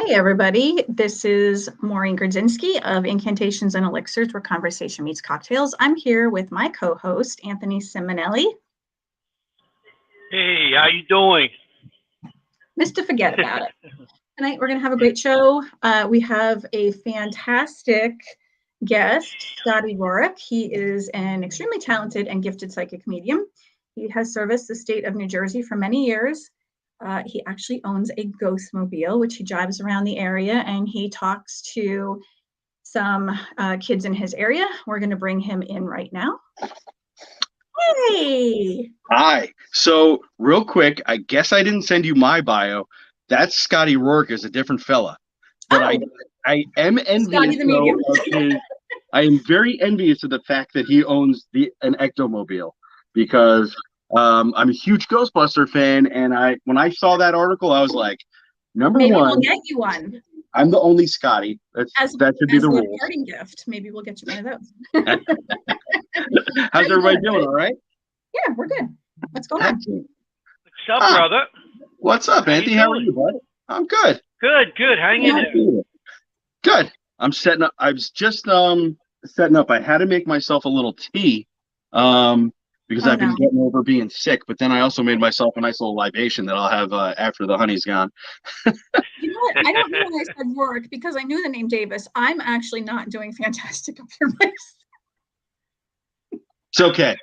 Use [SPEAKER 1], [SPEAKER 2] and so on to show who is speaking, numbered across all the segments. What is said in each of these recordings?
[SPEAKER 1] Hi, everybody. This is Maureen Grudzinski of Incantations and Elixirs, where conversation meets cocktails. I'm here with my co-host, Anthony Simonelli.
[SPEAKER 2] Hey, how you doing?
[SPEAKER 1] Mr. Fuhgeddaboudit. Tonight, we're going to have a great show. We have a fantastic guest, Scotty Davis. He is an extremely talented and gifted psychic medium. He has serviced the state of New Jersey for many years. He actually owns a Ghostmobile, which he drives around the area, and he talks to some kids in his area. We're going to bring him in right now. Hey!
[SPEAKER 3] Hi. So, real quick, I guess I didn't send you my bio. That's Scotty Rourke, is a different fella. But I am envious of his. I am very envious of the fact that he owns an Ectomobile, because I'm a huge Ghostbuster fan, and when I saw that article, I was like,
[SPEAKER 1] Maybe we'll get you one.
[SPEAKER 3] I'm the only Scotty. That should be the rule.
[SPEAKER 1] A parting gift. Maybe we'll get you one of those.
[SPEAKER 3] How's everybody doing? All right?
[SPEAKER 1] Yeah, we're good. What's going on?
[SPEAKER 2] What's up, brother?
[SPEAKER 3] What's up, Anthony? How are you, bud? I'm good.
[SPEAKER 2] Good. Hang in there.
[SPEAKER 3] Good. I'm setting up. I was just setting up. I had to make myself a little tea. Because I've been getting over being sick, but then I also made myself a nice little libation that I'll have after the honey's gone.
[SPEAKER 1] You know what? I don't know why I said work, because I knew the name Davis. I'm actually not doing fantastic up here myself.
[SPEAKER 3] It's okay.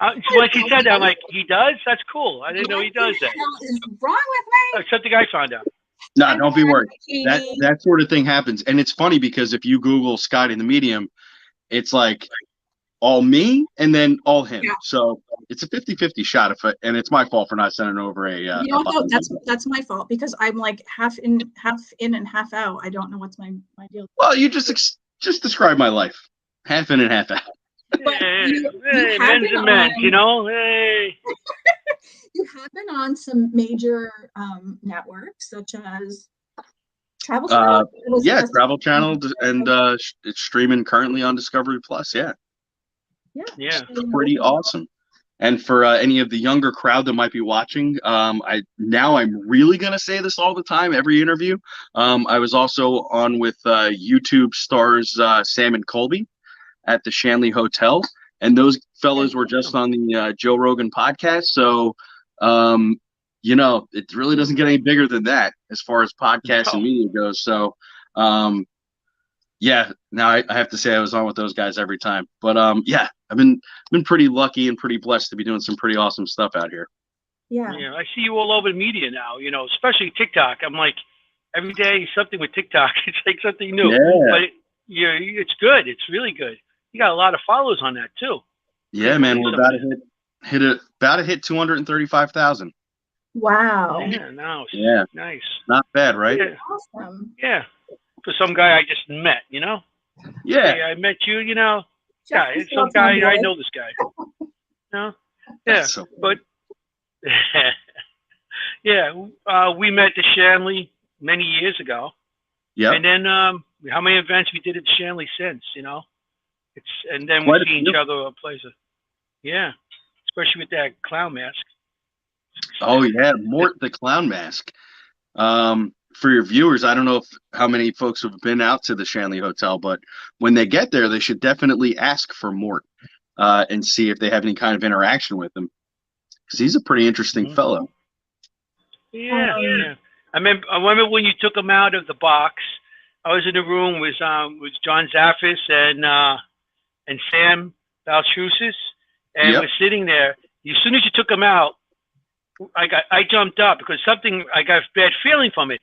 [SPEAKER 2] When she said that, I'm like, he does? That's cool. I didn't know he does that.
[SPEAKER 1] What the hell is wrong with me?
[SPEAKER 2] That's something I found out.
[SPEAKER 3] No, don't be worried. That sort of thing happens. And it's funny because if you Google Scotty the Medium, it's like all me and then all him. Yeah. So it's a 50-50 shot, and it's my fault for not sending over a
[SPEAKER 1] you know what, that's my fault, because I'm like half in and half out. I don't know what's my deal.
[SPEAKER 3] Well, you just describe my life. Half in and half out.
[SPEAKER 1] But you
[SPEAKER 2] men's and men's, you know. Hey.
[SPEAKER 1] You have been on some major networks such as Travel Channel.
[SPEAKER 3] Travel Channel, and it's streaming currently on Discovery Plus. Yeah, it's pretty awesome. And for any of the younger crowd that might be watching, I'm really gonna say this all the time, every interview. I was also on with YouTube stars Sam and Colby at the Shanley Hotel, and those fellows were just on the Joe Rogan podcast. So, it really doesn't get any bigger than that as far as podcasts and media goes. So, now I have to say I was on with those guys every time. But I've been pretty lucky and pretty blessed to be doing some pretty awesome stuff out here.
[SPEAKER 1] Yeah,
[SPEAKER 2] I see you all over the media now. Especially TikTok. I'm like, every day something with TikTok. It's like something new.
[SPEAKER 3] Yeah.
[SPEAKER 2] But it's good. It's really good. You got a lot of followers on that too.
[SPEAKER 3] Yeah, man, we're about to hit 235,000.
[SPEAKER 1] Wow.
[SPEAKER 2] Yeah, nice.
[SPEAKER 3] Yeah,
[SPEAKER 2] nice.
[SPEAKER 3] Not bad, right?
[SPEAKER 2] Yeah.
[SPEAKER 1] Awesome.
[SPEAKER 2] Yeah, for some guy I just met,
[SPEAKER 3] Yeah.
[SPEAKER 2] Hey, I met you, Yeah, it's some guy I know this guy. Yeah,
[SPEAKER 3] so
[SPEAKER 2] but we met at Shanley many years ago.
[SPEAKER 3] Yeah.
[SPEAKER 2] And then how many events we did at Shanley since, and then we see each other at places. Yeah, especially with that clown mask.
[SPEAKER 3] Oh yeah, Mort the clown mask. For your viewers, I don't know how many folks have been out to the Shanley Hotel, but when they get there, they should definitely ask for Mort and see if they have any kind of interaction with him, because he's a pretty interesting fellow.
[SPEAKER 2] Yeah. I remember when you took him out of the box. I was in the room with John Zaffis and Sam Balchusis, and we're sitting there. As soon as you took him out, I jumped up because I got a bad feeling from it.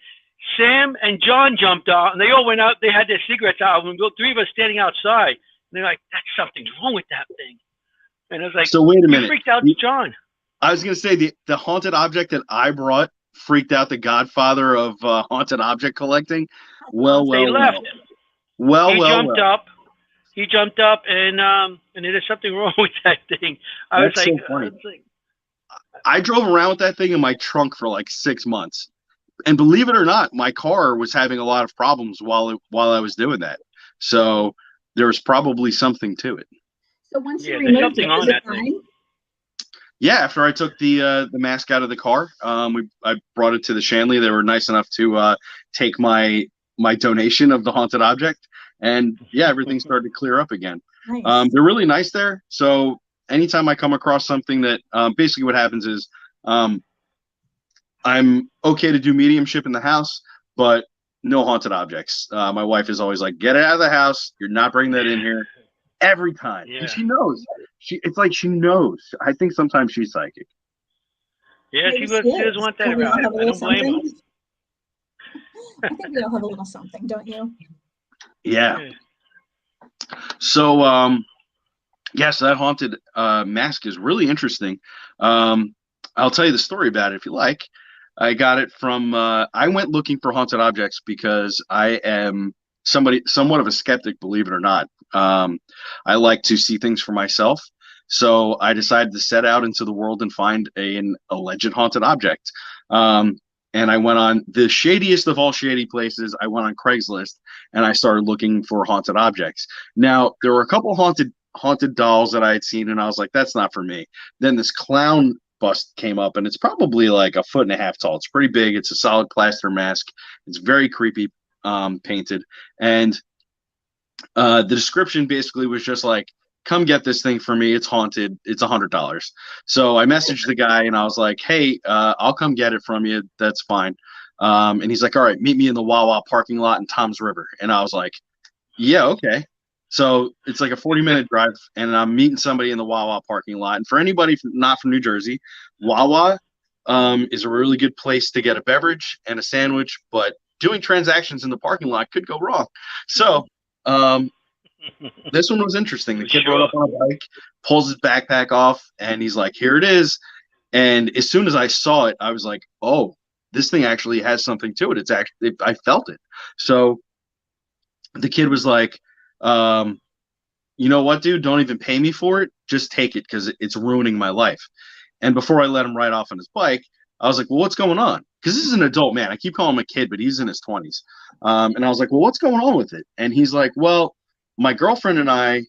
[SPEAKER 2] Sam and John jumped out, and they all went out. They had their cigarettes out, and the three of us standing outside. And they're like, "That's something's wrong with that thing." And I was like,
[SPEAKER 3] "So wait a minute."
[SPEAKER 2] Freaked out John.
[SPEAKER 3] I was going to say the haunted object that I brought freaked out the godfather of haunted object collecting.
[SPEAKER 2] They left. He jumped up, and there's something wrong with that thing.
[SPEAKER 3] That's so funny. I drove around with that thing in my trunk for like 6 months, and believe it or not, my car was having a lot of problems while I was doing that. So there was probably something to it.
[SPEAKER 1] So once you removed it, was it fine?
[SPEAKER 3] Yeah, after I took the mask out of the car, I brought it to the Shanley. They were nice enough to take my donation of the haunted object, and yeah, everything started to clear up again.
[SPEAKER 1] Nice.
[SPEAKER 3] They're really nice there. So anytime I come across something that basically what happens is I'm okay to do mediumship in the house, but no haunted objects. My wife is always like, "Get it out of the house. You're not bringing that in here." Every time,
[SPEAKER 2] Yeah.
[SPEAKER 3] and she knows. It's like she knows. I think sometimes she's psychic.
[SPEAKER 2] Yeah, she does want that around. I don't blame her.
[SPEAKER 1] I think we all have a little something, don't you?
[SPEAKER 3] Yeah. So, yes, that haunted mask is really interesting. I'll tell you the story about it if you like. I got it from. I went looking for haunted objects because I am somewhat of a skeptic, believe it or not. I like to see things for myself. So I decided to set out into the world and find an alleged haunted object. And I went on the shadiest of all shady places. I went on Craigslist and I started looking for haunted objects. Now, there were a couple haunted dolls that I had seen, and I was like, that's not for me. Then this clown bust came up, and it's probably like 1.5 feet tall. It's pretty big. It's a solid plaster mask. It's very creepy, painted. And the description basically was just like, come get this thing for me. It's haunted. It's $100. So I messaged the guy and I was like, hey, I'll come get it from you. That's fine. And he's like, all right, meet me in the Wawa parking lot in Tom's River. And I was like, yeah, okay. So it's like a 40-minute drive, and I'm meeting somebody in the Wawa parking lot. And for anybody not from New Jersey, Wawa is a really good place to get a beverage and a sandwich, but doing transactions in the parking lot could go wrong. So this one was interesting. The kid rode up on a bike, pulls his backpack off, and he's like, here it is. And as soon as I saw it, I was like, oh, this thing actually has something to it. It's actually, I felt it. So the kid was like, you know what, dude? Don't even pay me for it. Just take it because it's ruining my life. And before I let him ride off on his bike, I was like, well, what's going on? Because this is an adult man. I keep calling him a kid, but he's in his 20s. And I was like, well, what's going on with it? And he's like, well, my girlfriend and I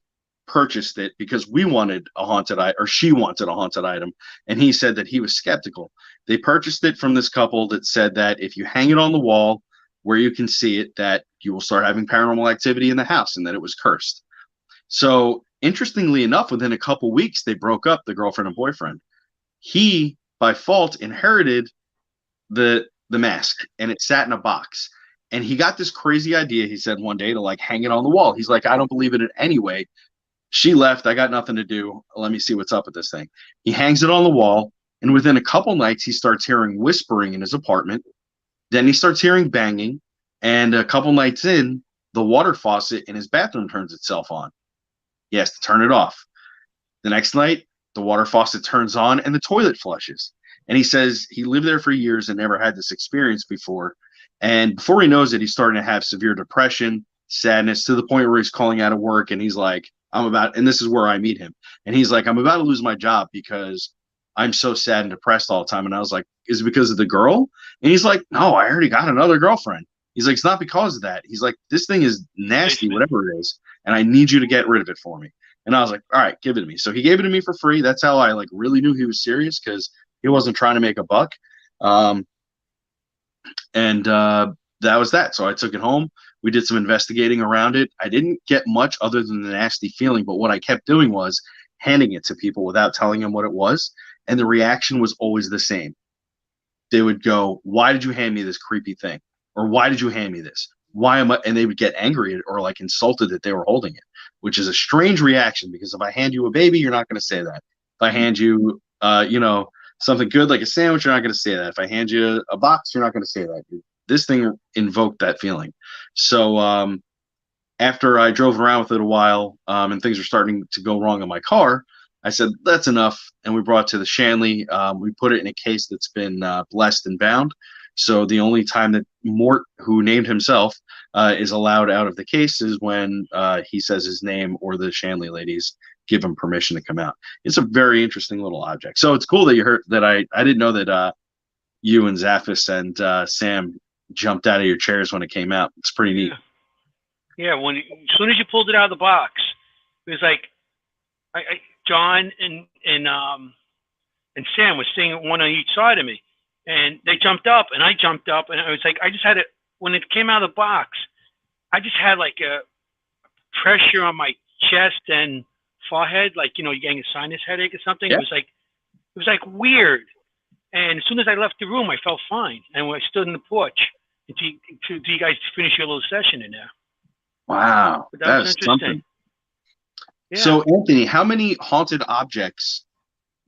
[SPEAKER 3] purchased it because we wanted a haunted item, or she wanted a haunted item. And he said that he was skeptical. They purchased it from this couple that said that if you hang it on the wall where you can see it, that you will start having paranormal activity in the house, and that it was cursed. So interestingly enough, within a couple weeks, they broke up, the girlfriend and boyfriend. He, by fault, inherited the mask, and it sat in a box. And he got this crazy idea, he said one day, to like hang it on the wall. He's like, I don't believe in it anyway. She left. I got nothing to do. Let me see what's up with this thing. He hangs it on the wall, and within a couple nights, he starts hearing whispering in his apartment. Then he starts hearing banging, and a couple nights in, the water faucet in his bathroom turns itself on. He has to turn it off. The next night, the water faucet turns on, and the toilet flushes. And he says he lived there for years and never had this experience before. And before he knows it, he's starting to have severe depression, sadness, to the point where he's calling out of work, and he's like, and this is where I meet him. And he's like, I'm about to lose my job because I'm so sad and depressed all the time. And I was like, is it because of the girl? And he's like, no, I already got another girlfriend. He's like, it's not because of that. He's like, this thing is nasty, whatever it is, and I need you to get rid of it for me. And I was like, all right, give it to me. So he gave it to me for free. That's how I like really knew he was serious, because he wasn't trying to make a buck. And that was that. So I took it home. We did some investigating around it. I didn't get much other than the nasty feeling, but what I kept doing was handing it to people without telling them what it was. And the reaction was always the same. They would go, why did you hand me this creepy thing? Or why did you hand me this? Why am I? And they would get angry or like insulted that they were holding it, which is a strange reaction, because if I hand you a baby, you're not going to say that. If I hand you, something good like a sandwich, you're not going to say that. If I hand you a box, you're not going to say that. This thing invoked that feeling. So after I drove around with it a while, and things were starting to go wrong in my car, I said, that's enough. And we brought it to the Shanley. We put it in a case that's been blessed and bound. So the only time that Mort, who named himself, is allowed out of the case is when he says his name, or the Shanley ladies give him permission to come out. It's a very interesting little object. So it's cool that you heard that. I didn't know that you and Zaphis and Sam jumped out of your chairs when it came out. It's pretty neat.
[SPEAKER 2] Yeah, as soon as you pulled it out of the box, it was like John and and Sam was sitting one on each side of me, and they jumped up, and I jumped up, and I was like, I just had it when it came out of the box. I just had like a pressure on my chest and forehead, like you're getting a sinus headache or something.
[SPEAKER 3] Yeah.
[SPEAKER 2] It was like weird. And as soon as I left the room, I felt fine. And when I stood in the porch, until you guys finish your little session in there.
[SPEAKER 3] Wow, that is something. Yeah. So, Anthony, how many haunted objects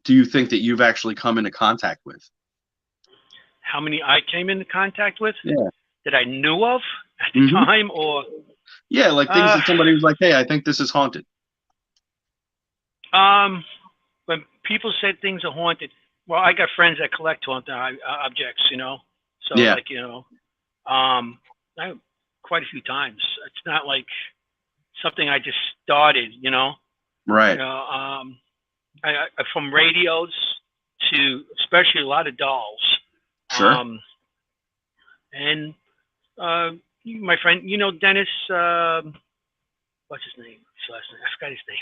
[SPEAKER 3] do you think that you've actually come into contact with?
[SPEAKER 2] How many I came into contact with?
[SPEAKER 3] Yeah.
[SPEAKER 2] That I knew of at the time, or?
[SPEAKER 3] Yeah, like things that somebody was like, hey, I think this is haunted.
[SPEAKER 2] When people said things are haunted, well, I got friends that collect haunted objects, So,
[SPEAKER 3] yeah.
[SPEAKER 2] like, I quite a few times. It's not like something I just started,
[SPEAKER 3] Right.
[SPEAKER 2] I from radios to especially a lot of dolls.
[SPEAKER 3] Sure.
[SPEAKER 2] And my friend, Dennis, what's his name? His last name? I forgot his name.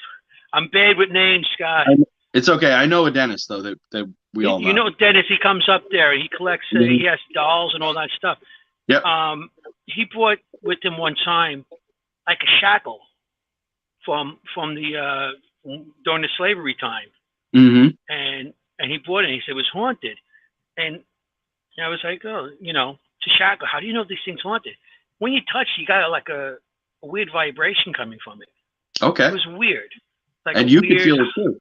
[SPEAKER 2] I'm bad with names, Scott.
[SPEAKER 3] It's okay. I know a Dennis, though, that we all know.
[SPEAKER 2] You know Dennis, he comes up there and he collects, he has dolls and all that stuff.
[SPEAKER 3] Yep.
[SPEAKER 2] He brought with him one time, like a shackle from the during the slavery time.
[SPEAKER 3] Mm-hmm.
[SPEAKER 2] And he brought it and he said it was haunted. And I was like, oh, it's a shackle. How do you know these things haunted? When you touch, you got like a weird vibration coming from it.
[SPEAKER 3] Okay.
[SPEAKER 2] It was weird. Like
[SPEAKER 3] and you could feel it too.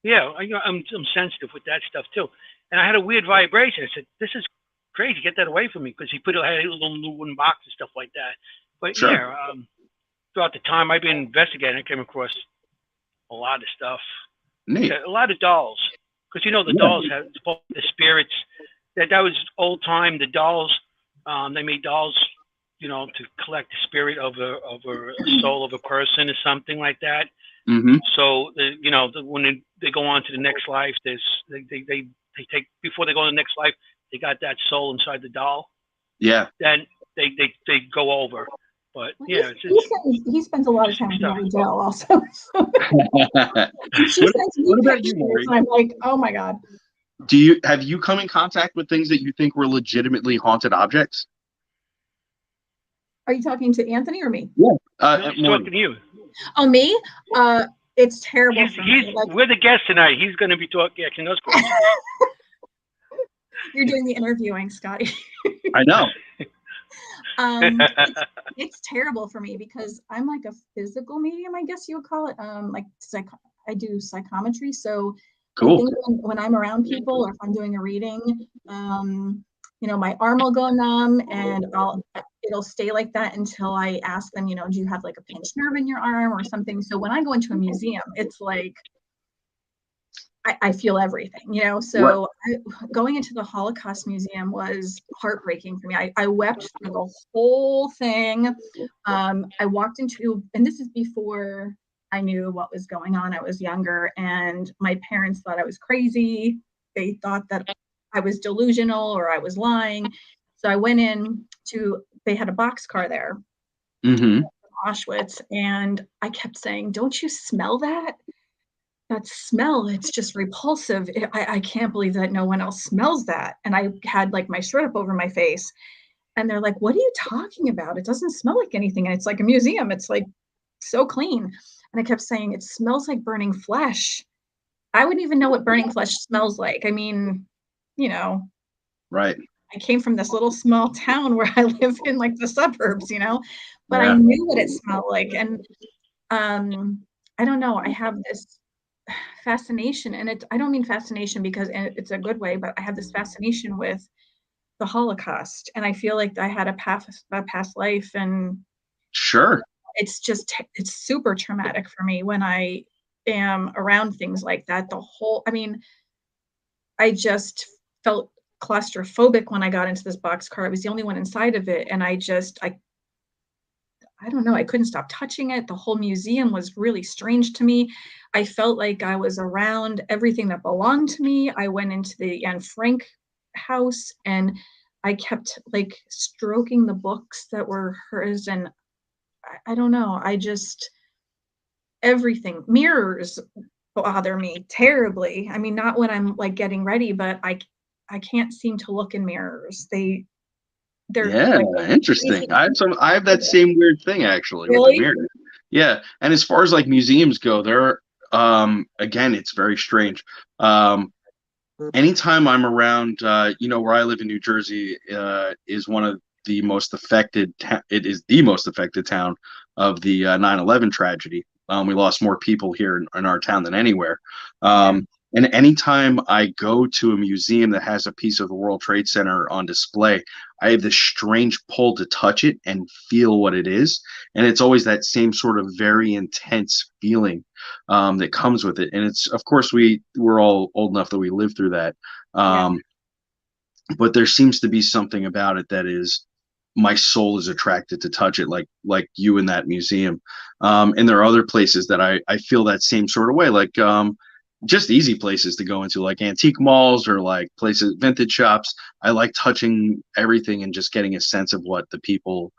[SPEAKER 2] Yeah, I'm sensitive with that stuff too. And I had a weird vibration. I said, this is crazy. Get that away from me, because he had a little new wooden box and stuff like that. But
[SPEAKER 3] sure.
[SPEAKER 2] Yeah, throughout the time I've been investigating, I came across a lot of stuff.
[SPEAKER 3] Neat.
[SPEAKER 2] A lot of dolls, because the dolls have the spirits. That was old time. The dolls, they made dolls, to collect the spirit of a soul of a person or something like that.
[SPEAKER 3] Mm-hmm.
[SPEAKER 2] So when they go on to the next life, they take, before they go to the next life, they got that soul inside the doll.
[SPEAKER 3] Yeah.
[SPEAKER 2] Then they go over. But yeah,
[SPEAKER 1] he spends a lot of time in the jail also.
[SPEAKER 3] What about you, Maureen?
[SPEAKER 1] I'm like, oh my God.
[SPEAKER 3] Have you come in contact with things that you think were legitimately haunted objects?
[SPEAKER 1] Are you talking to Anthony or me?
[SPEAKER 3] Yeah.
[SPEAKER 2] He's talking to you.
[SPEAKER 1] Oh, me? It's terrible.
[SPEAKER 2] We're the guest tonight. He's going to be asking us questions.
[SPEAKER 1] You're doing the interviewing, Scotty.
[SPEAKER 3] I know.
[SPEAKER 1] It's terrible for me because I'm like a physical medium, I guess you would call it. I do psychometry, so
[SPEAKER 3] cool.
[SPEAKER 1] I think when I'm around people or if I'm doing a reading, my arm will go numb and it'll stay like that until I ask them, do you have like a pinched nerve in your arm or something? So when I go into a museum, it's like I feel everything, So going into the Holocaust Museum was heartbreaking for me. I wept through the whole thing. I walked into, and this is before I knew what was going on. I was younger, and my parents thought I was crazy. They thought that I was delusional or I was lying. So I went they had a boxcar there, Auschwitz, and I kept saying, don't you smell that? That smell, it's just repulsive. I can't believe that no one else smells that. And I had like my shirt up over my face. And they're like, what are you talking about? It doesn't smell like anything. And it's like a museum. It's like so clean. And I kept saying, it smells like burning flesh. I wouldn't even know what burning flesh smells like. I mean,
[SPEAKER 3] right.
[SPEAKER 1] I came from this little small town where I live in like the suburbs, but I knew what it smelled like. And I don't know. I have this fascination, and I don't mean fascination because it's a good way, but I have this fascination with the Holocaust, and I feel like I had a past life, and
[SPEAKER 3] sure,
[SPEAKER 1] it's super traumatic for me when I am around things like that. I just felt claustrophobic when I got into this boxcar. I was the only one inside of it, and I don't know, I couldn't stop touching it. The whole museum was really strange to me. I felt like I was around everything that belonged to me. I went into the Anne Frank house and I kept like stroking the books that were hers. And I don't know, everything, mirrors, bother me terribly. I mean, not when I'm like getting ready, but I can't seem to look in mirrors. They're like
[SPEAKER 3] interesting. I have that same weird thing actually with the mirror. Yeah, and as far as like museums go, there again, it's very strange. Anytime I'm around, where I live in New Jersey, is one of the most affected. It is the most affected town of the 9/11 tragedy. We lost more people here in our town than anywhere. And anytime I go to a museum that has a piece of the World Trade Center on display, I have this strange pull to touch it and feel what it is. And it's always that same sort of very intense feeling that comes with it. And it's, of course, we're all old enough that we lived through that. But there seems to be something about it that is, my soul is attracted to touch it, like you in that museum. And there are other places that I feel that same sort of way, like just easy places to go into, like antique malls or like places, vintage shops. I like touching everything and just getting a sense of what the people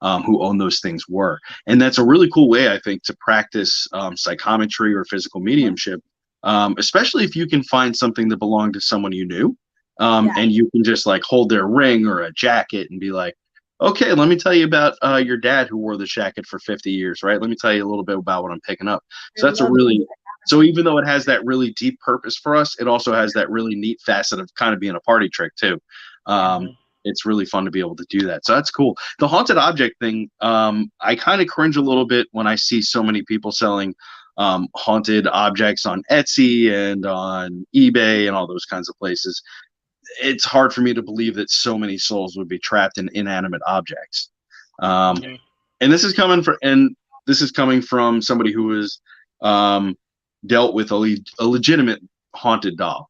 [SPEAKER 3] who own those things were. And that's a really cool way, I think, to practice psychometry or physical mediumship, especially if you can find something that belonged to someone you knew. And you can just like hold their ring or a jacket and be like, okay, let me tell you about your dad who wore the jacket for 50 years, right? Let me tell you a little bit about what I'm picking up. So that's so even though it has that really deep purpose for us, it also has that really neat facet of kind of being a party trick too. It's really fun to be able to do that. So that's cool. The haunted object thing, I kind of cringe a little bit when I see so many people selling haunted objects on Etsy and on eBay and all those kinds of places. It's hard for me to believe that so many souls would be trapped in inanimate objects. And this is coming from somebody who is dealt with a legitimate haunted doll.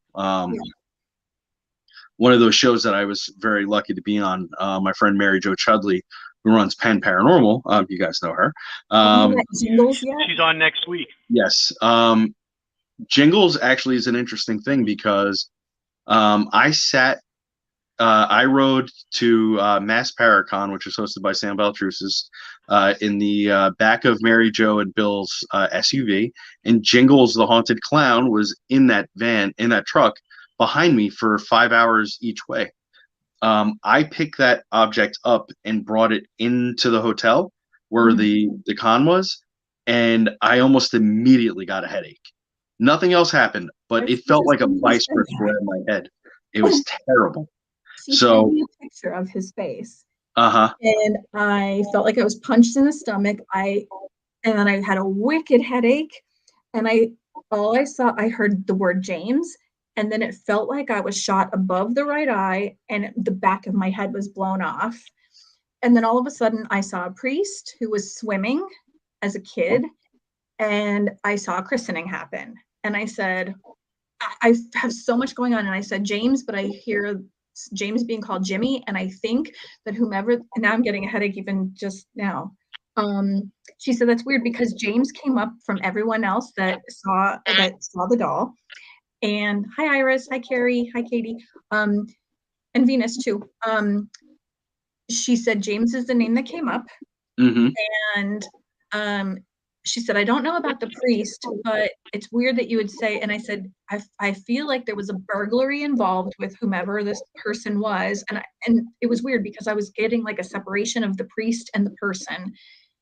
[SPEAKER 3] One of those shows that I was very lucky to be on, my friend Mary Jo Chudley, who runs Penn Paranormal. You guys know her.
[SPEAKER 1] Jingles yet?
[SPEAKER 2] She's on next week.
[SPEAKER 3] Yes. Jingles actually is an interesting thing because I rode to Mass Paracon, which is hosted by Sam Baltrusis, in the back of Mary Jo and Bill's SUV, and Jingles the Haunted Clown was in that truck behind me for 5 hours each way. I picked that object up and brought it into the hotel where the con was, and I almost immediately got a headache. Nothing else happened, but it felt like a vice grip in my head. It was terrible.
[SPEAKER 1] She sent me a picture of his face. And I felt like I was punched in the stomach. And then I had a wicked headache. And I heard the word James. And then it felt like I was shot above the right eye and the back of my head was blown off. And then all of a sudden I saw a priest who was swimming as a kid. And I saw a christening happen. And I said, I have so much going on. And I said, James, but I hear James being called Jimmy. And I think that whomever, and now I'm getting a headache even just now. She said, that's weird because James came up from everyone else that saw the doll. And hi, Iris. Hi, Carrie. Hi, Katie. And Venus too. She said, James is the name that came up. And she said, I don't know about the priest, but it's weird that you would say, and I said, I feel like there was a burglary involved with whomever this person was. And it was weird because I was getting like a separation of the priest and the person.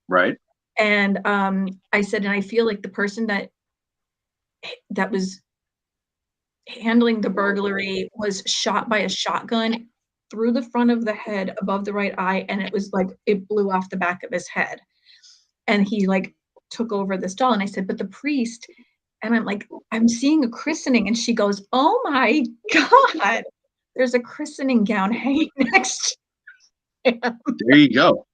[SPEAKER 3] Right.
[SPEAKER 1] And I said, and I feel like the person that was handling the burglary was shot by a shotgun through the front of the head above the right eye. And it was like, it blew off the back of his head. And he like took over this doll. And I said, but the priest, and I'm like, I'm seeing a christening. And she goes, oh my God, there's a christening gown hanging next to him.
[SPEAKER 3] There you go.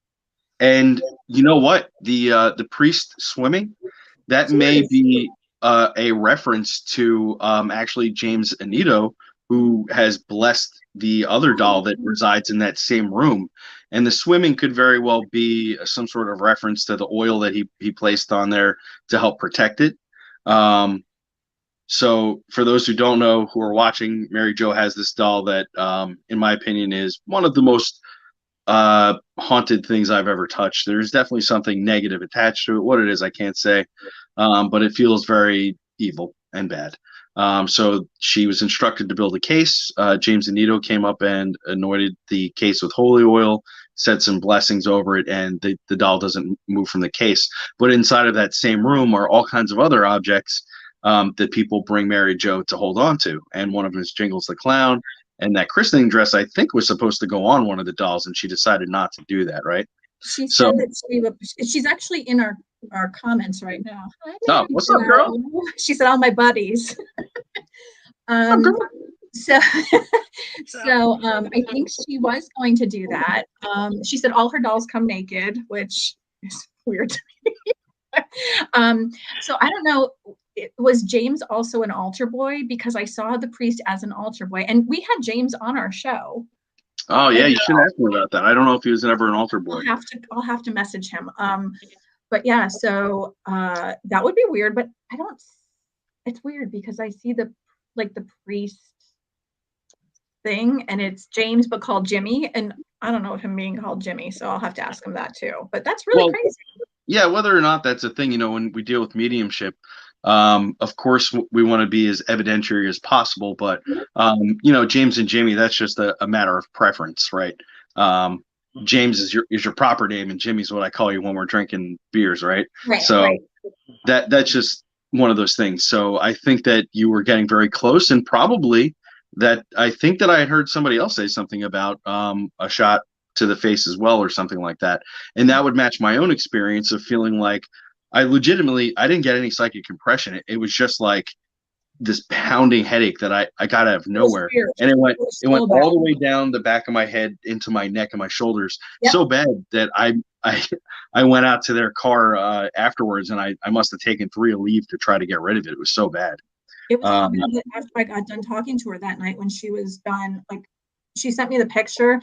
[SPEAKER 3] And you know what? The priest swimming, that may be a reference to actually James Anito, who has blessed the other doll that resides in that same room. And the swimming could very well be some sort of reference to the oil that he placed on there to help protect it. So for those who don't know, who are watching, Mary Jo has this doll that, in my opinion, is one of the most haunted things I've ever touched. There's definitely something negative attached to it. What it is, I can't say, but it feels very evil. and bad. So she was instructed to build a case. James Anito came up and anointed the case with holy oil, said some blessings over it, and the doll doesn't move from the case. But inside of that same room are all kinds of other objects that people bring Mary Jo to hold on to. And one of them is Jingles the Clown. And that christening dress, I think, was supposed to go on one of the dolls, and she decided not to do that, right?
[SPEAKER 1] She said that she's actually in our comments right now. Hi,
[SPEAKER 3] oh, what's up, girl?
[SPEAKER 1] She said, all my buddies. So I think she was going to do that. She said all her dolls come naked, which is weird to me. So I don't know. Was James also an altar boy? Because I saw the priest as an altar boy, and we had James on our show.
[SPEAKER 3] Oh yeah, you should ask me about that. I don't know if he was ever an altar boy.
[SPEAKER 1] I'll have to message him. But yeah, so that would be weird. But I don't. It's weird because I see the priest thing, and it's James but called Jimmy, and I don't know him being called Jimmy, so I'll have to ask him that too. But that's really crazy.
[SPEAKER 3] Yeah, whether or not that's a thing, when we deal with mediumship. Of course, we want to be as evidentiary as possible, but James and Jimmy, that's just a matter of preference, right? James is your proper name, and Jimmy's what I call you when we're drinking beers, right? So that's just one of those things. So I think that you were getting very close, and probably that I think that I had heard somebody else say something about a shot to the face as well, or something like that, and that would match my own experience of feeling like I didn't get any psychic compression. It was just like this pounding headache that I got out of nowhere. And it went all the way down the back of my head into my neck and my shoulders. Yep. So bad that I went out to their car afterwards, and I must have taken 3 leave to try to get rid of it. It was so bad.
[SPEAKER 1] It was so bad that after I got done talking to her that night, when she was done, she sent me the picture.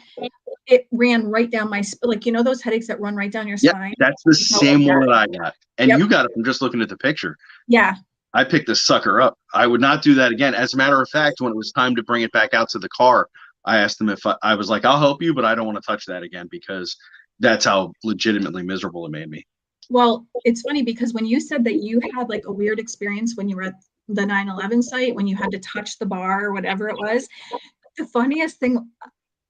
[SPEAKER 1] It ran right down my those headaches that run right down your spine.
[SPEAKER 3] That's the same one that I got, and you got it from just looking at the picture.
[SPEAKER 1] Yeah,
[SPEAKER 3] I picked this sucker up. I would not do that again. As a matter of fact, when it was time to bring it back out to the car, I asked them if I was like, I'll help you, but I don't want to touch that again, because that's how legitimately miserable it made me.
[SPEAKER 1] Well, it's funny because when you said that you had a weird experience when you were at the 9/11 site, when you had to touch the bar or whatever it was, the funniest thing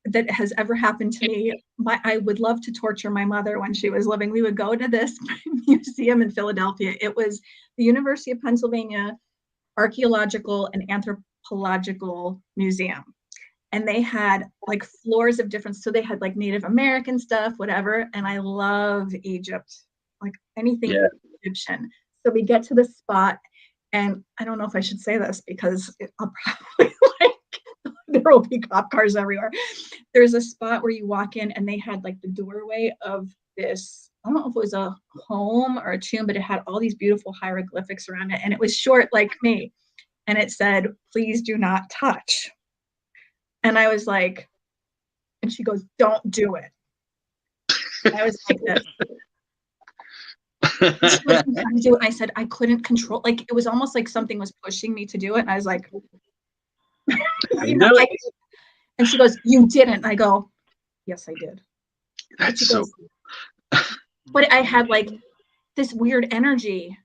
[SPEAKER 1] that has ever happened to me, I would love to torture my mother when she was living. We would go to this museum in Philadelphia. It was the University of Pennsylvania Archaeological and Anthropological Museum. And they had floors of different, so they had Native American stuff, whatever. And I love Egypt, anything Egyptian. So we get to the spot, and I don't know if I should say this because I'll probably there will be cop cars everywhere. There's a spot where you walk in, and they had the doorway of this, I don't know if it was a home or a tomb, but it had all these beautiful hieroglyphics around it. And it was short like me. And it said, "Please do not touch." And I was like, and she goes, "Don't do it." And I was like this. She wasn't trying to do it. I said I couldn't control, it was almost like something was pushing me to do it. And I was like, and she goes, "You didn't." And I go, "Yes, I did."
[SPEAKER 3] That's so.
[SPEAKER 1] But I had this weird energy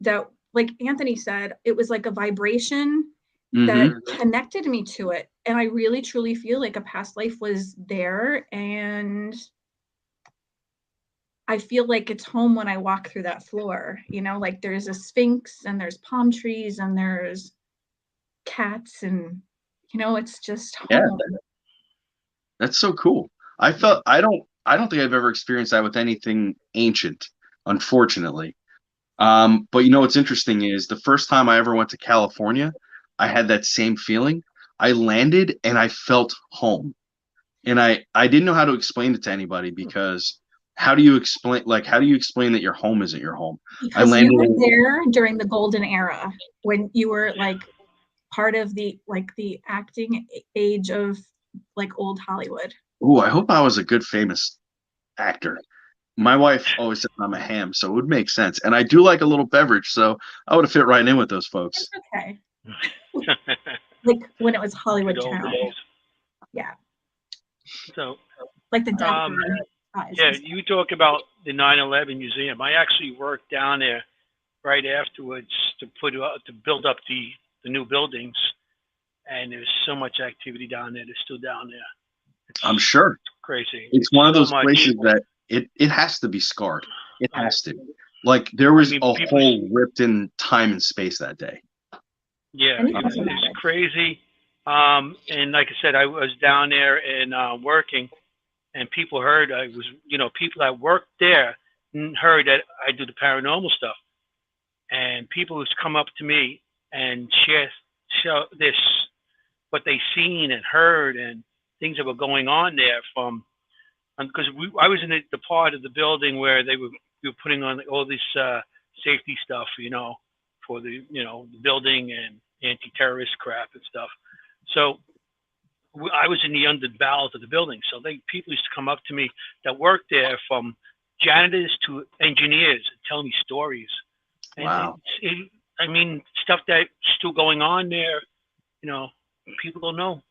[SPEAKER 1] that, Anthony said, it was like a vibration that connected me to it. And I really, truly feel like a past life was there. And I feel like it's home when I walk through that floor, there's a sphinx, and there's palm trees, and there's cats, and it's just home.
[SPEAKER 3] Yeah, that's so cool. I don't think I've ever experienced that with anything ancient, unfortunately. But what's interesting is the first time I ever went to California, I had that same feeling. I landed and I felt home, and I didn't know how to explain it to anybody, because how do you explain that your home isn't your home?
[SPEAKER 1] Because you were there during the golden era, when you were part of the acting age of old Hollywood.
[SPEAKER 3] Ooh, I hope I was a good famous actor. My wife always said I'm a ham, so it would make sense. And I do like a little beverage, so I would have fit right in with those folks.
[SPEAKER 1] That's okay. When it was Hollywood Town. Yeah.
[SPEAKER 2] So
[SPEAKER 1] the doctor.
[SPEAKER 2] Yeah, you talk about the 9/11 museum. I actually worked down there right afterwards to build up the new buildings, and there's so much activity down there. They're still down there.
[SPEAKER 3] I'm sure.
[SPEAKER 2] It's crazy.
[SPEAKER 3] It's one of those places that it has to be scarred. It has to. Like there was a hole ripped in time and space that day.
[SPEAKER 2] Yeah, it's crazy. And like I said, I was down there and working, and people heard I was, people that worked there heard that I do the paranormal stuff, and people used to come up to me and show this, what they seen and heard, and things that were going on there from, because I was in the part of the building where they were putting on all this safety stuff, for the the building and anti-terrorist crap and stuff. So I was in the under bowels of the building. So people used to come up to me that worked there, from janitors to engineers, and tell me stories.
[SPEAKER 3] Wow.
[SPEAKER 2] And I mean, stuff that's still going on there. People don't know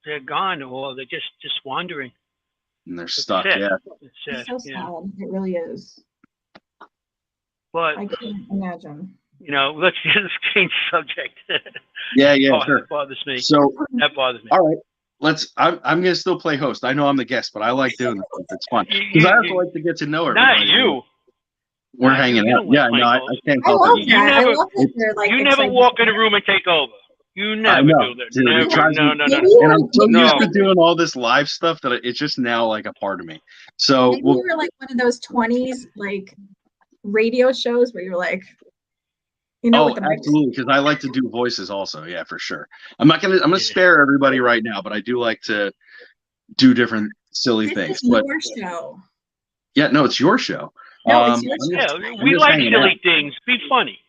[SPEAKER 2] they're gone, or they're just wandering.
[SPEAKER 3] And they're stuck. Yeah.
[SPEAKER 1] It's so sad. It really is.
[SPEAKER 2] But
[SPEAKER 1] I can't imagine.
[SPEAKER 2] Let's change subject.
[SPEAKER 3] Yeah, sure.
[SPEAKER 2] That bothers me.
[SPEAKER 3] So
[SPEAKER 2] that bothers me.
[SPEAKER 3] All right. I'm gonna still play host. I know I'm the guest, but I like doing this. It's fun because I also like to get to know everybody.
[SPEAKER 2] Not you.
[SPEAKER 3] We're hanging out. Yeah, no, I can't help it.
[SPEAKER 2] You never walk in a room and take over. You never do that.
[SPEAKER 3] Dude,
[SPEAKER 2] never. No.
[SPEAKER 3] And I'm so used to doing all this live stuff that it's just now like a part of me. So
[SPEAKER 1] maybe you were like one of those 20s like radio shows where you're like,
[SPEAKER 3] absolutely, because I like to do voices also. Yeah, for sure. I'm gonna spare everybody right now, but I do like to do different silly things.
[SPEAKER 1] This is your show.
[SPEAKER 3] Yeah, no, it's your show.
[SPEAKER 1] No, it's your show.
[SPEAKER 2] We like silly things. Be funny.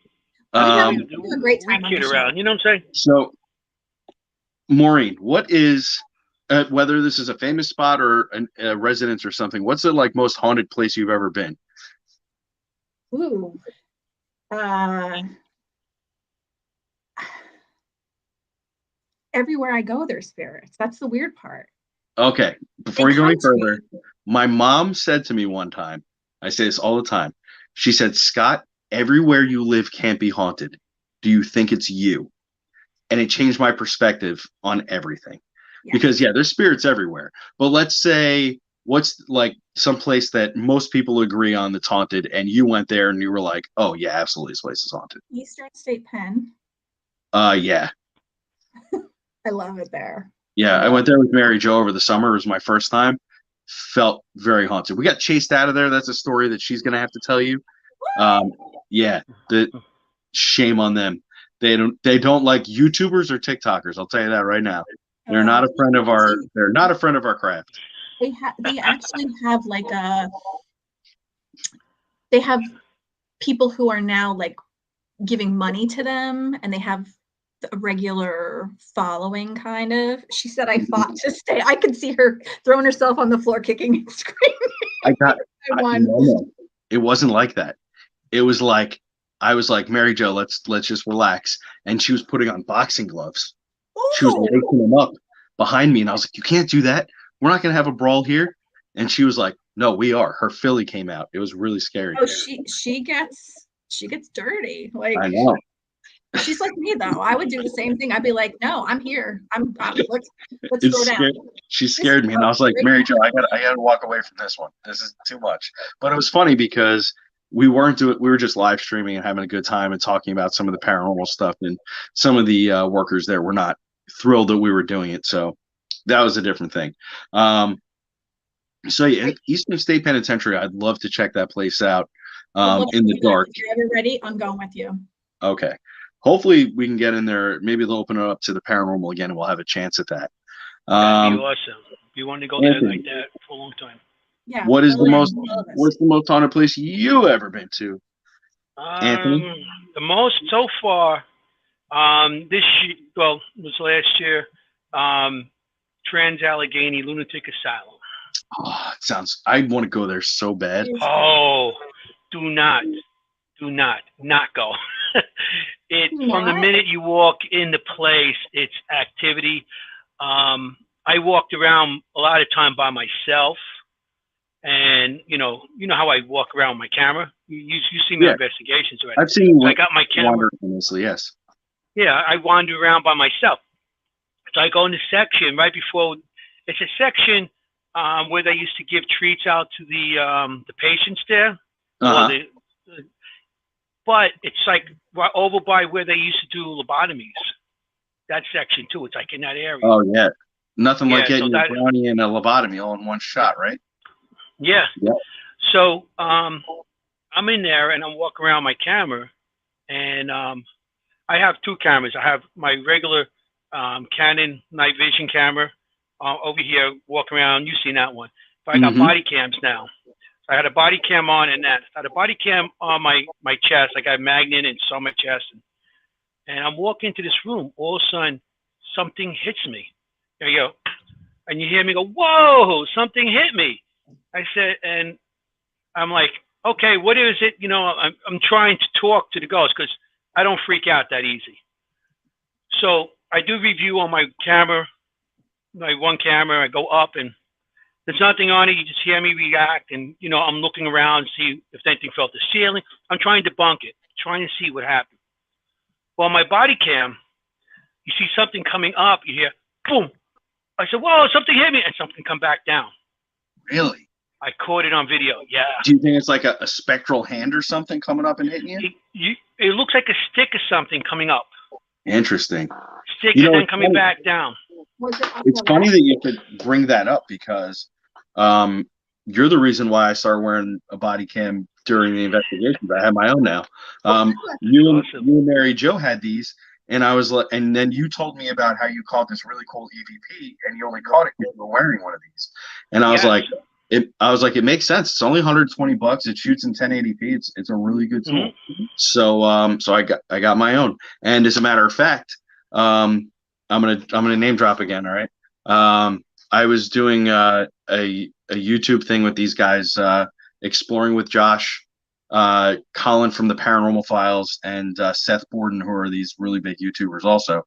[SPEAKER 1] We have a great time.
[SPEAKER 2] We kid around. You know what I'm saying?
[SPEAKER 3] So, Maureen, what is whether this is a famous spot or a residence or something? What's the most haunted place you've ever been?
[SPEAKER 1] Ooh. Everywhere I go, there's spirits. That's the weird part.
[SPEAKER 3] Okay. Before you go any further, my mom said to me one time, I say this all the time. She said, Scott, everywhere you live can't be haunted. Do you think it's you? And it changed my perspective on everything. Yeah. Because there's spirits everywhere. But let's say, what's some place that most people agree on that's haunted, and you went there and you were like, oh yeah, absolutely, this place is haunted.
[SPEAKER 1] Eastern State Pen.
[SPEAKER 3] Yeah.
[SPEAKER 1] I love it there.
[SPEAKER 3] Yeah, I went there with Mary Jo over the summer. It was my first time. Felt very haunted. We got chased out of there. That's a story that she's gonna have to tell you. Yeah, the shame on them. They don't like YouTubers or TikTokers. I'll tell you that right now. They're not a friend of our. They're not a friend of our craft.
[SPEAKER 1] They actually have they have people who are now giving money to them, and they have a regular following kind of. She said, I fought to stay. I could see her throwing herself on the floor, kicking and screaming.
[SPEAKER 3] I won. No. It wasn't like that. It was like, I was like, Mary Jo, let's just relax. And she was putting on boxing gloves. Ooh. She was waking them up behind me. And I was like, you can't do that. We're not going to have a brawl here. And she was like, no, we are. Her filly came out. It was really scary.
[SPEAKER 1] Oh, she gets dirty.
[SPEAKER 3] I know.
[SPEAKER 1] She's like me though. I would do the same thing. I'd be like, no, I'm here. Let's go down.
[SPEAKER 3] She scared me, and I was like, Mary Jo, I gotta walk away from this one. This is too much. But it was funny because we were just live streaming and having a good time and talking about some of the paranormal stuff, and some of the workers there were not thrilled that we were doing it. So that was a different thing. So yeah, Eastern State Penitentiary, I'd love to check that place out in the dark.
[SPEAKER 1] If you're ever ready, I'm going with you.
[SPEAKER 3] Okay. Hopefully we can get in there. Maybe they'll open it up to the paranormal again, and we'll have a chance at that.
[SPEAKER 2] That'd be awesome. You want to go there like that for a long time.
[SPEAKER 1] Yeah.
[SPEAKER 3] What's the most haunted place you ever been to? Anthony?
[SPEAKER 2] The most so far, it was last year, Trans-Allegheny Lunatic Asylum.
[SPEAKER 3] Oh, it sounds, I want to go there so bad.
[SPEAKER 2] Oh, do not go. From the minute you walk in the place, it's activity. I walked around a lot of time by myself, and you know how I walk around with my camera. You see me on investigations already.
[SPEAKER 3] I've seen you.
[SPEAKER 2] I got my camera.
[SPEAKER 3] Yes.
[SPEAKER 2] Yeah, I wander around by myself. So I go in the section right before. It's a section where they used to give treats out to the patients there. But it's like right over by where they used to do lobotomies. That section too. It's like in that area.
[SPEAKER 3] Oh yeah, nothing like getting a brownie and a lobotomy all in one shot, right?
[SPEAKER 2] Yeah. So I'm in there and I'm walking around my camera, and I have two cameras. I have my regular Canon night vision camera over here, walking around. You've seen that one. But I got body cams now. I had a body cam on, and I had a body cam on my chest. I got a magnet and saw my chest, and I'm walking into this room. All of a sudden, something hits me. There you go, and you hear me go, "Whoa!" Something hit me. I said, and I'm like, "Okay, what is it?" You know, I'm trying to talk to the ghost because I don't freak out that easy. So I do review on my camera, my one camera. I go up and there's nothing on it. You just hear me react, and you know I'm looking around, see if anything fell to the ceiling. I'm trying to debunk it, trying to see what happened. Well, my body cam, you see something coming up. You hear boom. I said, "Whoa!" Something hit me, and something come back down.
[SPEAKER 3] Really?
[SPEAKER 2] I caught it on video. Yeah.
[SPEAKER 3] Do you think it's like a spectral hand or something coming up and hitting you?
[SPEAKER 2] It looks like a stick or something coming up.
[SPEAKER 3] Interesting.
[SPEAKER 2] Stick and then coming back down.
[SPEAKER 3] It's funny that you could bring that up because you're the reason why I started wearing a body cam during the investigations. I have my own now. You and Mary Jo had these, and I was like, and then you told me about how you caught this really cool EVP, and you only caught it because you were wearing one of these. And I was like, it makes sense. It's only $120. It shoots in 1080p. It's a really good tool. So I got my own. And as a matter of fact, I'm gonna name drop again. All right. I was doing a YouTube thing with these guys, exploring with Josh, Colin from the Paranormal Files, and Seth Borden, who are these really big YouTubers also.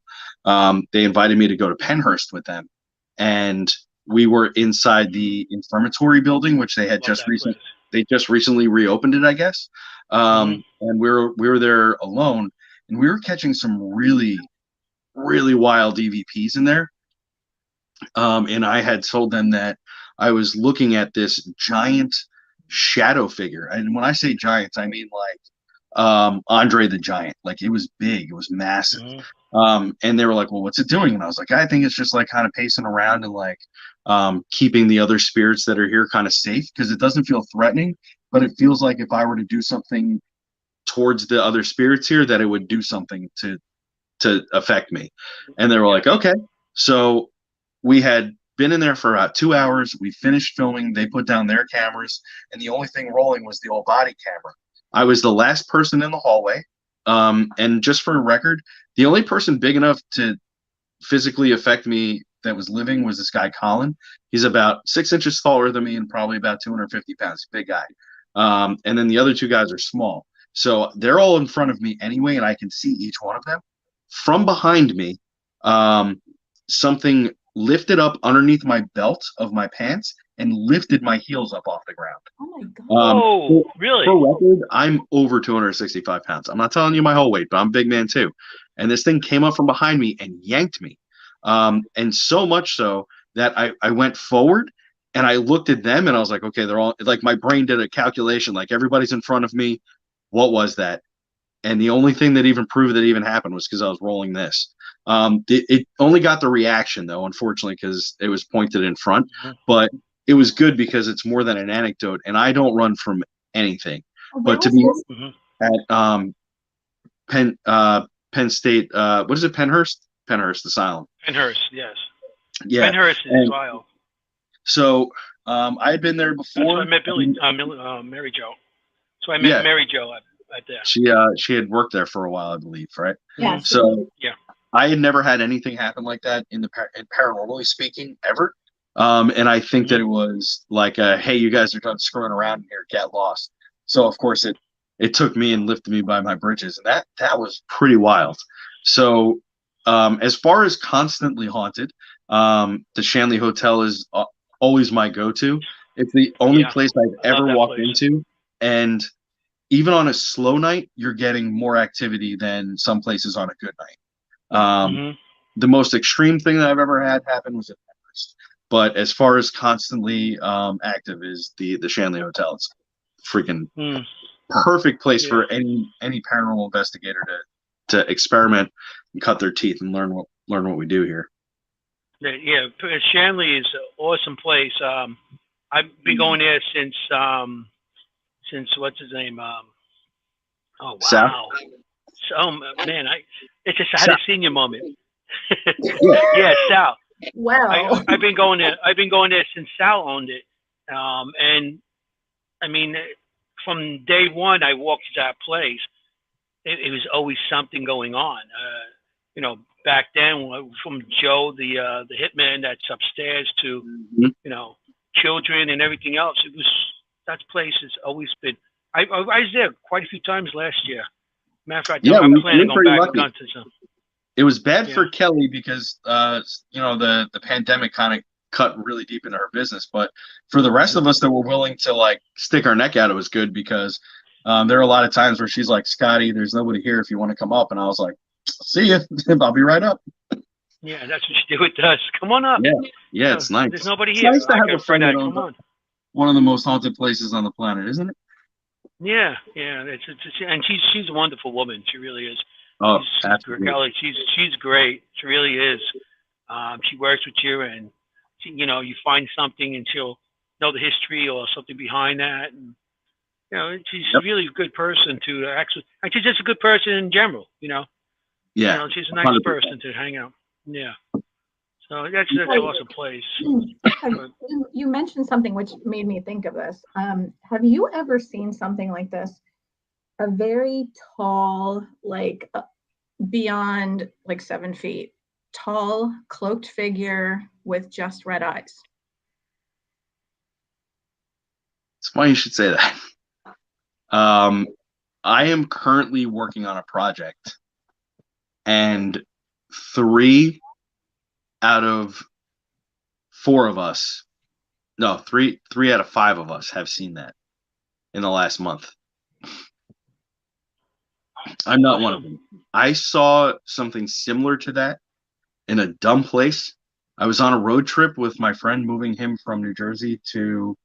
[SPEAKER 3] They invited me to go to Penhurst with them, and we were inside the infirmatory building, which they had just recently reopened it, I guess. And we were there alone, and we were catching some really, really wild EVPs in there. And I had told them that I was looking at this giant shadow figure. And when I say giants, I mean like Andre the Giant. Like it was big, it was massive. And they were like, "Well, what's it doing?" And I was like, "I think it's just like kind of pacing around and like keeping the other spirits that are here kind of safe, because it doesn't feel threatening, but it feels like if I were to do something towards the other spirits here, that it would do something to affect me." And they were like, "Okay." So we had been in there for about 2 hours. We finished filming. They put down their cameras, and the only thing rolling was the old body camera. I was the last person in the hallway. And just for a record, the only person big enough to physically affect me that was living was this guy, Colin. He's about 6 inches taller than me and probably about 250 pounds. Big guy. And then the other two guys are small. So they're all in front of me anyway, and I can see each one of them. From behind me, something lifted up underneath my belt of my pants and lifted my heels up off the ground.
[SPEAKER 1] Oh my God.
[SPEAKER 2] Really?
[SPEAKER 3] For record, I'm over 265 pounds. I'm not telling you my whole weight, but I'm a big man too. And this thing came up from behind me and yanked me. And so much so that I went forward and I looked at them and I was like, okay, they're all like, my brain did a calculation, like everybody's in front of me. What was that? And the only thing that even proved that even happened was because I was rolling this. It only got the reaction though, unfortunately, because it was pointed in front, but it was good because it's more than an anecdote, and I don't run from anything. But to be at Penn State, what is it? Penhurst Asylum.
[SPEAKER 2] Penhurst, yes.
[SPEAKER 3] Yeah.
[SPEAKER 2] Penhurst is wild.
[SPEAKER 3] So I had been there before.
[SPEAKER 2] That's where I met Mary Jo. So I met Mary Jo at there.
[SPEAKER 3] She had worked there for a while, I believe, right?
[SPEAKER 1] Yeah.
[SPEAKER 3] So I had never had anything happen like that in paranormally speaking ever. And I think that it was like, hey, you guys are done screwing around here, get lost. So of course it took me and lifted me by my britches, and that was pretty wild. So as far as constantly haunted, the Shanley Hotel is always my go-to. It's the only place I've ever walked into, and even on a slow night, you're getting more activity than some places on a good night. The most extreme thing that I've ever had happen was at Everest. But as far as constantly active is the Shanley Hotel. It's freaking perfect place for any paranormal investigator to experiment and cut their teeth and learn what we do here.
[SPEAKER 2] Yeah, Shanley is an awesome place. I've been going there since what's his name? Oh wow!
[SPEAKER 3] Sal?
[SPEAKER 2] So man, it's just I had a senior moment. Yeah, Sal.
[SPEAKER 1] Wow.
[SPEAKER 2] I've been going there since Sal owned it, and I mean, from day one I walked to that place. It was always something going on. You know, back then, from Joe, the hitman that's upstairs, to you know, children and everything else. That place has always been. I was there quite a few times last year. Matter of fact, I'm planning on going back to some.
[SPEAKER 3] It was bad for Kelly because you know, the pandemic kind of cut really deep into her business. But for the rest of us that were willing to like stick our neck out, it was good because there are a lot of times where she's like, Scotty, there's nobody here if you want to come up, and I was like, see you. I'll be right up.
[SPEAKER 2] Yeah, that's what you do with us. Come on up.
[SPEAKER 3] Yeah, it's nice.
[SPEAKER 2] There's nobody here.
[SPEAKER 3] It's nice to have a friend that
[SPEAKER 2] come on.
[SPEAKER 3] One of the most haunted places on the planet, isn't it?
[SPEAKER 2] Yeah. And she's a wonderful woman. She really is.
[SPEAKER 3] Oh, absolutely.
[SPEAKER 2] She's great. She really is. She works with you, and she, you know, you find something, and she'll know the history or something behind that. And you know, she's really a good person to actually. And she's just a good person in general. You know.
[SPEAKER 3] Yeah.
[SPEAKER 2] You know, she's a nice 100%. Person to hang out. Yeah. So that's an awesome place.
[SPEAKER 1] You mentioned something which made me think of this. Have you ever seen something like this? A very tall, like beyond like 7 feet, tall, cloaked figure with just red eyes.
[SPEAKER 3] It's funny you should say that. I am currently working on a project, and 3 out of 4 of us, no, 3 out of 5 of us have seen that in the last month. I'm not one of them. I saw something similar to that in a dumb place. I was on a road trip with my friend, moving him from New Jersey to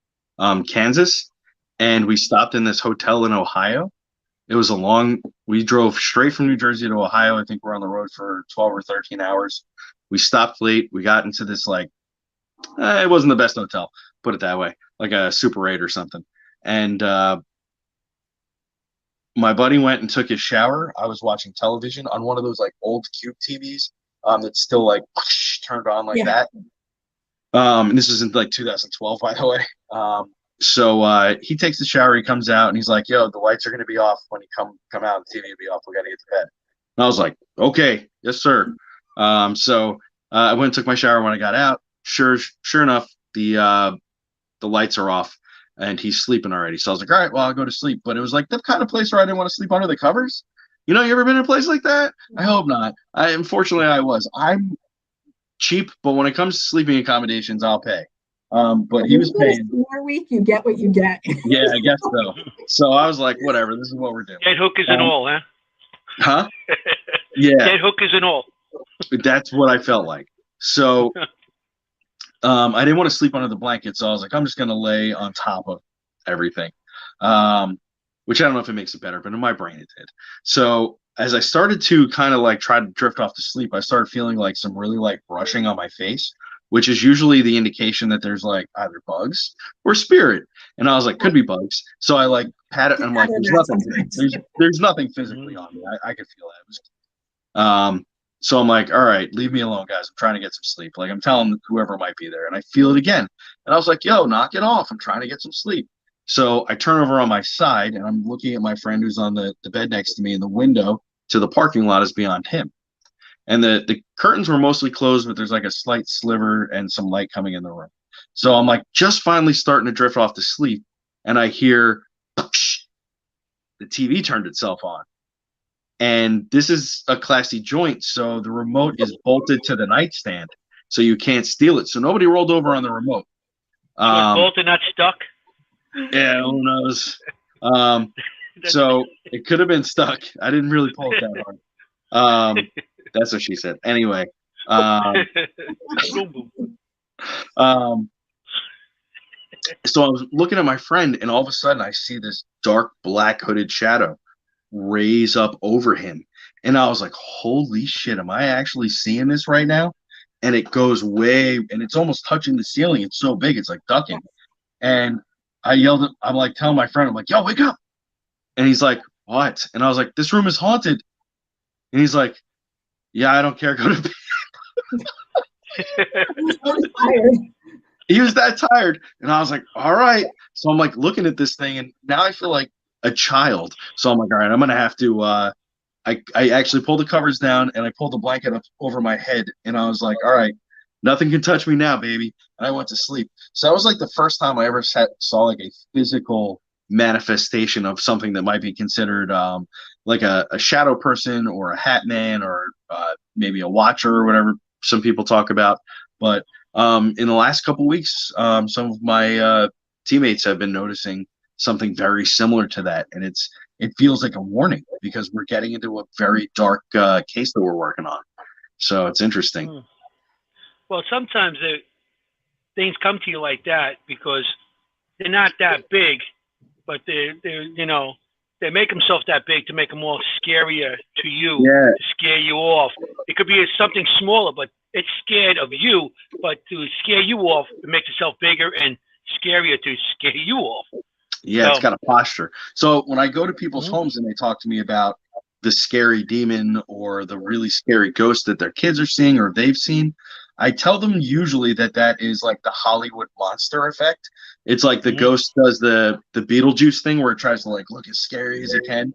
[SPEAKER 3] Kansas, and we stopped in this hotel in Ohio. It was we drove straight from New Jersey to Ohio. I think we're on the road for 12 or 13 hours. We stopped late. We got into this, like, it wasn't the best hotel, put it that way, like a Super 8 or something. And my buddy went and took his shower. I was watching television on one of those like old cube TVs that's still like turned on like that. And this was in like 2012, by the way. So he takes the shower, he comes out, and he's like, yo, the lights are going to be off when you come out, the TV will be off, we got to get to bed. And I was like, okay, yes, sir. So I went and took my shower. When I got out, sure enough, the lights are off, and he's sleeping already. So I was like, all right, well, I'll go to sleep. But it was like the kind of place where I didn't want to sleep under the covers. You know, you ever been in a place like that? I hope not. Unfortunately, I was. I'm cheap, but when it comes to sleeping accommodations, I'll pay. But he was paying.
[SPEAKER 1] More week, you get what you get.
[SPEAKER 3] Yeah, I guess so. So I was like, whatever, this is what we're doing.
[SPEAKER 2] Dead hookers and all, huh?
[SPEAKER 3] Huh? Yeah.
[SPEAKER 2] Dead hookers and all.
[SPEAKER 3] That's what I felt like. So I didn't want to sleep under the blanket, so I was like, I'm just going to lay on top of everything, which I don't know if it makes it better, but in my brain it did. So as I started to kind of like try to drift off to sleep, I started feeling like some really like brushing on my face, which is usually the indication that there's like either bugs or spirit. And I was like, could be bugs. So I like pat it, and I'm like, there's nothing physically on me. I could feel that. It was, so I'm like, all right, leave me alone, guys. I'm trying to get some sleep. Like, I'm telling whoever might be there, and I feel it again. And I was like, yo, knock it off. I'm trying to get some sleep. So I turn over on my side, and I'm looking at my friend who's on the bed next to me, and the window to the parking lot is beyond him. And the curtains were mostly closed, but there's like a slight sliver and some light coming in the room. So I'm like just finally starting to drift off to sleep, and I hear the TV turned itself on. And this is a classy joint, so the remote is bolted to the nightstand, so you can't steal it. So nobody rolled over on the remote.
[SPEAKER 2] Bolted, not stuck?
[SPEAKER 3] Yeah, who knows? So it could have been stuck. I didn't really pull it that hard. That's what she said. Anyway. So I was looking at my friend, and all of a sudden I see this dark black hooded shadow raise up over him. And I was like, holy shit, am I actually seeing this right now? And it goes way, and it's almost touching the ceiling. It's so big, it's like ducking. And I yelled, I'm like telling my friend, I'm like, yo, wake up. And he's like, what? And I was like, this room is haunted. And he's like, yeah, I don't care. Go to bed. He was that tired. And I was like, all right. So I'm like looking at this thing, and now I feel like a child. So I'm like, all right, I'm going to have to, I actually pulled the covers down, and I pulled the blanket up over my head. And I was like, all right, nothing can touch me now, baby. And I went to sleep. So that was like the first time I ever saw like a physical manifestation of something that might be considered like a shadow person or a hat man or maybe a watcher or whatever some people talk about. But in the last couple of weeks, some of my teammates have been noticing something very similar to that, and it feels like a warning because we're getting into a very dark case that we're working on. So it's interesting.
[SPEAKER 2] Well, sometimes things come to you like that because they're not that big, but they make themselves that big to make them more scarier to you, to scare you off. It could be something smaller, but it's scared of you, but to scare you off, it makes itself bigger and scarier to scare you off.
[SPEAKER 3] Yeah, it's got a posture. So when I go to people's homes and they talk to me about the scary demon or the really scary ghost that their kids are seeing or they've seen, I tell them usually that is like the Hollywood monster effect. It's like the ghost does the Beetlejuice thing where it tries to like look as scary as it can,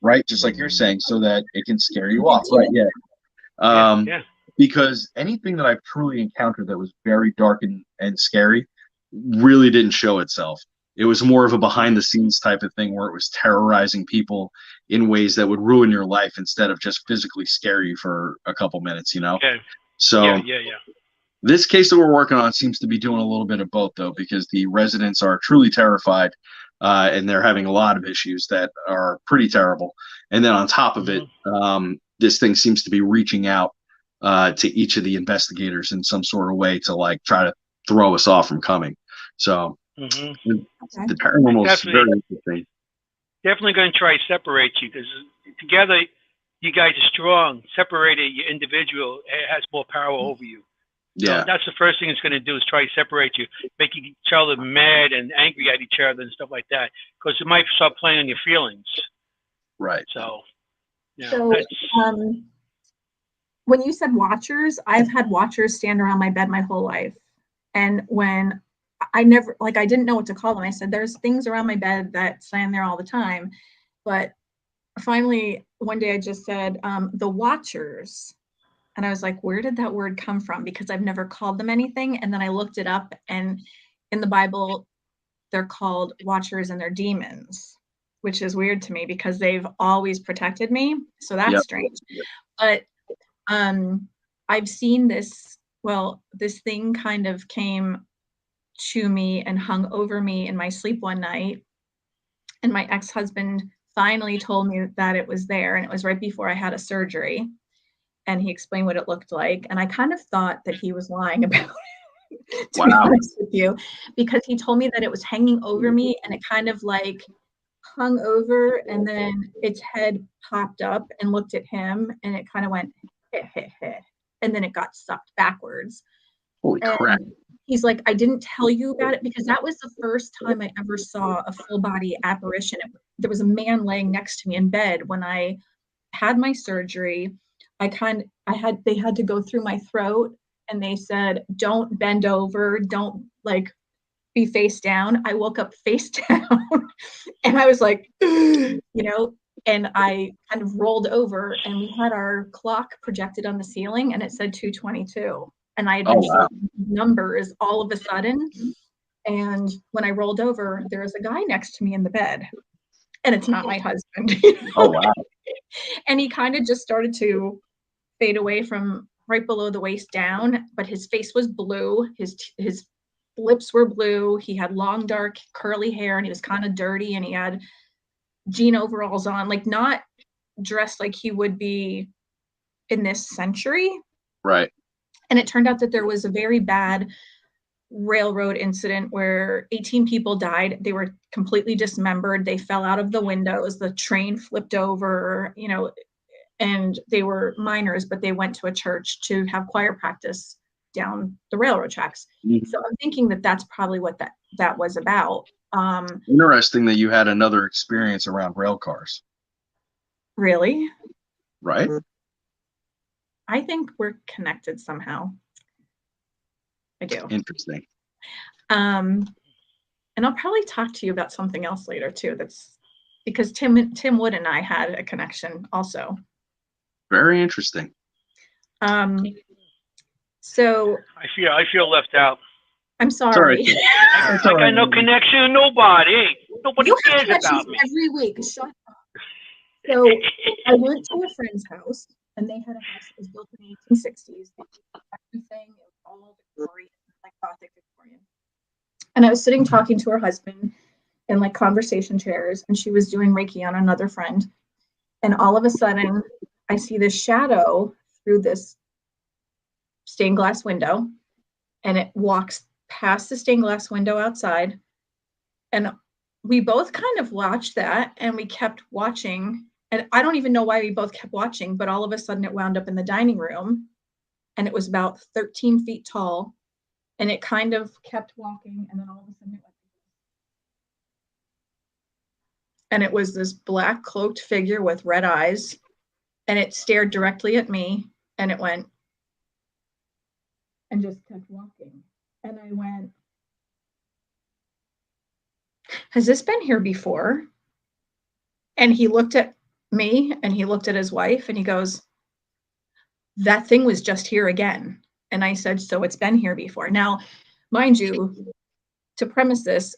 [SPEAKER 3] right? Just like you're saying, so that it can scare you off, right? Yeah. Because anything that I've truly encountered that was very dark and scary really didn't show itself. It was more of a behind-the-scenes type of thing where it was terrorizing people in ways that would ruin your life instead of just physically scare you for a couple minutes, you know?
[SPEAKER 2] Okay.
[SPEAKER 3] So this case that we're working on seems to be doing a little bit of both, though, because the residents are truly terrified, and they're having a lot of issues that are pretty terrible. And then on top of it, this thing seems to be reaching out to each of the investigators in some sort of way to like try to throw us off from coming. So the paranormal is very interesting.
[SPEAKER 2] Definitely going to try to separate you because together you guys are strong. Separated, your individual has more power over you.
[SPEAKER 3] Yeah,
[SPEAKER 2] so that's the first thing it's going to do is try to separate you, make each other mad and angry at each other and stuff like that because it might start playing on your feelings.
[SPEAKER 3] Right.
[SPEAKER 2] So,
[SPEAKER 1] when you said watchers, I've had watchers stand around my bed my whole life, and when I didn't know what to call them. I said, there's things around my bed that stand there all the time. But finally, one day I just said, the watchers. And I was like, where did that word come from? Because I've never called them anything. And then I looked it up, and in the Bible, they're called watchers and they're demons, which is weird to me because they've always protected me. So that's strange. But I've seen this, this thing kind of came to me and hung over me in my sleep one night, and my ex-husband finally told me that it was there, and it was right before I had a surgery, and he explained what it looked like, and I kind of thought that he was lying about it, to be honest with you, because he told me that it was hanging over me, and it kind of like hung over, and then its head popped up and looked at him, and it kind of went heh, heh, heh, and then it got sucked backwards.
[SPEAKER 3] Holy crap.
[SPEAKER 1] He's like, I didn't tell you about it because that was the first time I ever saw a full body apparition. There was a man laying next to me in bed when I had my surgery. They had to go through my throat, and they said, don't bend over, don't like be face down. I woke up face down and I was like, and I kind of rolled over, and we had our clock projected on the ceiling, and it said 2:22. And I had been seeing numbers all of a sudden. And when I rolled over, there was a guy next to me in the bed, and it's not my husband.
[SPEAKER 3] Oh, wow.
[SPEAKER 1] And he kind of just started to fade away from right below the waist down, but his face was blue. His lips were blue. He had long, dark, curly hair, and he was kind of dirty, and he had jean overalls on, like not dressed like he would be in this century.
[SPEAKER 3] Right.
[SPEAKER 1] And it turned out that there was a very bad railroad incident where 18 people died. They were completely dismembered. They fell out of the windows. The train flipped over, you know, and they were miners, but they went to a church to have choir practice down the railroad tracks. Mm-hmm. So I'm thinking that that's probably what that was about.
[SPEAKER 3] Interesting that you had another experience around rail cars.
[SPEAKER 1] Really?
[SPEAKER 3] Right.
[SPEAKER 1] I think we're connected somehow. I do.
[SPEAKER 3] Interesting.
[SPEAKER 1] And I'll probably talk to you about something else later too. That's because Tim Wood and I had a connection also.
[SPEAKER 3] Very interesting.
[SPEAKER 1] So
[SPEAKER 2] I feel left out.
[SPEAKER 1] I'm sorry.
[SPEAKER 2] I got no connection to nobody. Nobody cares about me.
[SPEAKER 1] Every week. Shut up. So I went to a friend's house, and they had a house that was built in the 1860s. Everything, it was all Victorian, like Gothic Victorian. And I was sitting talking to her husband in like conversation chairs, and she was doing Reiki on another friend. And all of a sudden, I see this shadow through this stained glass window, and it walks past the stained glass window outside. And we both kind of watched that, and we kept watching. And I don't even know why we both kept watching, but all of a sudden it wound up in the dining room, and it was about 13 feet tall, and it kind of kept walking, and then all of a sudden it went. And it was this black cloaked figure with red eyes, and it stared directly at me, and it went and just kept walking. And I went, has this been here before? And he looked at me, and he looked at his wife, and he goes, that thing was just here again. And I said, so it's been here before. Now, mind you, to premise this,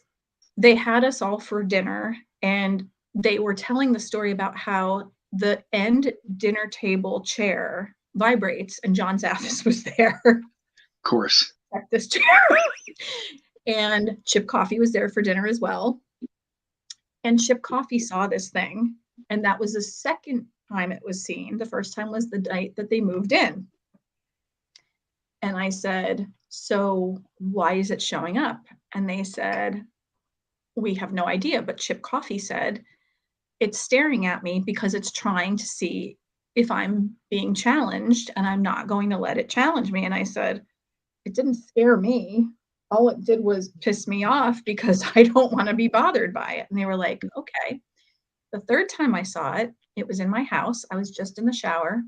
[SPEAKER 1] they had us all for dinner, and they were telling the story about how the end dinner table chair vibrates, and John Zaffis was there.
[SPEAKER 3] Of course.
[SPEAKER 1] At this chair. And Chip Coffey was there for dinner as well. And Chip Coffey saw this thing, and that was the second time it was seen. The first time was the night that they moved in. And I said, so why is it showing up? And they said, we have no idea. But Chip Coffey said, it's staring at me because it's trying to see if I'm being challenged, and I'm not going to let it challenge me. And I said, it didn't scare me. All it did was piss me off because I don't want to be bothered by it. And they were like, okay. The third time I saw it, it was in my house. I was just in the shower,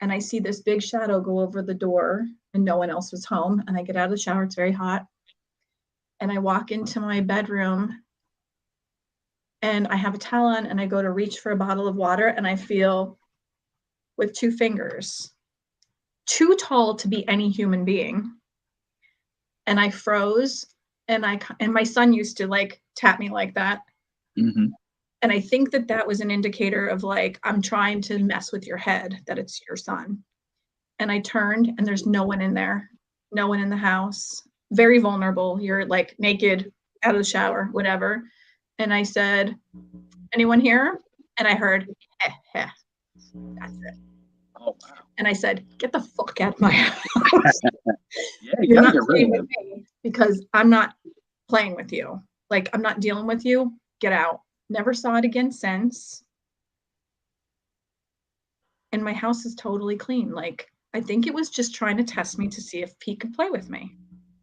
[SPEAKER 1] and I see this big shadow go over the door, and no one else was home. And I get out of the shower. It's very hot. And I walk into my bedroom, and I have a towel on, and I go to reach for a bottle of water, and I feel with 2 fingers, too tall to be any human being. And I froze, and my son used to like tap me like that.
[SPEAKER 3] Mm-hmm.
[SPEAKER 1] And I think that was an indicator of like, I'm trying to mess with your head, that it's your son. And I turned, and there's no one in there, no one in the house, very vulnerable. You're like naked, out of the shower, whatever. And I said, anyone here? And I heard, heh, heh. That's it.
[SPEAKER 3] Oh, wow.
[SPEAKER 1] And I said, get the fuck out of my house.
[SPEAKER 3] Yeah,
[SPEAKER 1] you're not playing with me, because I'm not playing with you. Like, I'm not dealing with you. Get out. Never saw it again since. And my house is totally clean. Like, I think it was just trying to test me to see if he could play with me.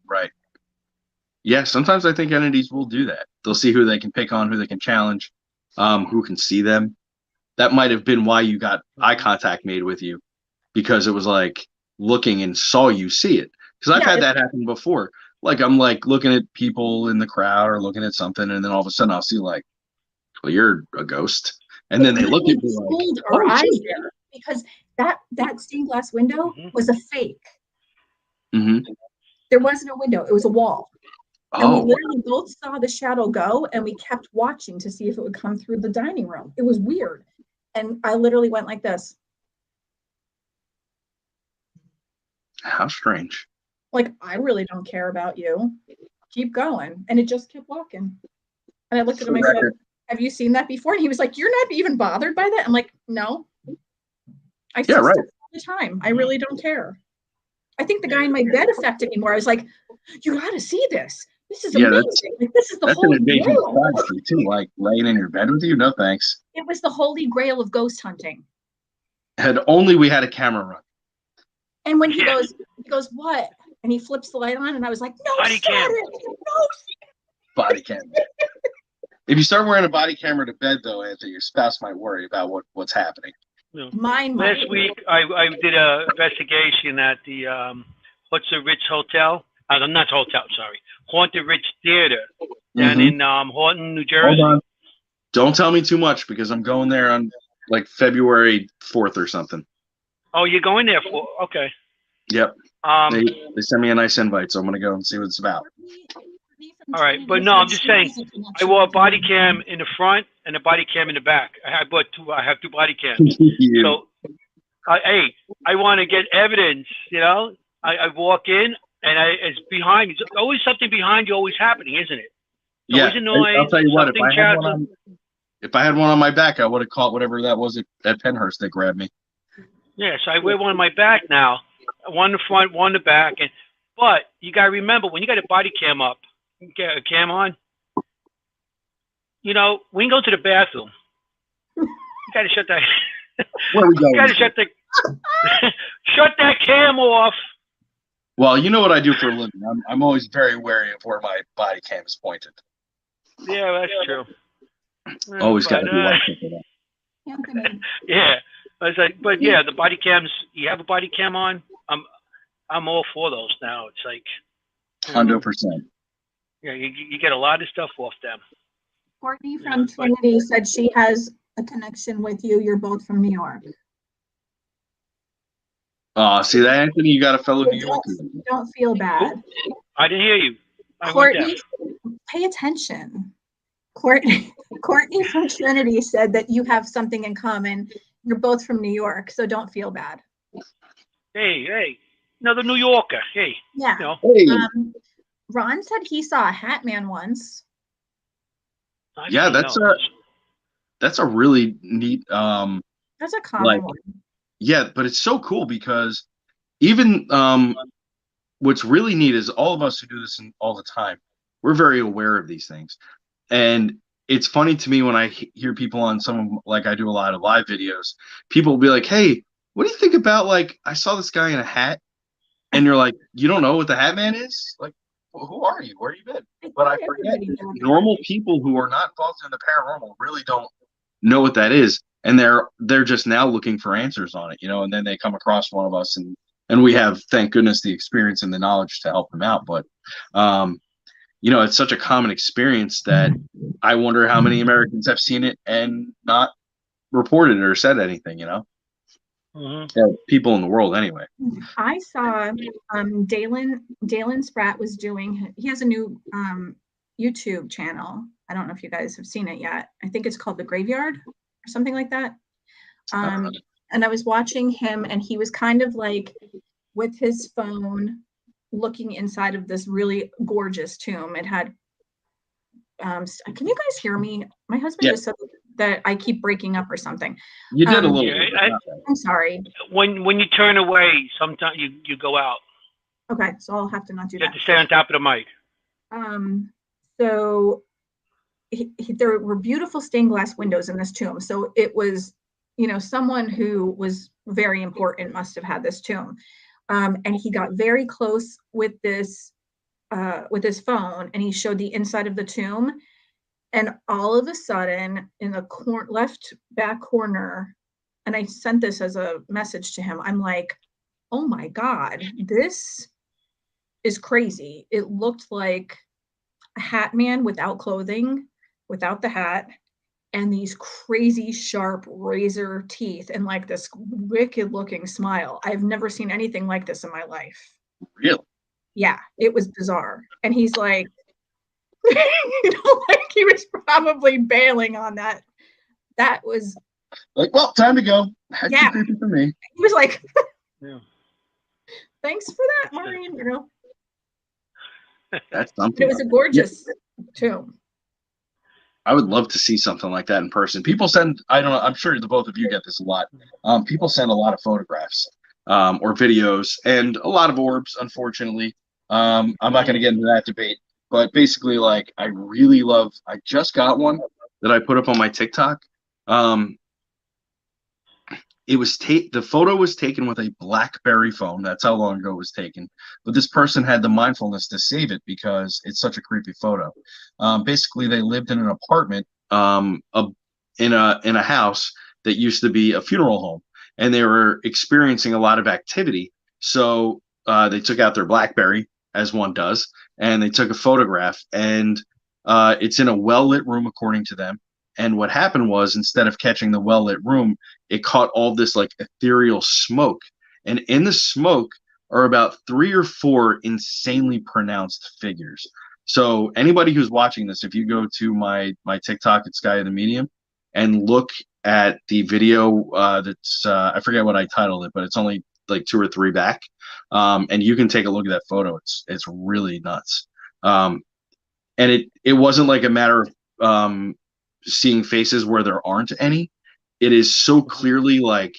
[SPEAKER 3] Right. Yeah, sometimes I think entities will do that. They'll see who they can pick on, who they can challenge, who can see them. That might have been why you got eye contact made with you, because it was like looking and saw you see it. Because I've had that happen before. Like, I'm like looking at people in the crowd or looking at something, and then all of a sudden I'll see like, well, you're a ghost. And then they look at me like,
[SPEAKER 1] our eyes there, because that stained glass window was a fake.
[SPEAKER 3] Mm-hmm.
[SPEAKER 1] There wasn't a window. It was a wall.
[SPEAKER 3] Oh.
[SPEAKER 1] And we literally both saw the shadow go, and we kept watching to see if it would come through the dining room. It was weird. And I literally went like this.
[SPEAKER 3] How strange.
[SPEAKER 1] Like, I really don't care about you. Keep going. And it just kept walking. And I looked at him and I said, have you seen that before? And he was like, you're not even bothered by that? I'm like, no. I see
[SPEAKER 3] Yeah, right.
[SPEAKER 1] stuff all the time. I really don't care. I think the guy in my bed affected me more. I was like, you got to see this. This is amazing. Like, this is the holy grail.
[SPEAKER 3] Too, like laying in your bed with you. No thanks.
[SPEAKER 1] It was the holy grail of ghost hunting.
[SPEAKER 3] Had only we had a camera run.
[SPEAKER 1] And when he goes, what? And he flips the light on, and I was like, no,
[SPEAKER 2] body cam.
[SPEAKER 3] Body cam. If you start wearing a body camera to bed, though, Anthony, your spouse might worry about what's happening.
[SPEAKER 2] Yeah.
[SPEAKER 1] Mine.
[SPEAKER 2] Last week, I did an investigation at the Haunted Ritz Hotel. Not hotel, sorry. Haunted Ritz Theater down in Horton, New Jersey.
[SPEAKER 3] Hold on. Don't tell me too much because I'm going there on like February 4th or something.
[SPEAKER 2] Oh, you're going there for? Okay.
[SPEAKER 3] Yep. They sent me a nice invite, so I'm going to go and see what it's about.
[SPEAKER 2] All right, but no, I'm just saying, I wore a body cam in the front and a body cam in the back. I have two body cams. So, I want to get evidence. You know, I walk in and it's behind me. There's always something behind you, always happening, isn't it?
[SPEAKER 3] Yeah.
[SPEAKER 2] Always a noise.
[SPEAKER 3] I'll tell you what. If I had one on my back, I would have caught whatever that was at Penhurst that grabbed me.
[SPEAKER 2] Yeah, so I wear one on my back now. One in the front, one in the back, but you gotta remember when you got a body cam up. Get a cam on. You know, when you go to the bathroom, you gotta shut that.
[SPEAKER 3] Where are we going?
[SPEAKER 2] You gotta shut that cam off.
[SPEAKER 3] Well, you know what I do for a living. I'm always very wary of where my body cam is pointed.
[SPEAKER 2] Yeah, that's true.
[SPEAKER 3] Always got to be watching for
[SPEAKER 1] that.
[SPEAKER 2] Yeah, I was like, but yeah, the body cams. You have a body cam on. I'm all for those now. It's like
[SPEAKER 3] 100%.
[SPEAKER 2] Yeah, you get a lot of stuff off them.
[SPEAKER 1] Courtney from Trinity said she has a connection with you. You're both from New York.
[SPEAKER 3] See that, Anthony? You got a fellow New Yorker.
[SPEAKER 1] Don't feel bad.
[SPEAKER 2] Ooh, I didn't hear you.
[SPEAKER 1] Courtney, pay attention. Courtney from Trinity said that you have something in common. You're both from New York, so don't feel bad.
[SPEAKER 2] Hey, another New Yorker. Hey.
[SPEAKER 1] Yeah.
[SPEAKER 2] You know.
[SPEAKER 3] Hey.
[SPEAKER 1] Ron said he saw a hat man once.
[SPEAKER 3] Yeah, that's a really neat
[SPEAKER 1] that's a common one.
[SPEAKER 3] Yeah, but it's so cool because even what's really neat is all of us who do this all the time, we're very aware of these things. And it's funny to me when I hear people on like I do a lot of live videos, people will be like, hey, what do you think about, like, I saw this guy in a hat, and you're like, you don't know what the Hat Man is? Like, well, who are you? Where have you been? But I forget, normal people who are not involved in the paranormal really don't know what that is, and they're just now looking for answers on it, you know. And then they come across one of us, and we have, thank goodness, the experience and the knowledge to help them out. But you know, it's such a common experience that I wonder how many Americans have seen it and not reported it or said anything, you know. Yeah, people in the world anyway.
[SPEAKER 1] I saw Dalen Spratt was doing, he has a new YouTube channel. I don't know if you guys have seen it yet. I think it's called The Graveyard or something like that. And I was watching him, and he was kind of like with his phone looking inside of this really gorgeous tomb. It had can you guys hear me? My husband just said that I keep breaking up or something.
[SPEAKER 3] You did a little bit.
[SPEAKER 1] I'm sorry.
[SPEAKER 2] When you turn away, sometimes you go out.
[SPEAKER 1] Okay, so I'll have to not do that.
[SPEAKER 2] You have to stay on top of the mic.
[SPEAKER 1] So there were beautiful stained glass windows in this tomb. So it was, you know, someone who was very important must have had this tomb. And he got very close with his phone, and he showed the inside of the tomb. And all of a sudden, in the left back corner, and I sent this as a message to him, I'm like, oh my God, this is crazy. It looked like a hat man without clothing, without the hat, and these crazy sharp razor teeth and like this wicked looking smile. I've never seen anything like this in my life.
[SPEAKER 3] Really?
[SPEAKER 1] Yeah, it was bizarre. And he's like, you know, like he was probably bailing on that. That was
[SPEAKER 3] like, well, time to go. That's too creepy for me.
[SPEAKER 1] He was like, thanks for that, Maureen. You know,
[SPEAKER 3] that's something.
[SPEAKER 1] But it was a gorgeous tomb.
[SPEAKER 3] I would love to see something like that in person. People send, I don't know, I'm sure the both of you get this a lot. People send a lot of photographs or videos and a lot of orbs, unfortunately. I'm not going to get into that debate, but basically, like, I really love, I just got one that I put up on my TikTok. The photo was taken with a BlackBerry phone. That's how long ago it was taken. But this person had the mindfulness to save it because it's such a creepy photo. Basically, they lived in an apartment in a house that used to be a funeral home, and they were experiencing a lot of activity. So they took out their BlackBerry, as one does, and they took a photograph. And it's in a well-lit room, according to them. And what happened was, instead of catching the well-lit room, it caught all this like ethereal smoke. And in the smoke are about 3 or 4 insanely pronounced figures. So anybody who's watching this, if you go to my TikTok, it's Guy of the Medium, and look at the video that's I forget what I titled it, but it's only like 2 or 3 back, and you can take a look at that photo. It's really nuts. And it wasn't like a matter of seeing faces where there aren't any. It is so clearly like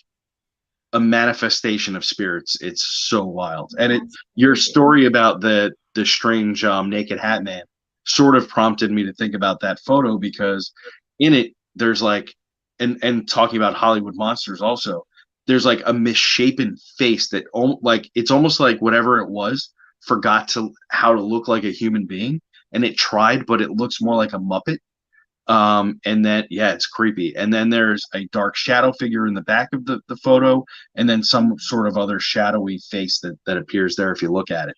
[SPEAKER 3] a manifestation of spirits. It's so wild. And your story about the strange naked hat man sort of prompted me to think about that photo, because in it there's like, and talking about Hollywood monsters also, there's like a misshapen face that like, it's almost like whatever it was forgot how to look like a human being, and it tried, but it looks more like a Muppet. And then, yeah, it's creepy. And then there's a dark shadow figure in the back of the photo, and then some sort of other shadowy face that appears there if you look at it.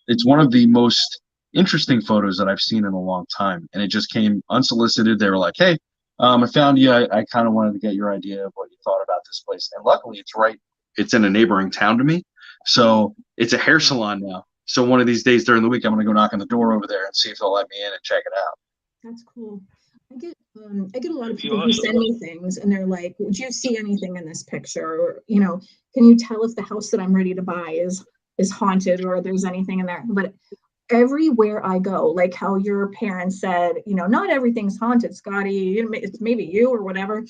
[SPEAKER 3] It's one of the most interesting photos that I've seen in a long time, and it just came unsolicited. They were like, hey, I found you. I kind of wanted to get your idea of what you thought about this place. And luckily, it's in a neighboring town to me. So it's a hair salon now. So one of these days during the week, I'm going to go knock on the door over there and see if they'll let me in and check it out.
[SPEAKER 1] That's cool. I get a lot of people who send me things, and they're like, "Would you see anything in this picture? Or, can you tell if the house that I'm ready to buy is haunted, or there's anything in there?" But everywhere I go, like how your parents said, not everything's haunted, Scotty. It's maybe you or whatever.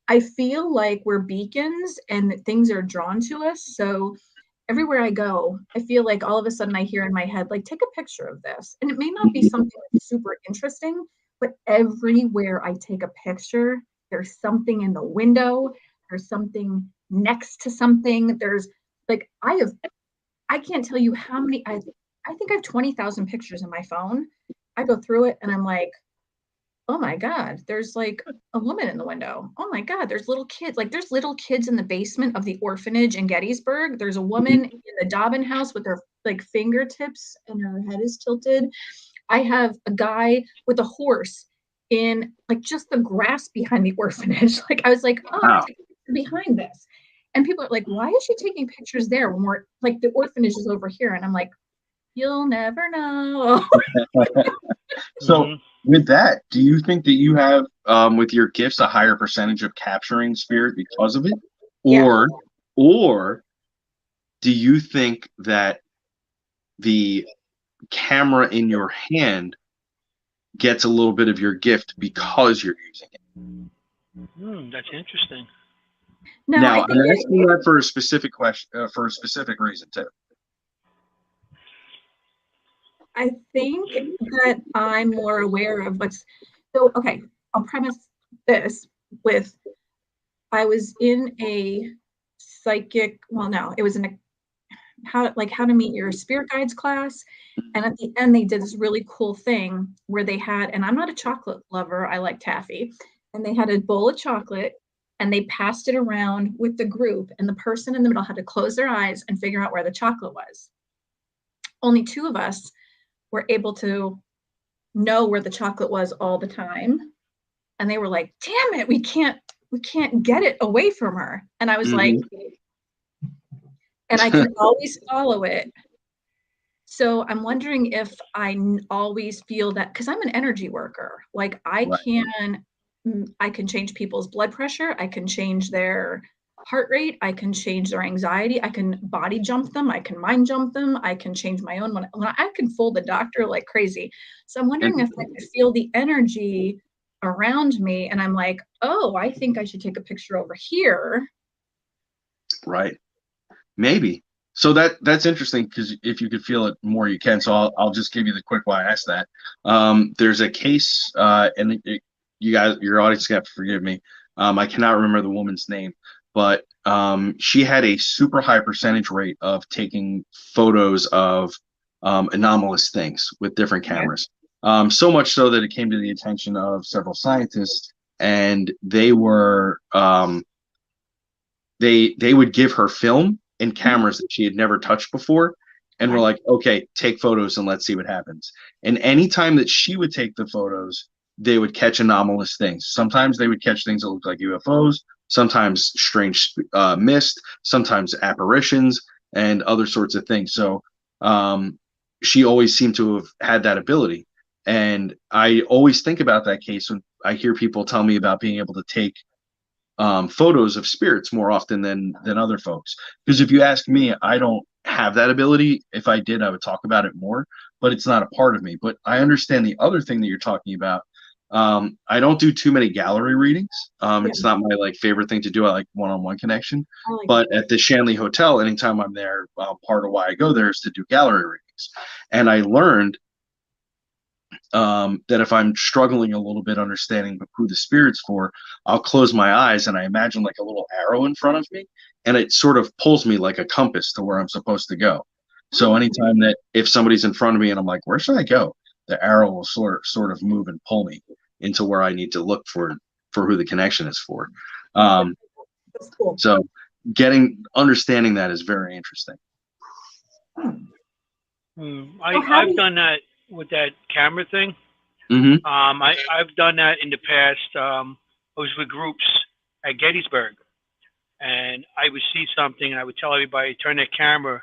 [SPEAKER 1] I feel like we're beacons, and that things are drawn to us. So everywhere I go, I feel like all of a sudden I hear in my head, like, take a picture of this. And it may not be something that's super interesting, but everywhere I take a picture, there's something in the window, there's something next to something. There's like, I can't tell you how many, I think I have 20,000 pictures in my phone. I go through it and I'm like, oh my God, there's like a woman in the window. Oh my God, there's little kids. Like, there's little kids in the basement of the orphanage in Gettysburg. There's a woman in the Dobbin house with her like fingertips and her head is tilted. I have a guy with a horse in like just the grass behind the orphanage. Like, I was like, oh, wow. Behind this. And people are like, why is she taking pictures there when we're like, the orphanage is over here? And I'm like, you'll never know.
[SPEAKER 3] So with that, do you think that you have, with your gifts, a higher percentage of capturing spirit because of it? Or do you think that the camera in your hand gets a little bit of your gift because you're using it?
[SPEAKER 2] That's interesting.
[SPEAKER 3] Now, I'm asking that for a specific question, for a specific reason too.
[SPEAKER 1] I think that I'm more aware of okay, I'll premise this with, I was in a psychic, it was in a how to meet your spirit guides class. And at the end, they did this really cool thing where they had, and I'm not a chocolate lover, I like taffy, and they had a bowl of chocolate and they passed it around with the group, and the person in the middle had to close their eyes and figure out where the chocolate was. Only 2 of us were able to know where the chocolate was all the time. And they were like, damn it, we can't get it away from her. And I was like, and I can always follow it. So I'm wondering if I always feel that, because I'm an energy worker, like I can change people's blood pressure. I can change their heart rate. I can change their anxiety. I can body jump them. I can mind jump them. I can change my own. When I can fool the doctor like crazy. So I'm wondering if I could feel the energy around me, and I'm like, oh, I think I should take a picture over here.
[SPEAKER 3] Right. Maybe. So that's interesting, because if you could feel it more, you can. So I'll just give you the quick why I asked that. There's a case, and you guys, your audience, got to forgive me. I cannot remember the woman's name, but she had a super high percentage rate of taking photos of anomalous things with different cameras. So much so that it came to the attention of several scientists, and they were they would give her film and cameras that she had never touched before, and we're like, okay, take photos and let's see what happens. And anytime that she would take the photos, they would catch anomalous things. Sometimes they would catch things that looked like UFOs, sometimes strange mist, sometimes apparitions, and other sorts of things. So she always seemed to have had that ability. And I always think about that case when I hear people tell me about being able to take photos of spirits more often than other folks. Because if you ask me, I don't have that ability. If I did, I would talk about it more, but it's not a part of me. But I understand the other thing that you're talking about. I don't do too many gallery readings. It's not my like favorite thing to do. I like one-on-one connection. But at the Shanley Hotel, anytime I'm there, part of why I go there is to do gallery readings. And I learned that if I'm struggling a little bit understanding who the spirit's for, I'll close my eyes and I imagine like a little arrow in front of me, and it sort of pulls me like a compass to where I'm supposed to go. So anytime that if somebody's in front of me and I'm like, where should I go? The arrow will sort of move and pull me into where I need to look for who the connection is for.
[SPEAKER 1] That's cool.
[SPEAKER 3] So understanding that is very interesting.
[SPEAKER 2] I've done that with that camera thing. I've done that in the past. I was with groups at Gettysburg, and I would see something, and I would tell everybody, turn their camera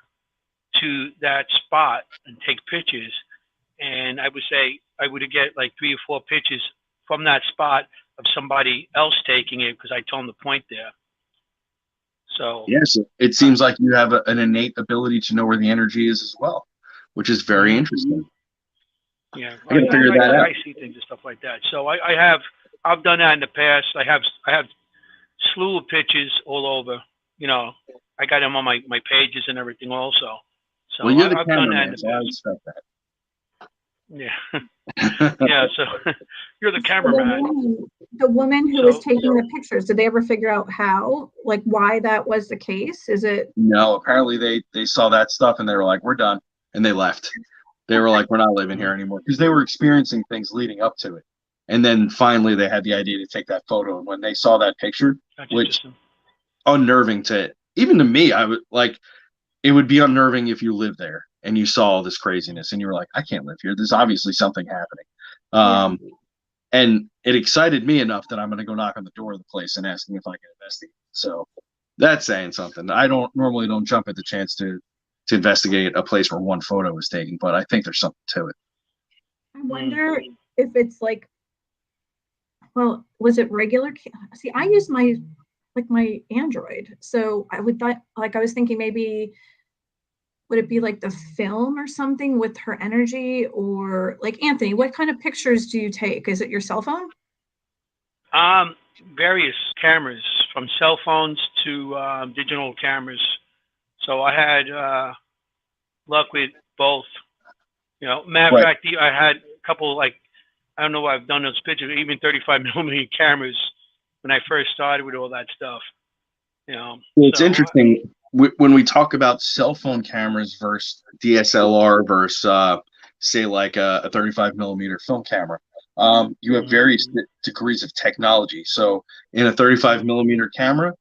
[SPEAKER 2] to that spot and take pictures. And I would say I would get like 3 or 4 pictures from that spot of somebody else taking it, because I told them to point there. So
[SPEAKER 3] yes, it seems like you have an innate ability to know where the energy is as well, which is very interesting.
[SPEAKER 2] Yeah,
[SPEAKER 3] I gotta figure that out.
[SPEAKER 2] I see things and stuff like that. So I've done that in the past. I have slew of pictures all over. You know, I got them on my pages and everything also. So
[SPEAKER 3] well, you're the
[SPEAKER 2] I've done that in
[SPEAKER 3] cameraman,
[SPEAKER 2] the
[SPEAKER 3] so I
[SPEAKER 2] past.
[SPEAKER 3] expect that.
[SPEAKER 2] Yeah. Yeah, so you're the cameraman.
[SPEAKER 1] The woman who was taking the pictures, did they ever figure out why that was the case? Is it?
[SPEAKER 3] No, apparently they saw that stuff and they were like, we're done. And they left. They were like, we're not living here anymore, because they were experiencing things leading up to it. And then finally they had the idea to take that photo. And when they saw that picture, which unnerving even to me, I would like, it would be unnerving if you lived there and you saw all this craziness and you were like, I can't live here. There's obviously something happening. And it excited me enough that I'm going to go knock on the door of the place and asking if I can investigate. So that's saying something. I normally don't jump at the chance to investigate a place where one photo was taken, but I think there's something to it.
[SPEAKER 1] I wonder if it's like, well, was it regular? See, I use my Android. So I was thinking maybe, would it be like the film or something with her energy? Or like, Anthony, what kind of pictures do you take? Is it your cell phone?
[SPEAKER 2] Various cameras, from cell phones to digital cameras. So I had luck with both. You know, matter of fact, I had a couple, like, I don't know why I've done those pictures, even 35mm cameras when I first started with all that stuff. You know,
[SPEAKER 3] well, it's interesting when we talk about cell phone cameras versus DSLR versus say like a 35mm film camera. You have various degrees of technology. So in a 35mm camera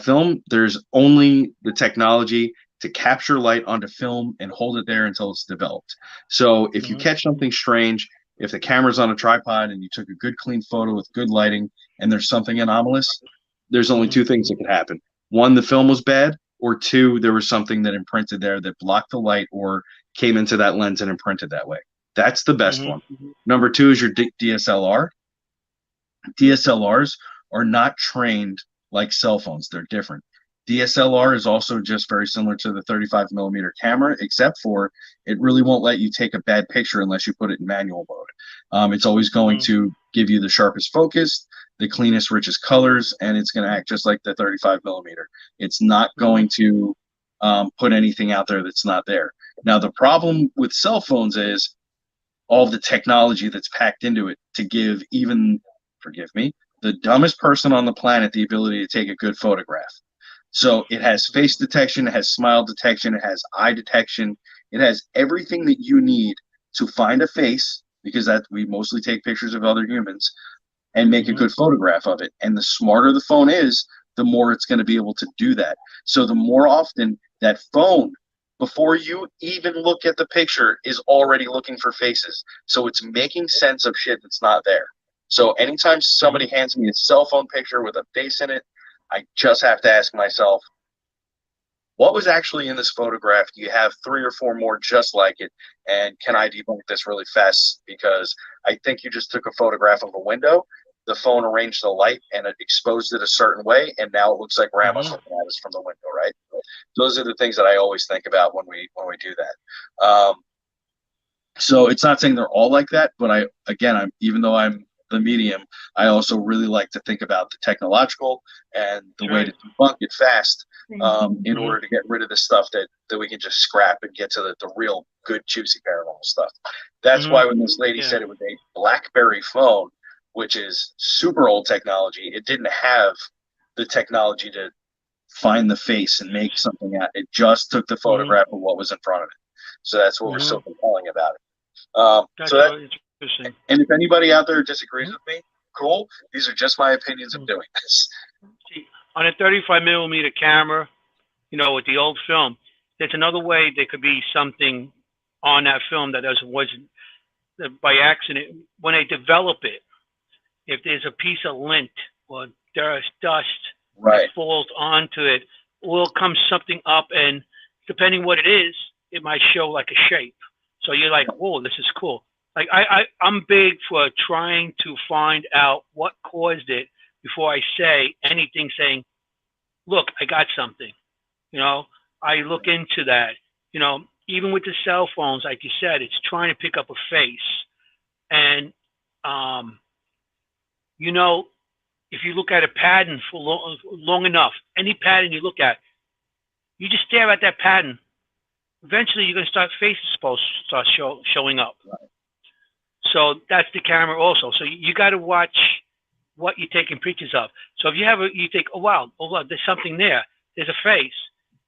[SPEAKER 3] film, there's only the technology to capture light onto film and hold it there until it's developed. So if you catch something strange, if the camera's on a tripod and you took a good clean photo with good lighting and there's something anomalous, there's only 2 things that could happen. 1, the film was bad, or 2, there was something that imprinted there that blocked the light or came into that lens and imprinted that way. That's the best one. Number 2 is your DSLR. DSLRs are not trained like cell phones. They're different. DSLR is also just very similar to the 35mm camera, except for it really won't let you take a bad picture unless you put it in manual mode. It's always going to give you the sharpest focus, the cleanest, richest colors, and it's going to act just like the 35mm. It's not going to put anything out there that's not there. Now, the problem with cell phones is all the technology that's packed into it to give even, forgive me, the dumbest person on the planet the ability to take a good photograph. So it has face detection, it has smile detection, it has eye detection, it has everything that you need to find a face, because that we mostly take pictures of other humans, and make a good photograph of it. And the smarter the phone is, the more it's going to be able to do that. So the more often that phone, before you even look at the picture, is already looking for faces. So it's making sense of shit that's not there. So anytime somebody hands me a cell phone picture with a face in it, I just have to ask myself, what was actually in this photograph? Do you have 3 or 4 more just like it? And can I debunk this really fast? Because I think you just took a photograph of a window, the phone arranged the light and it exposed it a certain way, and now it looks like grandma's looking at us from the window, right? Those are the things that I always think about when we do that. So it's not saying they're all like that, but even though I'm the medium, I also really like to think about the technological and the way to debunk it fast, in order to get rid of the stuff that we can just scrap and get to the real good juicy paranormal stuff. That's why when this lady said it was a BlackBerry phone, which is super old technology, it didn't have the technology to find the face and make something out. It just took the photograph of what was in front of it. So that's what we're so compelling about it.
[SPEAKER 2] That's really interesting.
[SPEAKER 3] And if anybody out there disagrees with me, cool. These are just my opinions of doing this.
[SPEAKER 2] See, on a 35mm camera, with the old film, there's another way there could be something on that film that wasn't by accident. When they develop it, if there's a piece of lint or there's dust that falls onto it, will come something up, and depending what it is, it might show like a shape. So you're like, whoa, this is cool. Like I'm big for trying to find out what caused it before I say anything, saying, look, I got something. I look into that. Even with the cell phones, like you said, it's trying to pick up a face. And, if you look at a pattern for long enough, any pattern you look at, you just stare at that pattern. Eventually, you're going to start faces start showing up. So that's the camera also. So you got to watch what you're taking pictures of. So if you think, oh wow, there's something there. There's a face.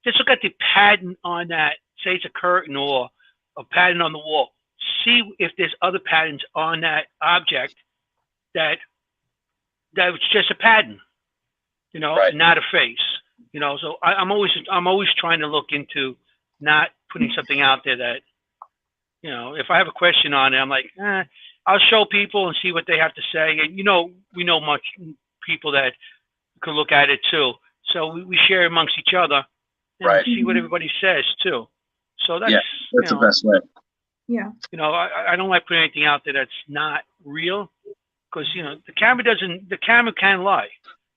[SPEAKER 2] Just look at the pattern on that. Say it's a curtain or a pattern on the wall. See if there's other patterns on that object that it's just a pattern, not a face. So I'm always trying to look into not putting something out there that, if I have a question on it, I'm like, I'll show people and see what they have to say. And we know much people that could look at it too. So we share amongst each other and see what everybody says too. So that's
[SPEAKER 3] the best way.
[SPEAKER 1] Yeah.
[SPEAKER 2] I don't like putting anything out there that's not real, because the camera can lie.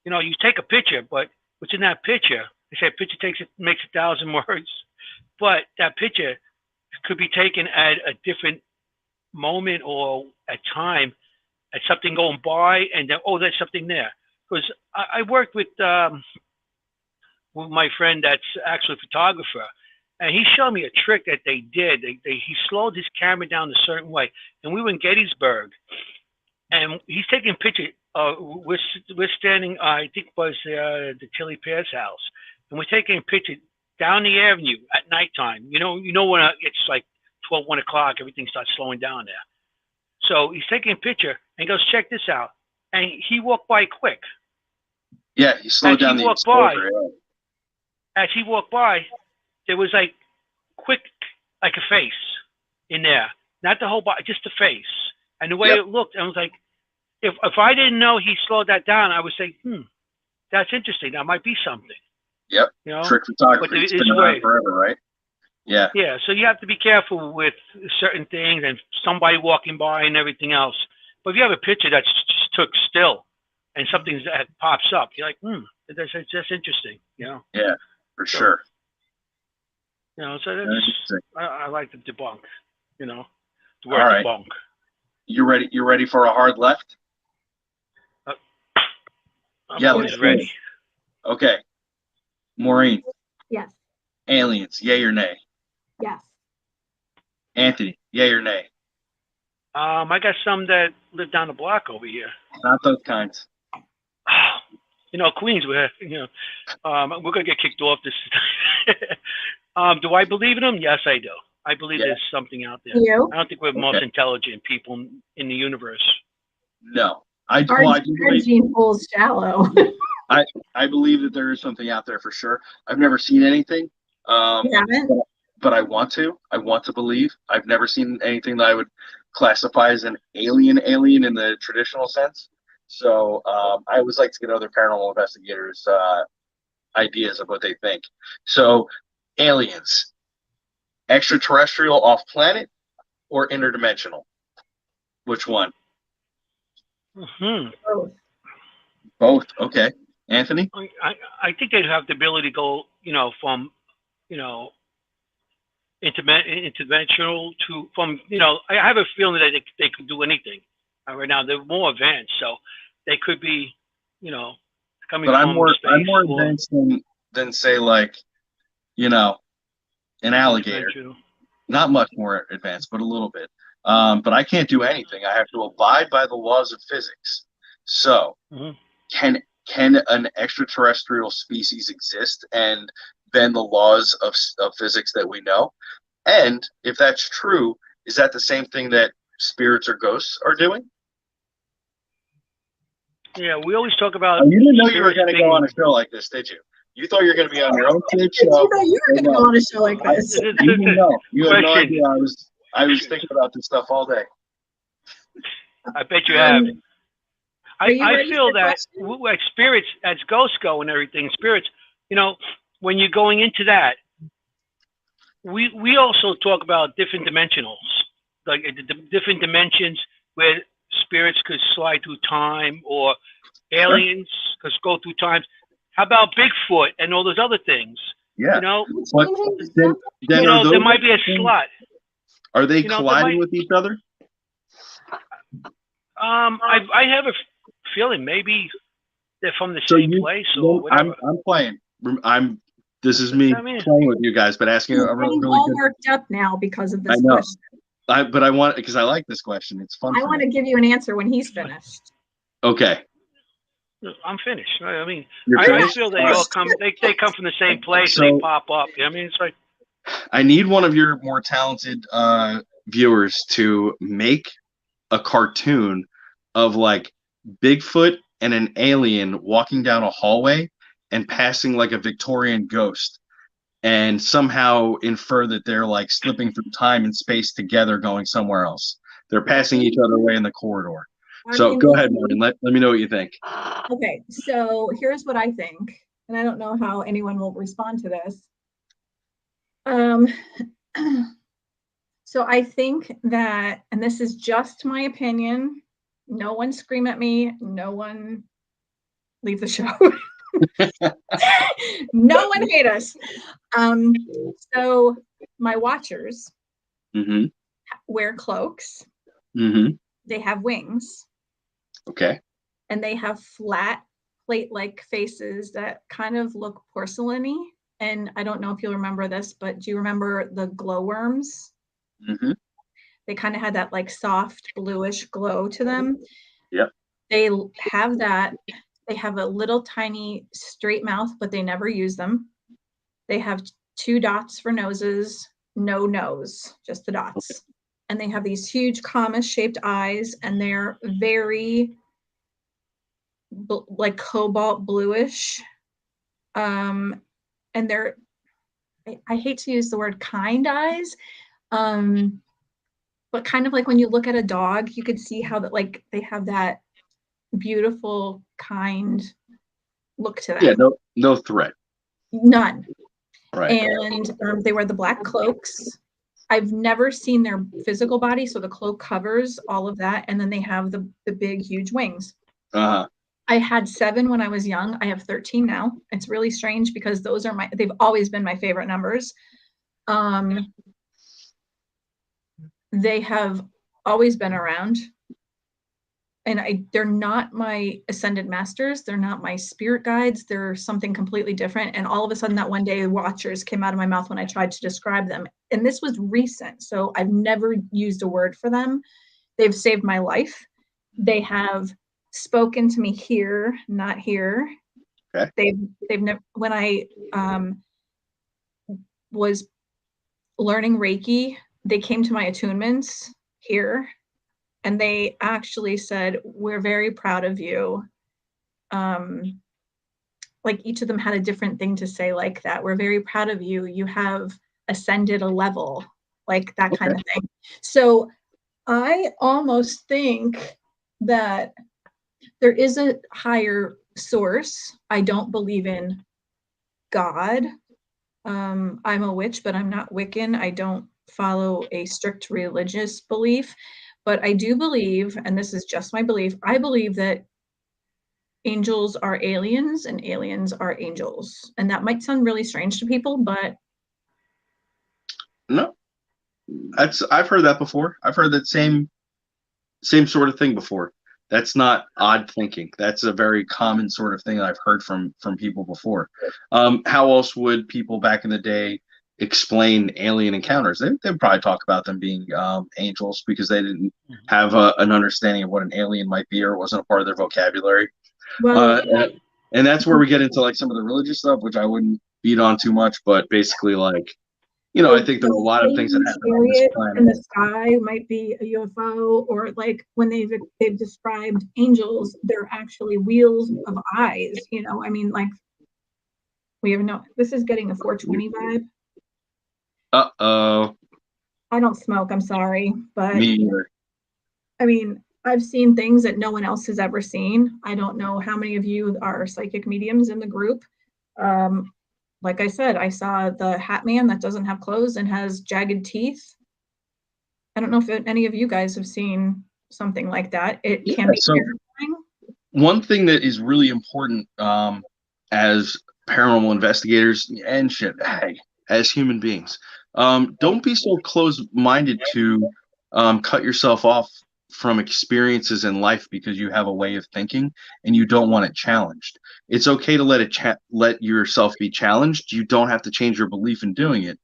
[SPEAKER 2] You take a picture, but what's in that picture? They say a picture makes 1,000 words, but that picture could be taken at a different moment or at time, at something going by, and then there's something there. Because I worked with my friend that's actually a photographer, and he showed me a trick that they did. He slowed his camera down a certain way, and we were in Gettysburg, and he's taking a picture. We're standing, I think it was the Tilly Pierce house, and we're taking a picture down the avenue at nighttime. When it's like 12, 1 o'clock, everything starts slowing down there. So he's taking a picture and he goes, check this out. And he walked by quick.
[SPEAKER 3] Yeah, he slowed down the exposure.
[SPEAKER 2] As he walked by, there was like quick, like a face in there. Not the whole body, just the face. And the way it looked, I was like, if I didn't know he slowed that down, I would say, that's interesting. That might be something.
[SPEAKER 3] Yep. Trick photography. It's been around forever, right? Yeah.
[SPEAKER 2] Yeah. So you have to be careful with certain things and somebody walking by and everything else. But if you have a picture that's just took still, and something that pops up. You're like, that's interesting, you know?
[SPEAKER 3] Yeah, for sure.
[SPEAKER 2] You know, so that's, I like to debunk, you know, the word debunk.
[SPEAKER 3] You ready? You ready for a hard left?
[SPEAKER 2] I'm always ready.
[SPEAKER 3] Okay. Maureen.
[SPEAKER 1] Yes.
[SPEAKER 3] Aliens, yay or nay?
[SPEAKER 1] Yes.
[SPEAKER 3] Anthony, yay or nay?
[SPEAKER 2] I got some that live down the block over here.
[SPEAKER 3] Not those kinds.
[SPEAKER 2] You know, Queens, we're gonna get kicked off this. Do I believe in them? Yes, I do. I believe there's something out there.
[SPEAKER 1] You?
[SPEAKER 2] I don't think we're the most intelligent people in the universe.
[SPEAKER 3] No,
[SPEAKER 1] our gene pool's shallow.
[SPEAKER 3] I believe that there is something out there for sure. I've never seen anything.
[SPEAKER 1] You haven't?
[SPEAKER 3] But I want to. I want to believe. I've never seen anything that I would classify as an alien in the traditional sense. So I always like to get other paranormal investigators' ideas of what they think. So aliens, extraterrestrial, off planet, or interdimensional? Which one? Both. Okay. Anthony?
[SPEAKER 2] I think they'd have the ability to go, you know, from, you know, interdimensional to, from, you know, I have a feeling that they could do anything. Right now they're more advanced, so they could be, you know, coming from space. I'm more
[SPEAKER 3] advanced than say, like, you know, an alligator. Not much more advanced, but a little bit. But I can't do anything. I have to abide by the laws of physics. So can an extraterrestrial species exist and bend the laws of physics that we know? And if that's true, is that the same thing that spirits or ghosts are doing?
[SPEAKER 2] Yeah, we always talk about.
[SPEAKER 3] You didn't know you were going to go on a show like this, did you? You thought you were going to be on your own kid show.
[SPEAKER 1] You know you were going to go on a show like this.
[SPEAKER 3] You didn't know. You had no idea. I was thinking about this stuff all day.
[SPEAKER 2] I bet you have. I feel that like spirits, as ghosts go and everything, spirits, you know, when you're going into that, we also talk about different dimensionals, like the different dimensions where spirits could slide through time, or aliens could go through times. How about Bigfoot and all those other things?
[SPEAKER 3] Yeah.
[SPEAKER 2] You know,
[SPEAKER 3] but then
[SPEAKER 2] you know, there might be a slot.
[SPEAKER 3] Are they colliding with each other?
[SPEAKER 2] I have a feeling maybe they're from the same place or whatever.
[SPEAKER 3] I'm playing. This is me playing with you guys, but asking a really
[SPEAKER 1] all worked up now because of this question.
[SPEAKER 3] But I want, because I like this question. It's fun.
[SPEAKER 1] I want to give you an answer when he's finished.
[SPEAKER 3] Okay.
[SPEAKER 2] I'm finished. I mean, I feel they all come. They come from the same place and they pop up. I mean, it's like.
[SPEAKER 3] I need one of your more talented viewers to make a cartoon of like Bigfoot and an alien walking down a hallway and passing like a Victorian ghost, and somehow infer that they're like slipping through time and space together, going somewhere else. They're passing each other away in the corridor. So go ahead, Maureen. Let me know what you think.
[SPEAKER 1] Okay, so here's what I think, and I don't know how anyone will respond to this. So I think that, and this is just my opinion, no one scream at me, no one leave the show. No one hate us. So my watchers wear cloaks. They have wings.
[SPEAKER 3] Okay.
[SPEAKER 1] And they have flat plate-like faces that kind of look porcelain-y. And I don't know if you'll remember this, but do you remember the glowworms? They kind of had that like soft bluish glow to them.
[SPEAKER 3] Yep.
[SPEAKER 1] They have that. They have a little tiny straight mouth, but they never use them. They have 2 dots for noses, no nose, just the dots. Okay. And they have these huge comma-shaped eyes, and they're very like cobalt bluish. And they're, I hate to use the word kind eyes, but kind of like when you look at a dog, you could see how that, like, they have that beautiful, kind look to them.
[SPEAKER 3] Yeah, no threat.
[SPEAKER 1] None.
[SPEAKER 3] Right.
[SPEAKER 1] And they wear the black cloaks. I've never seen their physical body, so the cloak covers all of that, and then they have the big, huge wings. I had 7 when I was young. I have 13 now. It's really strange because they've always been my favorite numbers. They have always been around. And they're not my ascended masters. They're not my spirit guides. They're something completely different. And all of a sudden that one day watchers came out of my mouth when I tried to describe them. And this was recent. So I've never used a word for them. They've saved my life. They have spoken to me here, not here.
[SPEAKER 3] Okay.
[SPEAKER 1] They've never, when I was learning Reiki, they came to my attunements here. And they actually said, we're very proud of you. Like each of them had a different thing to say like that. We're very proud of you. You have ascended a level, like that kind of thing. So I almost think that there is a higher source. I don't believe in God. I'm a witch, but I'm not Wiccan. I don't follow a strict religious belief. But I do believe, and this is just my belief, I believe that angels are aliens and aliens are angels. And that might sound really strange to people, but
[SPEAKER 3] no, I've heard that before. I've heard that same sort of thing before. That's not odd thinking. That's a very common sort of thing that I've heard from people before. How else would people back in the day explain alien encounters? They'd probably talk about them being angels because they didn't have an understanding of what an alien might be, or it wasn't a part of their vocabulary. Well, and that's where we get into like some of the religious stuff, which I wouldn't beat on too much, but basically like, you know, I think there's a lot of things that happen on this planet.
[SPEAKER 1] In the sky might be a UFO, or like when they've described angels, they're actually wheels of eyes. You know, I mean, like we have no. This is getting a 420 vibe.
[SPEAKER 3] Uh-oh.
[SPEAKER 1] I don't smoke. I'm sorry, but
[SPEAKER 3] me either.
[SPEAKER 1] I mean, I've seen things that no one else has ever seen. I don't know how many of you are psychic mediums in the group. Like I said, I saw the Hat Man that doesn't have clothes and has jagged teeth. I don't know if any of you guys have seen something like that. It can be terrifying.
[SPEAKER 3] One thing that is really important as paranormal investigators and as human beings, don't be so close-minded to cut yourself off from experiences in life because you have a way of thinking and you don't want it challenged. It's okay to let yourself be challenged. You don't have to change your belief in doing it.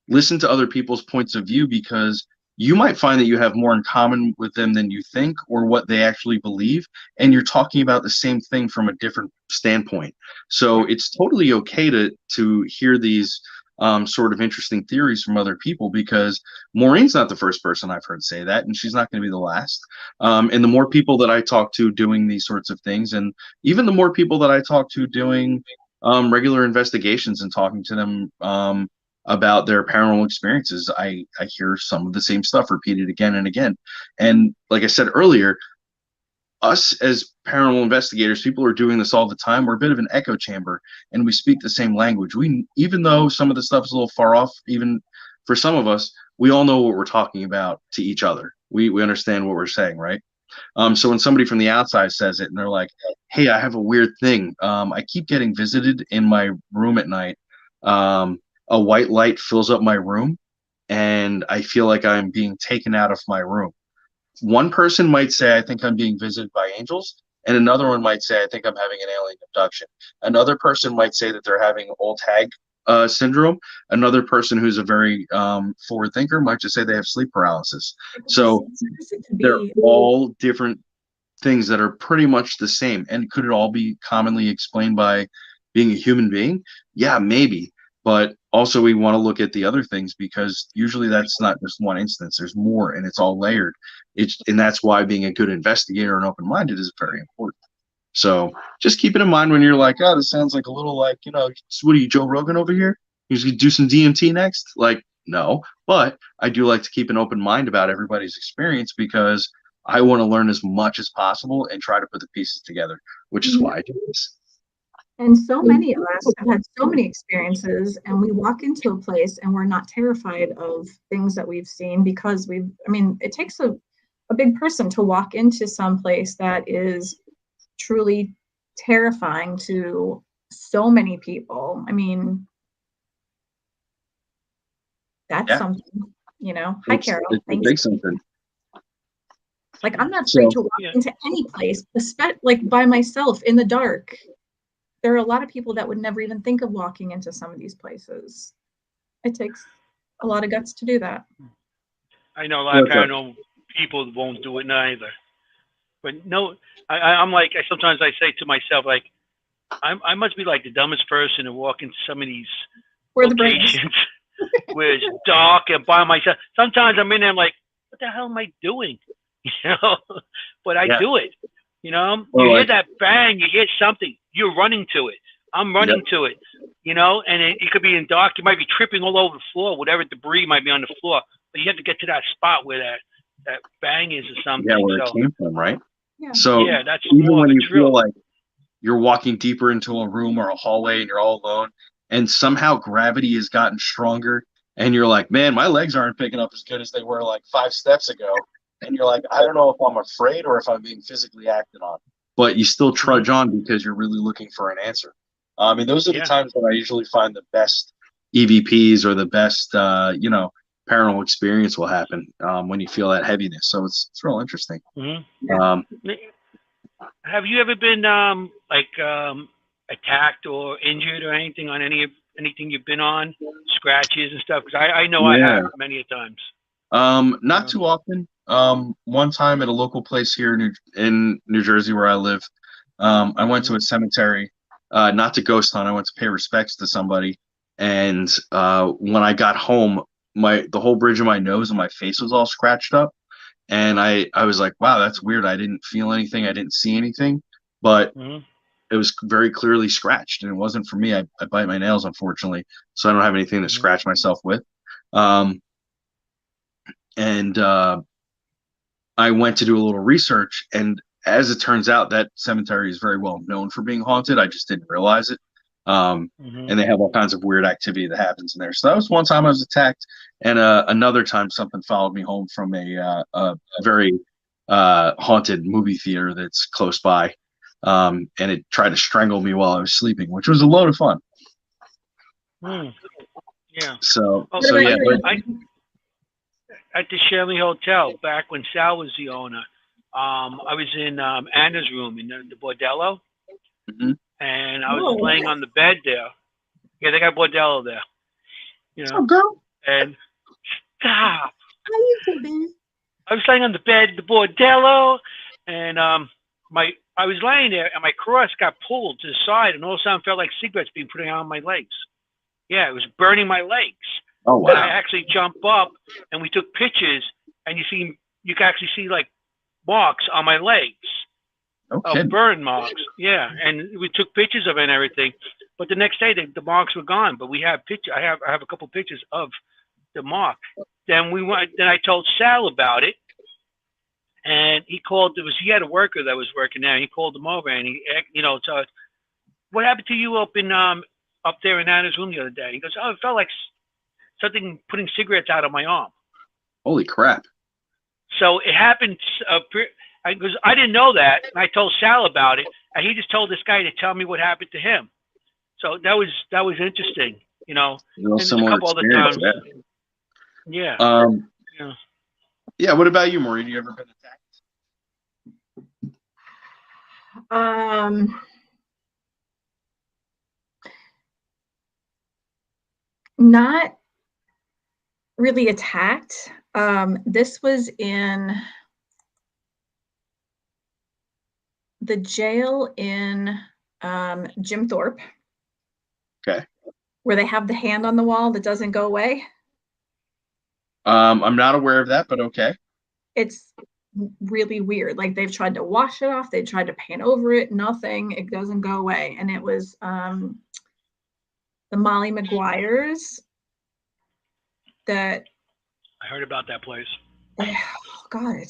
[SPEAKER 3] Listen to other people's points of view, because you might find that you have more in common with them than you think, or what they actually believe, and you're talking about the same thing from a different standpoint. So it's totally okay to hear these sort of interesting theories from other people, because Maureen's not the first person I've heard say that, and she's not going to be the last. And the more people that I talk to doing these sorts of things, and even the more people that I talk to doing regular investigations and talking to them about their paranormal experiences, I hear some of the same stuff repeated again and again. And like I said earlier, us as paranormal investigators, people are doing this all the time. We're a bit of an echo chamber, and we speak the same language. Even though some of the stuff is a little far off, even for some of us, we all know what we're talking about to each other. We understand what we're saying, right? So when somebody from the outside says it and they're like, hey, I have a weird thing. I keep getting visited in my room at night. A white light fills up my room, and I feel like I'm being taken out of my room. One person might say, I think I'm being visited by angels, and another one might say, I think I'm having an alien abduction. Another person might say that they're having old hag syndrome. Another person who's a very forward thinker might just say they have sleep paralysis. So they're all different things that are pretty much the same. And could it all be commonly explained by being a human being? Yeah, maybe. But also we want to look at the other things, because usually that's not just one instance. There's more, and it's all layered. And that's why being a good investigator and open-minded is very important. So just keep it in mind when you're like, oh, this sounds like a little like, you know, what are you, Joe Rogan over here? You gonna do some DMT next? Like, no. But I do like to keep an open mind about everybody's experience, because I want to learn as much as possible and try to put the pieces together, which is why I do this.
[SPEAKER 1] And so many of us have had so many experiences, and we walk into a place and we're not terrified of things that we've seen, because it takes a big person to walk into some place that is truly terrifying to so many people. I mean, that's something, you know. Hi, Carol.
[SPEAKER 3] It's a big something.
[SPEAKER 1] Like, I'm not afraid to walk into any place, like by myself in the dark. There are a lot of people that would never even think of walking into some of these places. It takes a lot of guts to do that.
[SPEAKER 2] I know a lot of paranormal people won't do it neither. But no, I'm like, sometimes I say to myself, like, I must be like the dumbest person to walk into some of these locations where it's dark and by myself. Sometimes I'm in there, I'm like, what the hell am I doing? You know, but I do it. You know, you hear that bang, you hear something, you're running to it. I'm running to it. You know, and it could be in dark. You might be tripping all over the floor, whatever debris might be on the floor. But you have to get to that spot where that bang is or something.
[SPEAKER 3] Yeah, where it came from, right?
[SPEAKER 1] Yeah.
[SPEAKER 3] So
[SPEAKER 2] that's
[SPEAKER 3] even when you feel like you're walking deeper into a room or a hallway and you're all alone, and somehow gravity has gotten stronger, and you're like, man, my legs aren't picking up as good as they were like 5 steps ago. And you're like, I don't know if I'm afraid or if I'm being physically acted on. But you still trudge on because you're really looking for an answer. And those are the times when I usually find the best EVPs or the best, paranormal experience will happen when you feel that heaviness. So it's real interesting.
[SPEAKER 2] Have you ever been attacked or injured or anything on anything you've been on, scratches and stuff? Because I know I have many a times.
[SPEAKER 3] Not too often. One time at a local place here in New Jersey where I live, I went to a cemetery, not to ghost hunt. I went to pay respects to somebody, and when I got home, the whole bridge of my nose and my face was all scratched up, and I was like, wow, that's weird. I didn't feel anything. I didn't see anything, but it was very clearly scratched, and it wasn't for me. I bite my nails, unfortunately, so I don't have anything to scratch myself with. And I went to do a little research, and as it turns out, that cemetery is very well known for being haunted. I just didn't realize it. And they have all kinds of weird activity that happens in there. So that was one time I was attacked, and another time something followed me home from a very haunted movie theater that's close by, and it tried to strangle me while I was sleeping, which was a load of fun.
[SPEAKER 2] Yeah.
[SPEAKER 3] So
[SPEAKER 2] yeah. At the Shirley Hotel, back when Sal was the owner, I was in Anna's room in the bordello, and I was laying on the bed there. Yeah, they got bordello there. You know, and stop.
[SPEAKER 1] How you doing?
[SPEAKER 2] I was laying on the bed, the bordello, and I was laying there, and my cross got pulled to the side, and all of a sudden I felt like cigarettes being put on my legs. Yeah, it was burning my legs.
[SPEAKER 3] Oh wow!
[SPEAKER 2] And I actually jumped up, and we took pictures, and you can actually see like marks on my legs, burn marks. Yeah, and we took pictures of it and everything. But the next day, the marks were gone. But we have picture. I have a couple pictures of the mark. Then Then I told Sal about it, and he called. He had a worker that was working there. He called him over, and so what happened to you up there in Anna's room the other day? He goes, oh, it felt like something putting cigarettes out of my arm.
[SPEAKER 3] Holy crap.
[SPEAKER 2] So it happened because I didn't know that, and I told Sal about it, and he just told this guy to tell me what happened to him. So that was interesting, and a couple other times. Yeah.
[SPEAKER 3] Yeah. What about you, Maureen? You ever been attacked?
[SPEAKER 1] Not really attacked. This was in the jail in Jim Thorpe.
[SPEAKER 3] Okay.
[SPEAKER 1] Where they have the hand on the wall that doesn't go away.
[SPEAKER 3] I'm not aware of that, but okay.
[SPEAKER 1] It's really weird. Like, they've tried to wash it off. They tried to paint over it. Nothing. It doesn't go away. And it was the Molly Maguires that
[SPEAKER 2] I heard about that place.
[SPEAKER 1] Oh God,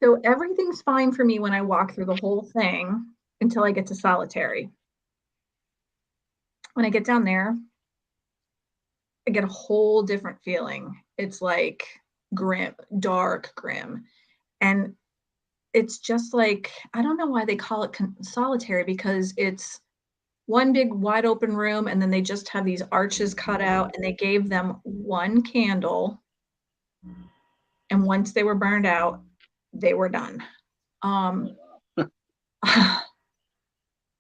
[SPEAKER 1] so everything's fine for me when I walk through the whole thing until I get to solitary. When I get down there, I get a whole different feeling. It's like grim, dark, grim. And it's just like, I don't know why they call it solitary, because it's one big wide open room, and then they just have these arches cut out, and they gave them one candle, and once they were burned out, they were done.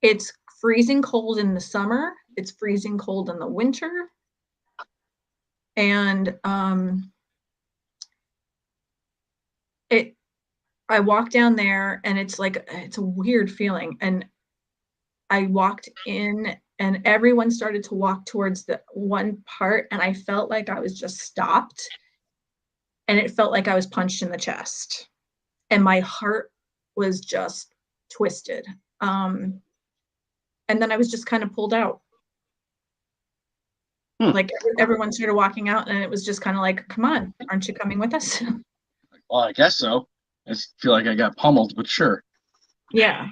[SPEAKER 1] It's freezing cold in the summer, it's freezing cold in the winter, and I walked down there, and it's like, it's a weird feeling, and I walked in, and everyone started to walk towards the one part, and I felt like I was just stopped, and it felt like I was punched in the chest, and my heart was just twisted. And then I was just kind of pulled out. Like everyone started walking out, and it was just kind of like, come on, aren't you coming with us?
[SPEAKER 3] Well, I guess so. I feel like I got pummeled, but sure.
[SPEAKER 1] Yeah.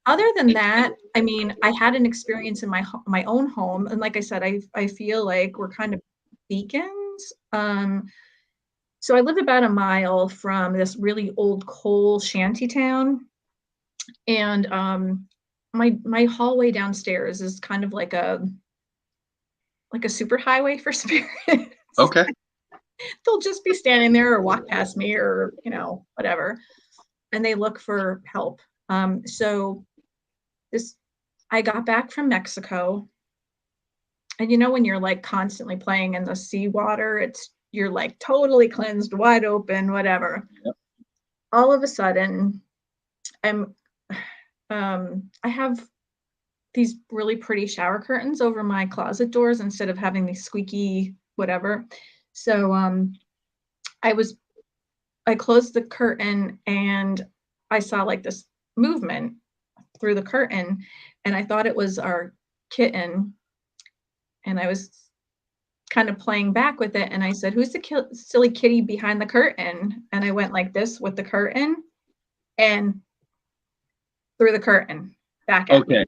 [SPEAKER 1] Other than that, I mean, I had an experience in my own home, and like I said, I feel like we're kind of beacons. So I live about a mile from this really old coal shanty town, and my hallway downstairs is kind of like a super highway for spirits.
[SPEAKER 3] Okay.
[SPEAKER 1] They'll just be standing there or walk past me, or whatever, and they look for help. So I got back from Mexico, and when you're like constantly playing in the seawater, you're like totally cleansed, wide open, whatever.
[SPEAKER 3] Yep.
[SPEAKER 1] All of a sudden, I have these really pretty shower curtains over my closet doors instead of having these squeaky whatever. So I closed the curtain, and I saw like this movement through the curtain, and I thought it was our kitten, and I was kind of playing back with it, and I said, "Who's the silly kitty behind the curtain?" And I went like this with the curtain, and through the curtain back at me.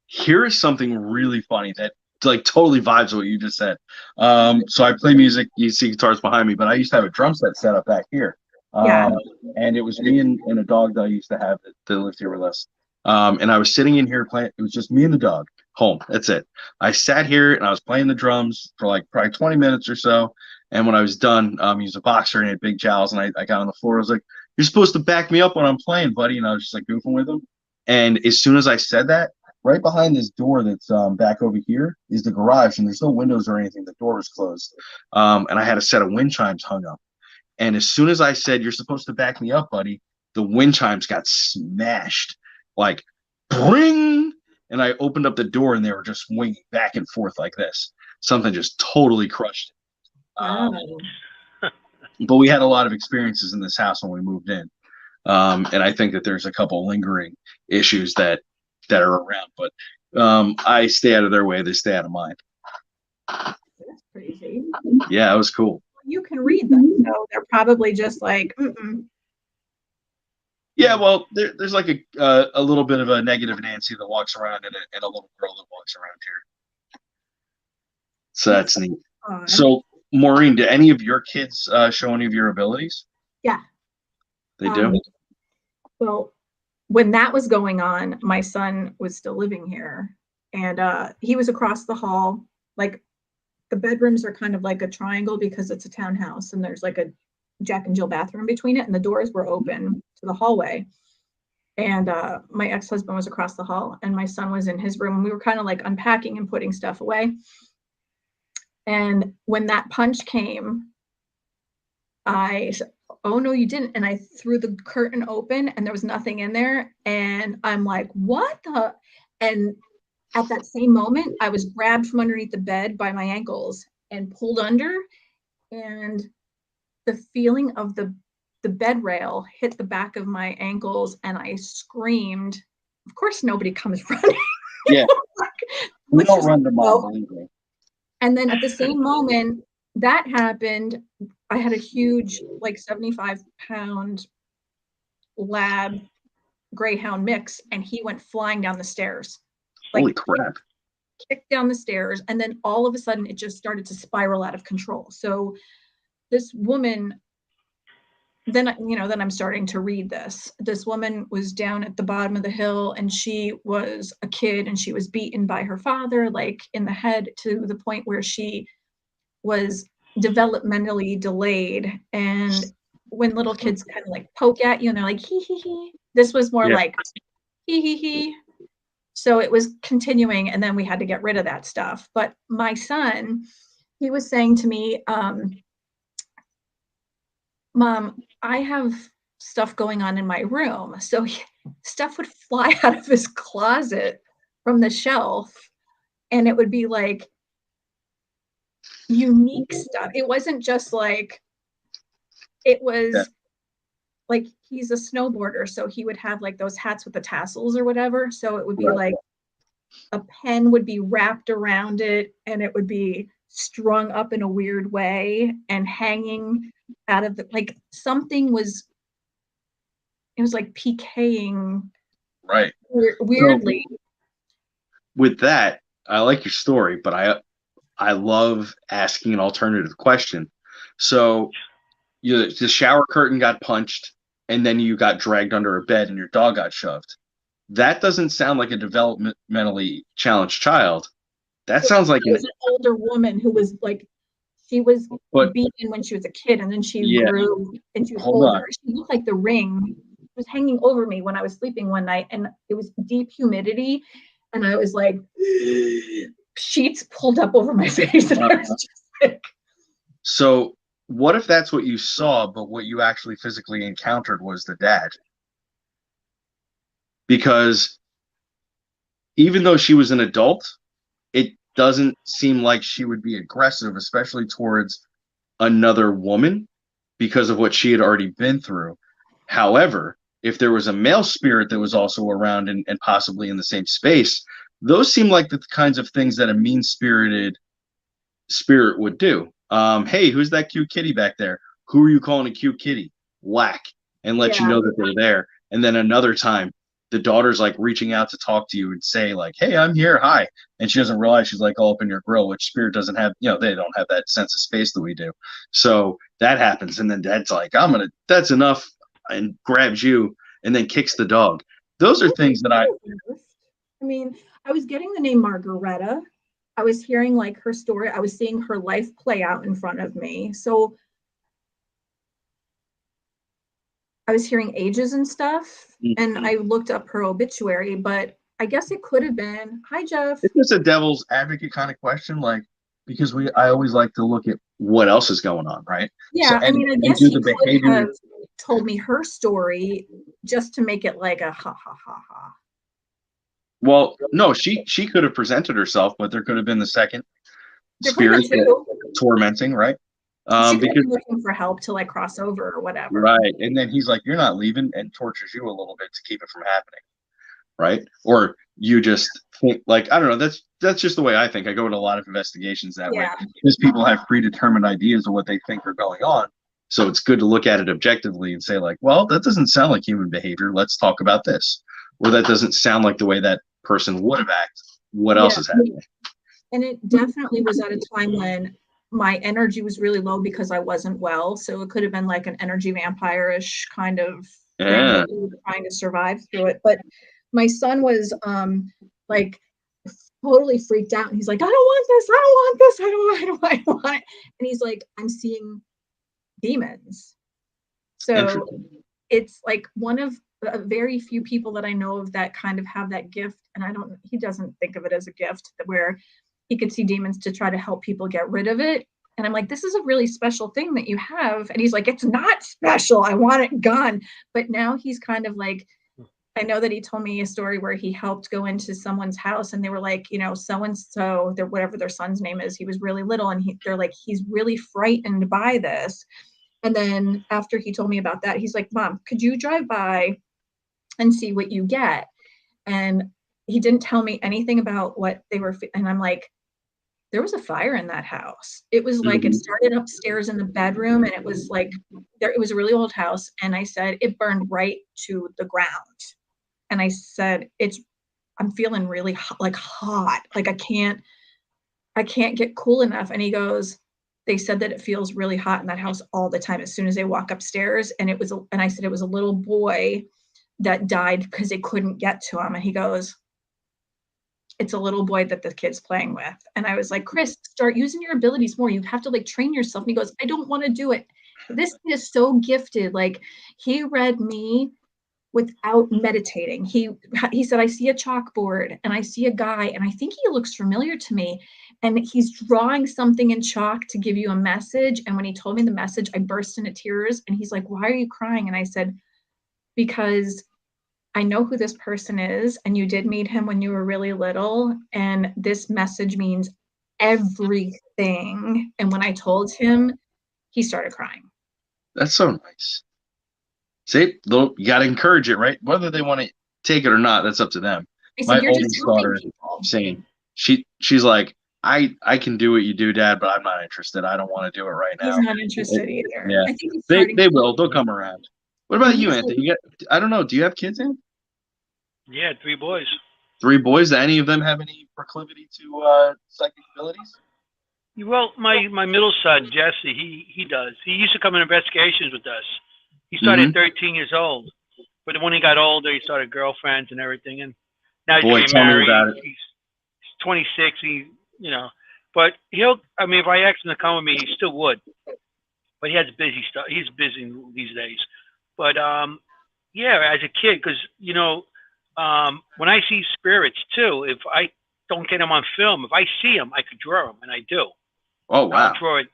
[SPEAKER 3] Here is something really funny that like totally vibes with what you just said. So I play music, you see guitars behind me, but I used to have a drum set set up back here. And it was me and a dog that I used to have that lived here with us. And I was sitting in here playing. It was just me and the dog home. That's it. I sat here and I was playing the drums for like probably 20 minutes or so. And when I was done, he was a boxer and he had big jowls. And I got on the floor. I was like, "You're supposed to back me up when I'm playing, buddy." And I was just like goofing with him. And as soon as I said that, right behind this door that's back over here is the garage, and there's no windows or anything. The door was closed. And I had a set of wind chimes hung up. And as soon as I said, "You're supposed to back me up, buddy," the wind chimes got smashed. Like, bring! And I opened up the door, and they were just swinging back and forth like this. Something just totally crushed it. But we had a lot of experiences in this house when we moved in. And I think that there's a couple lingering issues that are around. But I stay out of their way. They stay out of mine.
[SPEAKER 1] That's crazy.
[SPEAKER 3] Yeah, it was cool.
[SPEAKER 1] You can read them, so they're probably just like, mm-mm.
[SPEAKER 3] Yeah, well, there's like a little bit of a negative Nancy that walks around, and a little girl that walks around here. So that's neat. So, Maureen, do any of your kids show any of your abilities?
[SPEAKER 1] Yeah.
[SPEAKER 3] They do?
[SPEAKER 1] Well, when that was going on, my son was still living here, and he was across the hall. Like, the bedrooms are kind of like a triangle because it's a townhouse, and there's like a Jack and Jill bathroom between it, and the doors were open to the hallway. And my ex-husband was across the hall, and my son was in his room, and we were kind of like unpacking and putting stuff away. And when that punch came, I said, "Oh no, you didn't." And I threw the curtain open, and there was nothing in there. And I'm like, "What the?" And at that same moment, I was grabbed from underneath the bed by my ankles and pulled under, and the feeling of the bed rail hit the back of my ankles, and I screamed. Of course, nobody comes running.
[SPEAKER 3] Yeah.
[SPEAKER 1] Like,
[SPEAKER 3] we don't run the mall.
[SPEAKER 1] And then at the same moment that happened, I had a huge, like 75-pound lab greyhound mix, and he went flying down the stairs. Like,
[SPEAKER 3] holy crap.
[SPEAKER 1] Kicked down the stairs, and then all of a sudden it just started to spiral out of control. So this woman then I'm starting to read this. This woman was down at the bottom of the hill, and she was a kid, and she was beaten by her father, like in the head, to the point where she was developmentally delayed. And when little kids kind of like poke at you and they're like, hee hee hee, this was more like hee hee hee. So it was continuing, and then we had to get rid of that stuff. But my son, he was saying to me, Mom, I have stuff going on in my room. So stuff would fly out of his closet from the shelf, and it would be like unique stuff. It wasn't just like, it was like, he's a snowboarder, so he would have like those hats with the tassels or whatever. So it would be like a pen would be wrapped around it, and it would be strung up in a weird way and hanging out of the, like, something was, it was like PKing weirdly.
[SPEAKER 3] So, with that, I like your story, but I love asking an alternative question. So the shower curtain got punched, and then you got dragged under a bed and your dog got shoved. That doesn't sound like a developmentally challenged child. That sounds like
[SPEAKER 1] an older woman who was like, she was beaten when she was a kid, and then she grew and she was older. She looked like the Ring. It was hanging over me when I was sleeping one night, and it was deep humidity, and I was like, sheets pulled up over my face, and I was just like.
[SPEAKER 3] So what if that's what you saw, but what you actually physically encountered was the dad? Because even though she was an adult, it doesn't seem like she would be aggressive, especially towards another woman, because of what she had already been through. However, if there was a male spirit that was also around and possibly in the same space, those seem like the kinds of things that a mean-spirited spirit would do. Hey, who's that cute kitty back there? Who are you calling a cute kitty? Whack, and let you know that they're there. And then another time, the daughter's like reaching out to talk to you and say like, hey, I'm here, hi. And she doesn't realize she's like all up in your grill, which spirit doesn't have, they don't have that sense of space that we do. So that happens. And then dad's like, that's enough, and grabs you and then kicks the dog. Those are things that I
[SPEAKER 1] mean, I was getting the name Margareta. I was hearing like her story. I was seeing her life play out in front of me. So I was hearing ages and stuff, and I looked up her obituary, but I guess it could have been, hi, Jeff.
[SPEAKER 3] It's just a devil's advocate kind of question, like, because I always like to look at what else is going on, right?
[SPEAKER 1] Yeah, so, I guess she could have told me her story just to make it like a ha, ha, ha, ha.
[SPEAKER 3] Well, no, she could have presented herself, but there could have been the second spirit tormenting, right?
[SPEAKER 1] She could be looking for help to like cross over or whatever.
[SPEAKER 3] Right. And then he's like, you're not leaving, and tortures you a little bit to keep it from happening. Right. Or you just think like, I don't know, that's just the way I think. I go into a lot of investigations that way, because people have predetermined ideas of what they think are going on. So it's good to look at it objectively and say like, well, that doesn't sound like human behavior. Let's talk about this. Or that doesn't sound like the way that person would have acted. What else is happening?
[SPEAKER 1] And it definitely was at a time when my energy was really low because I wasn't well. So it could have been like an energy vampire-ish kind of thing that we were trying to survive through it. But my son was like totally freaked out. And he's like, I don't want this. I don't want this. I don't want it. And he's like, I'm seeing demons. So it's like one of very few people that I know of that kind of have that gift. And he doesn't think of it as a gift, where he could see demons to try to help people get rid of it. And I'm like, this is a really special thing that you have. And he's like, it's not special. I want it gone. But now he's kind of like, I know that he told me a story where he helped go into someone's house, and they were like, so-and-so, whatever their son's name is, he was really little. And they're like, he's really frightened by this. And then after he told me about that, he's like, Mom, could you drive by and see what you get? And he didn't tell me anything about what they were. And I'm like, there was a fire in that house. It was like, it started upstairs in the bedroom, and it was like, it was a really old house. And I said, it burned right to the ground. And I said, I'm feeling really hot. Like I can't get cool enough. And he goes, they said that it feels really hot in that house all the time as soon as they walk upstairs. And I said, it was a little boy that died because they couldn't get to him. And he goes, it's a little boy that the kid's playing with. And I was like, Chris, start using your abilities more. You have to like train yourself. And he goes, I don't want to do it. This is so gifted. Like, he read me without meditating. He said, I see a chalkboard and I see a guy and I think he looks familiar to me. And he's drawing something in chalk to give you a message. And when he told me the message, I burst into tears. And he's like, why are you crying? And I said, because I know who this person is, and you did meet him when you were really little, and this message means everything. And when I told him, he started crying.
[SPEAKER 3] That's so nice. See, you got to encourage it, right? Whether they want to take it or not, that's up to them. My oldest daughter saying, she's like, I can do what you do, Dad, but I'm not interested. I don't want to do it right now.
[SPEAKER 1] He's not interested either.
[SPEAKER 3] Yeah,
[SPEAKER 1] I think
[SPEAKER 3] they will. They'll come around. What about you, Anthony? I don't know. Do you have kids, Anthony?
[SPEAKER 2] Yeah, 3 boys.
[SPEAKER 3] 3 boys. Do any of them have any proclivity to psychic abilities?
[SPEAKER 2] Well, my middle son, Jesse, he does. He used to come in investigations with us. He started at 13 years old. But when he got older, he started girlfriends and everything. And now he's getting married. He's 26. But if I asked him to come with me, he still would. But he has busy stuff. He's busy these days. But, as a kid, because, when I see spirits, too, if I don't get them on film, if I see them, I could draw them, and I do.
[SPEAKER 3] Oh, wow.
[SPEAKER 2] I draw it,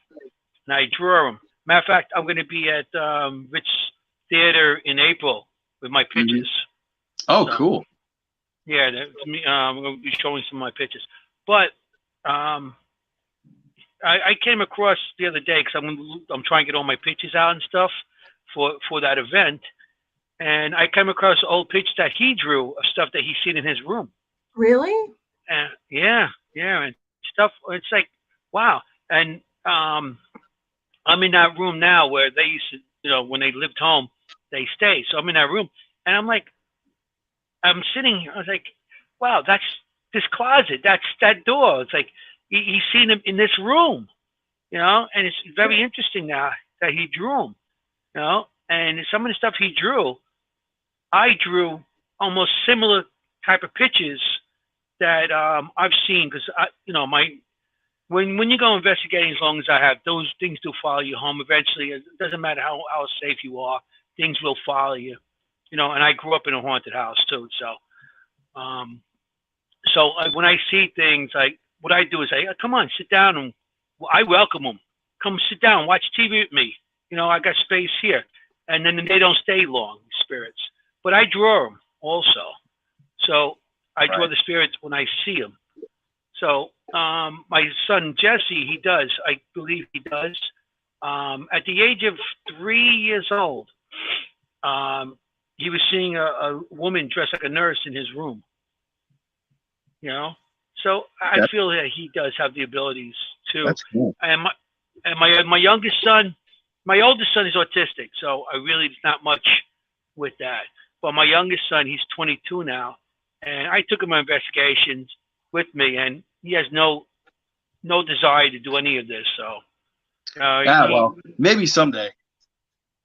[SPEAKER 2] and I draw them. Matter of fact, I'm going to be at Rich Theater in April with my pictures.
[SPEAKER 3] Oh, so, cool.
[SPEAKER 2] Yeah, I'm going to be showing some of my pictures. But I came across the other day, because I'm trying to get all my pictures out and stuff for that event. And I came across old pictures that he drew of stuff that he's seen in his room.
[SPEAKER 1] Really?
[SPEAKER 2] Yeah, and stuff. It's like, wow. And I'm in that room now where they used to, when they lived home, they stay. So I'm in that room, and I'm sitting here. I was like, wow, that's this closet. That's that door. It's like he's seen him in this room, and it's very interesting now that he drew them, and some of the stuff he drew, I drew almost similar type of pictures that I've seen, because when you go investigating, as long as I have, those things do follow you home eventually. It doesn't matter how safe you are, things will follow you, and I grew up in a haunted house too, so when I see things, what I do is come on, sit down, and I welcome them. Come sit down, watch TV with me. I got space here. And then they don't stay long, spirits. But I draw them also. So I draw the spirits when I see them. So my son, Jesse, he does. I believe he does. At the age of 3 years old, he was seeing a woman dressed like a nurse in his room. So I feel that he does have the abilities too.
[SPEAKER 3] That's cool.
[SPEAKER 2] And my youngest son, my oldest son is autistic, so I really not much with that. But my youngest son, he's 22 now, and I took him on investigations with me, and he has no desire to do any of this. So,
[SPEAKER 3] well, maybe someday.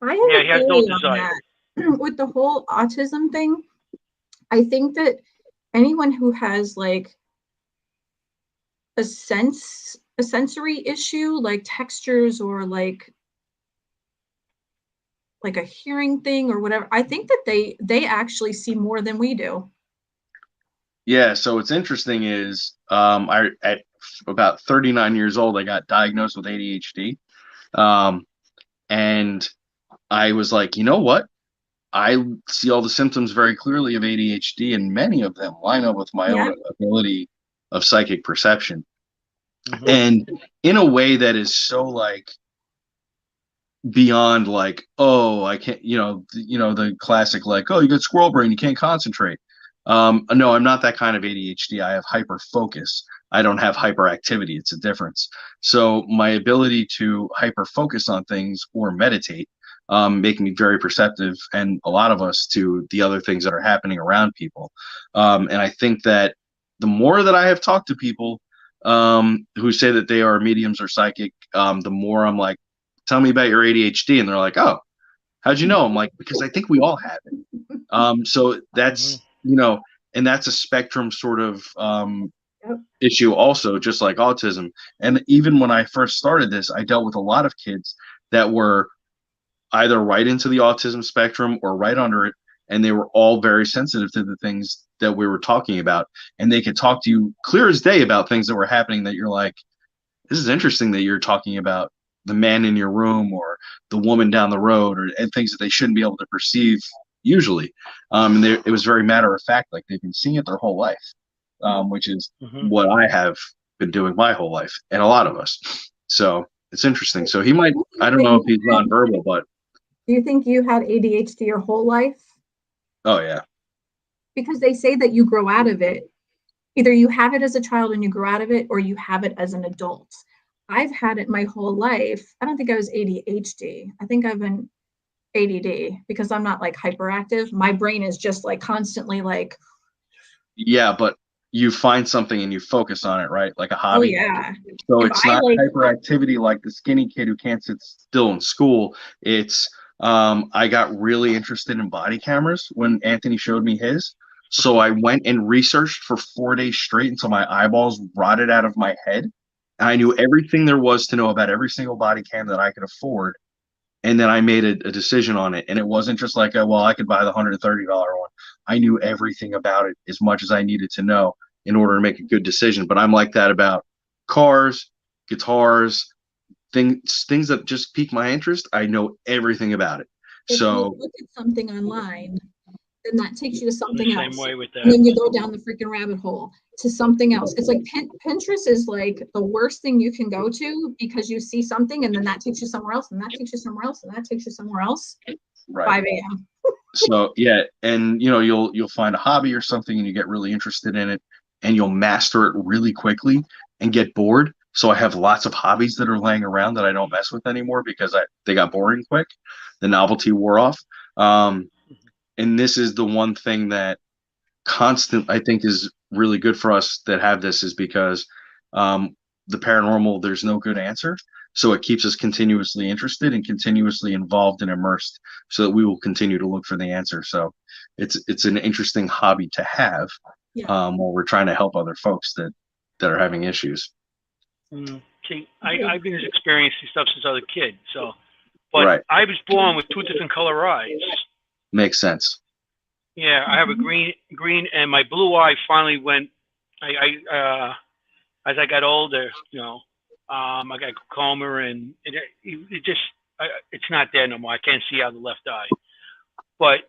[SPEAKER 2] He has no desire.
[SPEAKER 1] With the whole autism thing, I think that anyone who has like a sensory issue, like textures or like a hearing thing or whatever, I think that they actually see more than we do.
[SPEAKER 3] Yeah, so what's interesting is at about 39 years old, I got diagnosed with ADHD. And I was like, you know what? I see all the symptoms very clearly of ADHD, and many of them line up with my own ability of psychic perception. Mm-hmm. And in a way that is so like beyond like, oh, I can't, the classic like, oh, you got squirrel brain, you can't concentrate. No, I'm not that kind of ADHD. I have hyper focus. I don't have hyperactivity. It's a difference. So my ability to hyper focus on things or meditate make me very perceptive, and a lot of us, to the other things that are happening around people. And I think that the more that I have talked to people who say that they are mediums or psychic, the more I'm like, tell me about your ADHD. And they're like, oh, how'd you know? I'm like, because I think we all have it. So that's, and that's a spectrum sort of issue also, just like autism. And even when I first started this, I dealt with a lot of kids that were either right into the autism spectrum or right under it. And they were all very sensitive to the things that we were talking about. And they could talk to you clear as day about things that were happening that you're like, this is interesting that you're talking about the man in your room or the woman down the road, and things that they shouldn't be able to perceive usually. And it was very matter of fact, like they've been seeing it their whole life, which is what I have been doing my whole life, and a lot of us. So it's interesting. So he might, I don't know if he's nonverbal, but.
[SPEAKER 1] Do you think you had ADHD your whole life?
[SPEAKER 3] Oh, yeah.
[SPEAKER 1] Because they say that you grow out of it. Either you have it as a child and you grow out of it, or you have it as an adult. I've had it my whole life. I don't think I was ADHD. I think I've been ADD because I'm not like hyperactive. My brain is just like constantly like.
[SPEAKER 3] Yeah, but you find something and you focus on it, right? Like a hobby.
[SPEAKER 1] Oh, yeah.
[SPEAKER 3] So it's not hyperactivity like the skinny kid who can't sit still in school. It's I got really interested in body cameras when Anthony showed me his. So I went and researched for 4 days straight until my eyeballs rotted out of my head. And I knew everything there was to know about every single body cam that I could afford. And then I made a decision on it. And it wasn't just like, well, I could buy the $130 one. I knew everything about it as much as I needed to know in order to make a good decision. But I'm like that about cars, guitars, things that just pique my interest. I know everything about it.
[SPEAKER 1] If
[SPEAKER 3] so
[SPEAKER 1] you look at something online, then that takes you to something else.
[SPEAKER 2] Same way with that.
[SPEAKER 1] And then you go down the freaking rabbit hole to something else. It's like Pinterest is like the worst thing you can go to because you see something and then that takes you somewhere else and that takes you somewhere else and that takes you somewhere else.
[SPEAKER 3] Right.
[SPEAKER 1] 5 a.m.
[SPEAKER 3] So yeah, and you'll find a hobby or something and you get really interested in it and you'll master it really quickly and get bored. So I have lots of hobbies that are laying around that I don't mess with anymore because they got boring quick. The novelty wore off. And this is the one thing that I think is really good for us that have this is because the paranormal, there's no good answer. So it keeps us continuously interested and continuously involved and immersed so that we will continue to look for the answer. So it's an interesting hobby to have while we're trying to help other folks that are having issues.
[SPEAKER 2] See, I've been experiencing stuff since I was a kid. But I was born with 2 different color eyes.
[SPEAKER 3] Makes sense.
[SPEAKER 2] Yeah, I have a green, and my blue eye finally went. As I got older, I got glaucoma, and it's not there no more. I can't see out of the left eye. But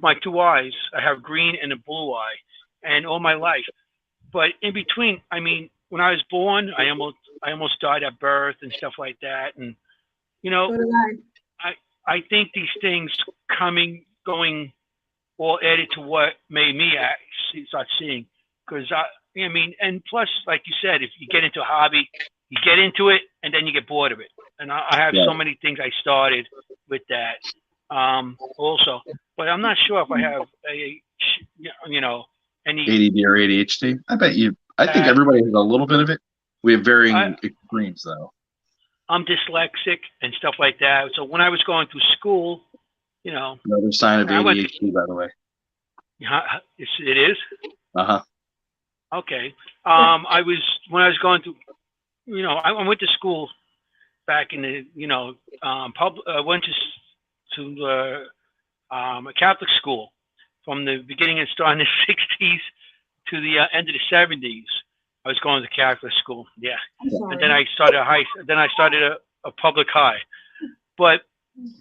[SPEAKER 2] my 2 eyes, I have green and a blue eye, and all my life. But in between, I mean, when I was born, I almost died at birth and stuff like that, and I think these things going, all added to what made me actually start seeing. Because and plus, like you said, if you get into a hobby, you get into it and then you get bored of it. And I have so many things I started with that also, but I'm not sure if I have any
[SPEAKER 3] ADD or ADHD. I think everybody has a little bit of it. We have varying extremes though.
[SPEAKER 2] I'm dyslexic and stuff like that. So when I was going through school,
[SPEAKER 3] another sign of ADHD, by the way.
[SPEAKER 2] It is?
[SPEAKER 3] Uh-huh.
[SPEAKER 2] Okay. When I was going through, I went to school back in the, I went to a Catholic school from the beginning and starting in the 60s to the end of the 70s. I was going to Catholic school. Yeah. And then I started a public high. But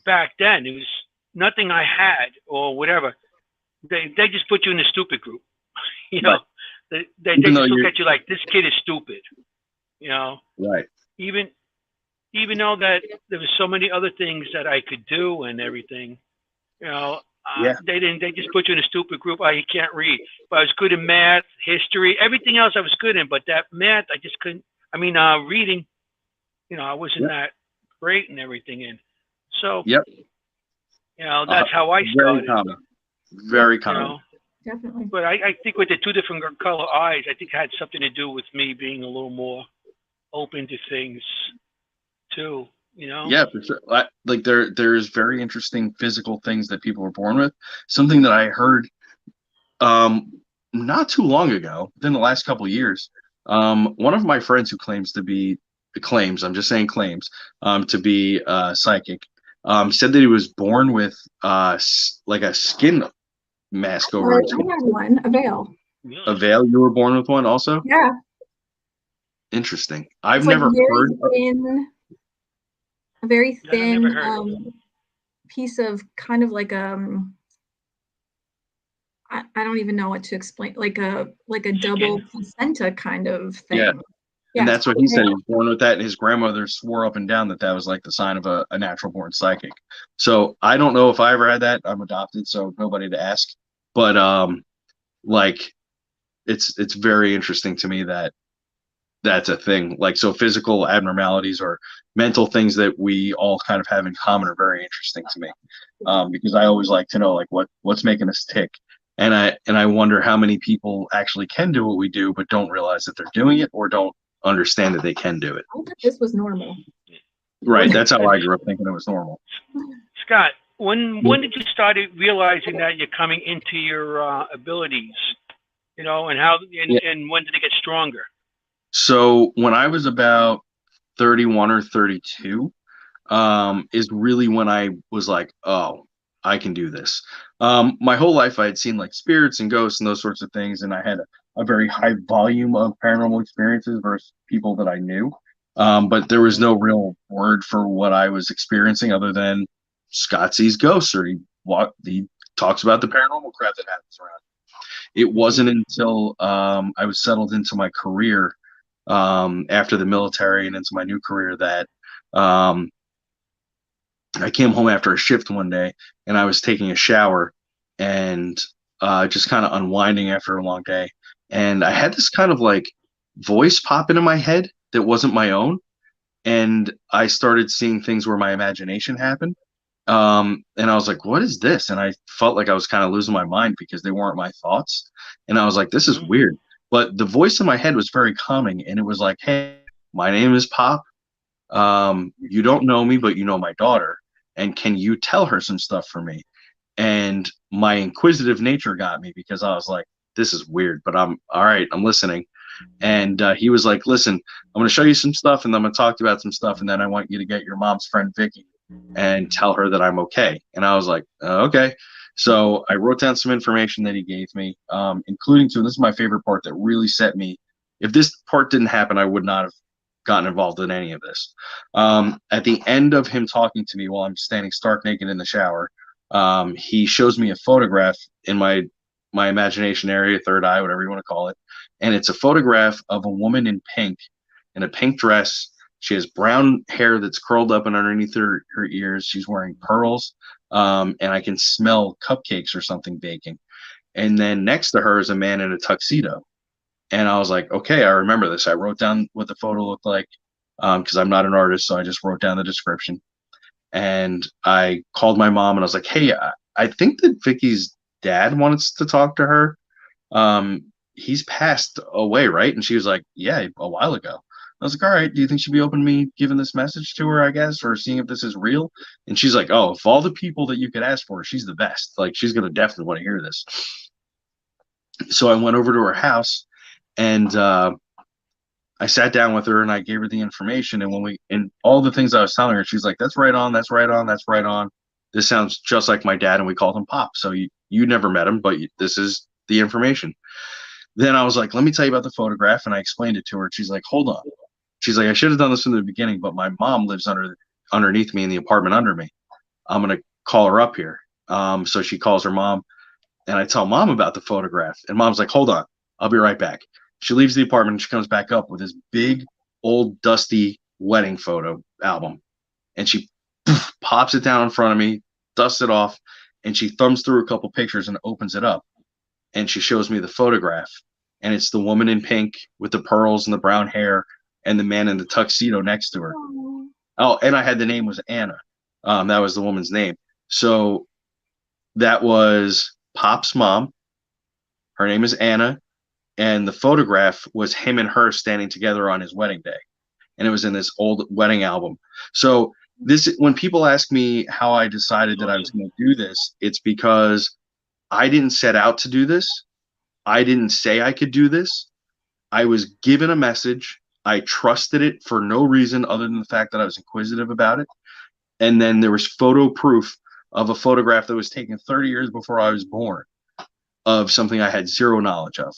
[SPEAKER 2] back then, it was nothing I had or whatever. They just put you in the stupid group. They just look at you like, this kid is stupid.
[SPEAKER 3] Right.
[SPEAKER 2] Even though that there was so many other things that I could do and everything, they just put you in a stupid group. Oh, you can't read. But I was good in math, history, everything else I was good in. But that math, I just couldn't. I mean, reading, I wasn't that great and everything in. So, that's how I started.
[SPEAKER 3] Very common. Very common.
[SPEAKER 1] definitely.
[SPEAKER 2] But I think with the two different color eyes, I think it had something to do with me being a little more open to things too. You know?
[SPEAKER 3] Yeah, for sure. Like there's very interesting physical things that people are born with. Something that I heard not too long ago, within the last couple of years. One of my friends who I'm just saying claims, to be psychic, said that he was born with like a skin mask over his
[SPEAKER 1] I had one, a veil.
[SPEAKER 3] A veil? You were born with one also?
[SPEAKER 1] Yeah.
[SPEAKER 3] Interesting. I've
[SPEAKER 1] It's
[SPEAKER 3] never heard.
[SPEAKER 1] A very thin piece of kind of like I don't even know what to explain, like a double placenta kind of thing.
[SPEAKER 3] Yeah.
[SPEAKER 1] Yeah,
[SPEAKER 3] and that's what he said. He was born with that, and his grandmother swore up and down that was like the sign of a natural born psychic. So I don't know if I ever had that. I'm adopted, so nobody to ask. But like it's very interesting to me that that's a thing. Like, so physical abnormalities or mental things that we all kind of have in common are very interesting to me, because I always like to know like what's making us tick. And I wonder how many people actually can do what we do, but don't realize that they're doing it or don't understand that they can do it.
[SPEAKER 1] I thought this was normal.
[SPEAKER 3] Right. That's how I grew up, thinking it was normal.
[SPEAKER 2] Scott, when did you start realizing that you're coming into your abilities, you know, and and when did it get stronger?
[SPEAKER 3] So when I was about 31 or 32, is really when I was like, oh, I can do this. My whole life I had seen like spirits and ghosts and those sorts of things, and I had a very high volume of paranormal experiences versus people that I knew. But there was no real word for what I was experiencing other than Scott sees ghosts, or he talks about the paranormal crap that happens around. It wasn't until I was settled into my career, after the military and into my new career, that I came home after a shift one day, and I was taking a shower and just kind of unwinding after a long day. And I had this kind of like voice pop into my head that wasn't my own. And I started seeing things where my imagination happened. And I was like, what is this? And I felt like I was kind of losing my mind because they weren't my thoughts. And I was like, this is weird. But the voice in my head was very calming. And it was like, hey, my name is Pop. You don't know me, but you know my daughter. And can you tell her some stuff for me? And my inquisitive nature got me, because I was like, this is weird, but I'm all right. I'm listening. And he was like, listen, I'm going to show you some stuff, and then I'm going to talk to you about some stuff. And then I want you to get your mom's friend, Vicky, and tell her that I'm okay. And I was like, okay. So I wrote down some information that he gave me, including to, and this is my favorite part that really set me. If this part didn't happen, I would not have gotten involved in any of this. At the end of him talking to me while I'm standing stark naked in the shower, he shows me a photograph in my imagination area, third eye, whatever you want to call it. And it's a photograph of a woman in pink, in a pink dress. She has brown hair that's curled up and underneath her ears. She's wearing pearls, and I can smell cupcakes or something baking. And then next to her is a man in a tuxedo. And I was like, okay, I remember this. I wrote down what the photo looked like, because I'm not an artist, so I just wrote down the description. And I called my mom, and I was like, hey, I think that Vicky's dad wants to talk to her. He's passed away, right? And she was like, yeah, a while ago. I was like, all right, do you think she'd be open to me giving this message to her, I guess, or seeing if this is real? And she's like, oh, of all the people that you could ask for, she's the best. Like, she's going to definitely want to hear this. So I went over to her house, and I sat down with her, and I gave her the information. And all the things I was telling her, she's like, that's right on, that's right on, that's right on. This sounds just like my dad, and we called him Pop. So you never met him, but this is the information. Then I was like, let me tell you about the photograph. And I explained it to her. She's like, hold on. She's like, I should have done this from the beginning, but my mom lives underneath me in the apartment under me. I'm going to call her up here. So she calls her mom, and I tell mom about the photograph. And mom's like, hold on, I'll be right back. She leaves the apartment, and she comes back up with this big, old, dusty wedding photo album. And she pops it down in front of me, dusts it off, and she thumbs through a couple pictures and opens it up. And she shows me the photograph. And it's the woman in pink with the pearls and the brown hair, and the man in the tuxedo next to her. Aww. Oh, and I had the name was Anna. That was the woman's name. So that was Pop's mom. Her name is Anna, and the photograph was him and her standing together on his wedding day, and it was in this old wedding album. So when people ask me how I decided that I was going to do this, it's because I didn't set out to do this. I didn't say I could do this. I was given a message. I trusted it for no reason other than the fact that I was inquisitive about it. And then there was photo proof of a photograph that was taken 30 years before I was born of something I had zero knowledge of.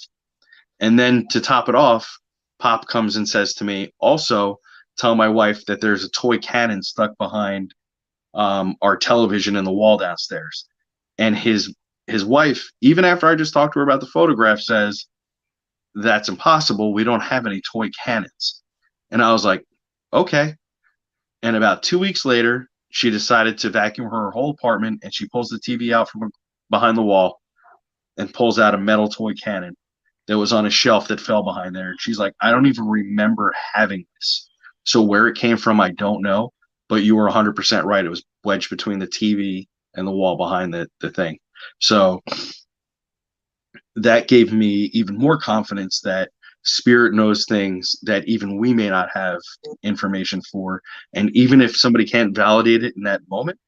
[SPEAKER 3] And then to top it off, Pop comes and says to me, also tell my wife that there's a toy cannon stuck behind our television in the wall downstairs. And his wife, even after I just talked to her about the photograph, says, that's impossible. We don't have any toy cannons. And I was like, okay. And about 2 weeks later, she decided to vacuum her whole apartment, and she pulls the TV out from behind the wall and pulls out a metal toy cannon that was on a shelf that fell behind there. And she's like, I don't even remember having this. So where it came from, I don't know. But you were 100% right. It was wedged between the TV and the wall behind the thing. So that gave me even more confidence that spirit knows things that even we may not have information for. And even if somebody can't validate it in that moment,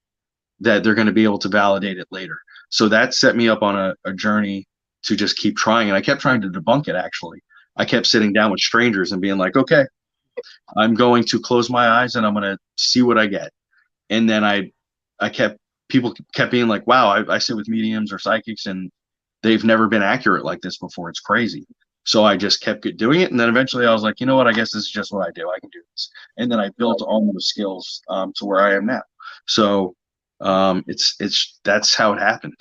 [SPEAKER 3] that they're going to be able to validate it later. So that set me up on a journey to just keep trying. And I kept trying to debunk it, actually. I kept sitting down with strangers and being like, okay, I'm going to close my eyes and I'm going to see what I get. And then people kept being like, wow, I sit with mediums or psychics and they've never been accurate like this before. It's crazy. So I just kept doing it. And then eventually I was like, you know what? I guess this is just what I do. I can do this. And then I built all the skills to where I am now. So that's how it happened.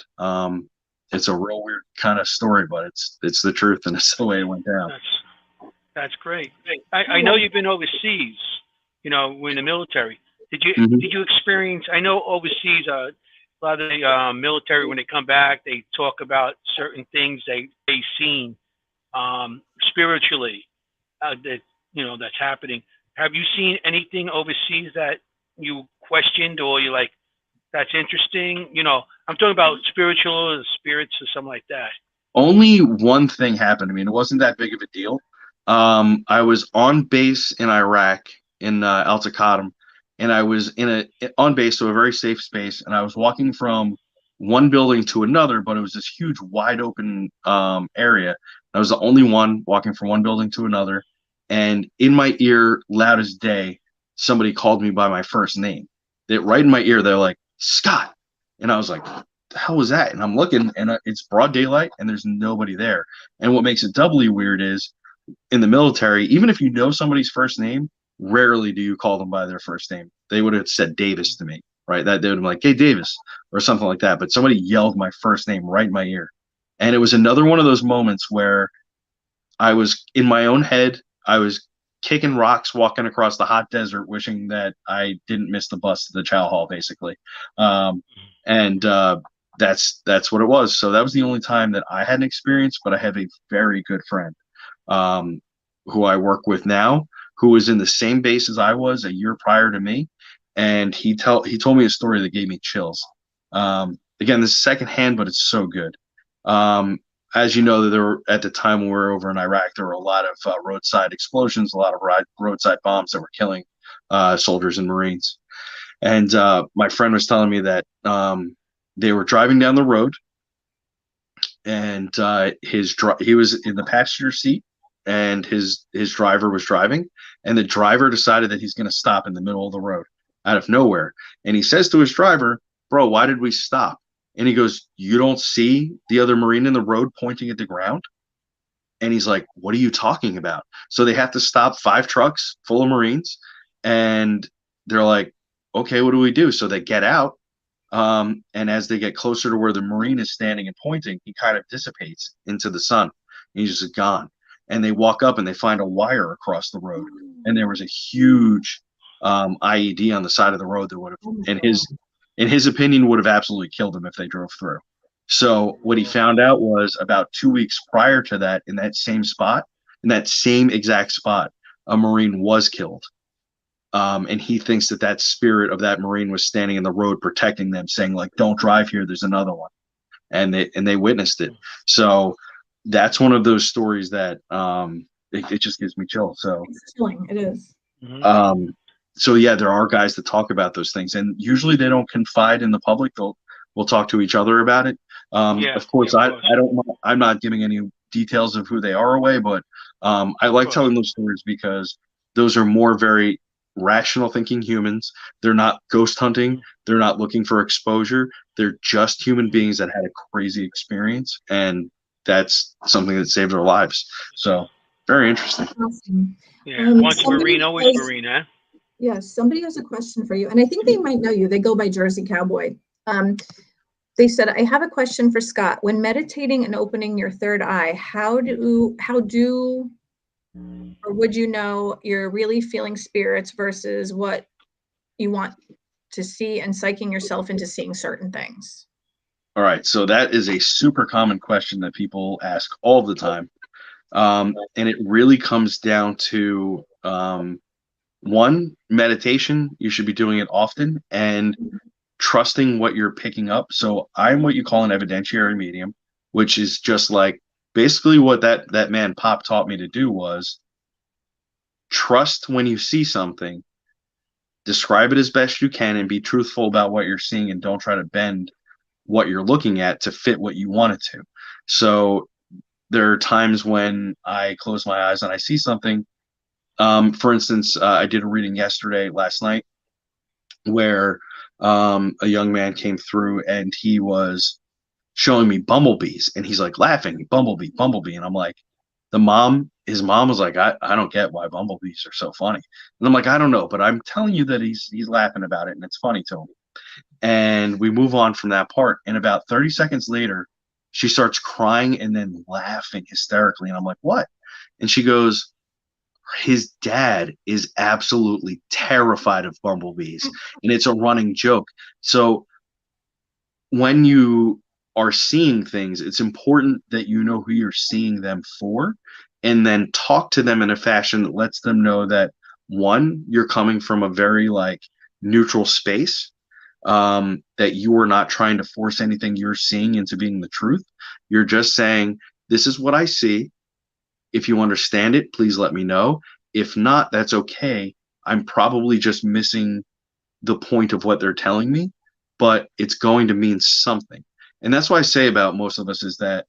[SPEAKER 3] It's a real weird kind of story, but it's the truth, and it's the way it went down.
[SPEAKER 2] That's great. I know you've been overseas. You know, we're in the military. Did you experience? I know overseas, a lot of the military, when they come back, they talk about certain things they've seen spiritually that's happening. Have you seen anything overseas that you questioned, or you're like, that's interesting? You know, I'm talking about spiritual or spirits or something like that.
[SPEAKER 3] Only one thing happened. I mean, it wasn't that big of a deal. I was on base in Iraq in Al Taqaddum, and I was on base, so a very safe space, and I was walking from one building to another, but it was this huge, wide open area. I was the only one walking from one building to another, and in my ear, loud as day, somebody called me by my first name. Right in my ear, they're like, Scott. And I was like, what the hell was that? And I'm looking, and it's broad daylight, and there's nobody there. And what makes it doubly weird is, in the military, even if you know somebody's first name, rarely do you call them by their first name. They would have said Davis to me, right? That they would have been like, hey, Davis, or something like that. But somebody yelled my first name right in my ear. And it was another one of those moments where I was in my own head. I was kicking rocks, walking across the hot desert, wishing that I didn't miss the bus to the chow hall, basically. And that's what it was. So that was the only time that I had an experience, but I have a very good friend who I work with now, who was in the same base as I was a year prior to me. And he told me a story that gave me chills. Again, this is secondhand, but it's so good. As you know, there were, at the time when we were over in Iraq, there were a lot of roadside explosions, a lot of roadside bombs that were killing soldiers and Marines. And my friend was telling me that they were driving down the road, and he was in the passenger seat, and his driver was driving, and the driver decided that he's going to stop in the middle of the road out of nowhere. And he says to his driver, bro, why did we stop? And he goes, you don't see the other Marine in the road pointing at the ground? And he's like, what are you talking about? So they have to stop 5 trucks full of Marines. And they're like, okay, what do we do? So they get out. And as they get closer to where the Marine is standing and pointing, he kind of dissipates into the sun. He's just gone. And they walk up and they find a wire across the road. And there was a huge IED on the side of the road that would have, in his opinion, would have absolutely killed him if they drove through. So what he found out was about 2 weeks prior to that, in that same spot, in that same exact spot, a Marine was killed. And he thinks that spirit of that Marine was standing in the road protecting them, saying, like, don't drive here, there's another one. And they witnessed it. So that's one of those stories that it just gives me chills. So
[SPEAKER 1] it's chilling. It is.
[SPEAKER 3] So yeah, there are guys that talk about those things, and usually they don't confide in the public. We'll talk to each other about it. Of course, I'm not giving any details of who they are away, but I like telling those stories because those are more very rational thinking humans. They're not ghost hunting. They're not looking for exposure. They're just human beings that had a crazy experience, and that's something that saved their lives. So very interesting.
[SPEAKER 1] Awesome.
[SPEAKER 2] Yeah, once Maureen, always Maureen, huh?
[SPEAKER 1] Yes, somebody has a question for you, and I think they might know you. They go by Jersey Cowboy. They said, I have a question for Scott. When meditating and opening your third eye, how or would you know you're really feeling spirits versus what you want to see and psyching yourself into seeing certain things?
[SPEAKER 3] All right, so that is a super common question that people ask all the time. And it really comes down to one, meditation. You should be doing it often and trusting what you're picking up. So I'm what you call an evidentiary medium, which is just like basically what that man Pop taught me to do was trust when you see something, describe it as best you can, and be truthful about what you're seeing, and don't try to bend what you're looking at to fit what you want it to. So there are times when I close my eyes and I see something. For instance, I did a reading last night, where a young man came through and he was showing me bumblebees, and he's like laughing, bumblebee, bumblebee. And I'm like, his mom was like, I don't get why bumblebees are so funny. And I'm like, I don't know, but I'm telling you that he's laughing about it and it's funny to him. And we move on from that part. And about 30 seconds later, she starts crying and then laughing hysterically. And I'm like, what? And she goes, his dad is absolutely terrified of bumblebees, and it's a running joke. So when you are seeing things, it's important that you know who you're seeing them for, and then talk to them in a fashion that lets them know that, one, you're coming from a very like neutral space, that you are not trying to force anything you're seeing into being the truth. You're just saying, this is what I see. If you understand it, please let me know. If not, that's okay. I'm probably just missing the point of what they're telling me, but it's going to mean something. And that's why I say about most of us is that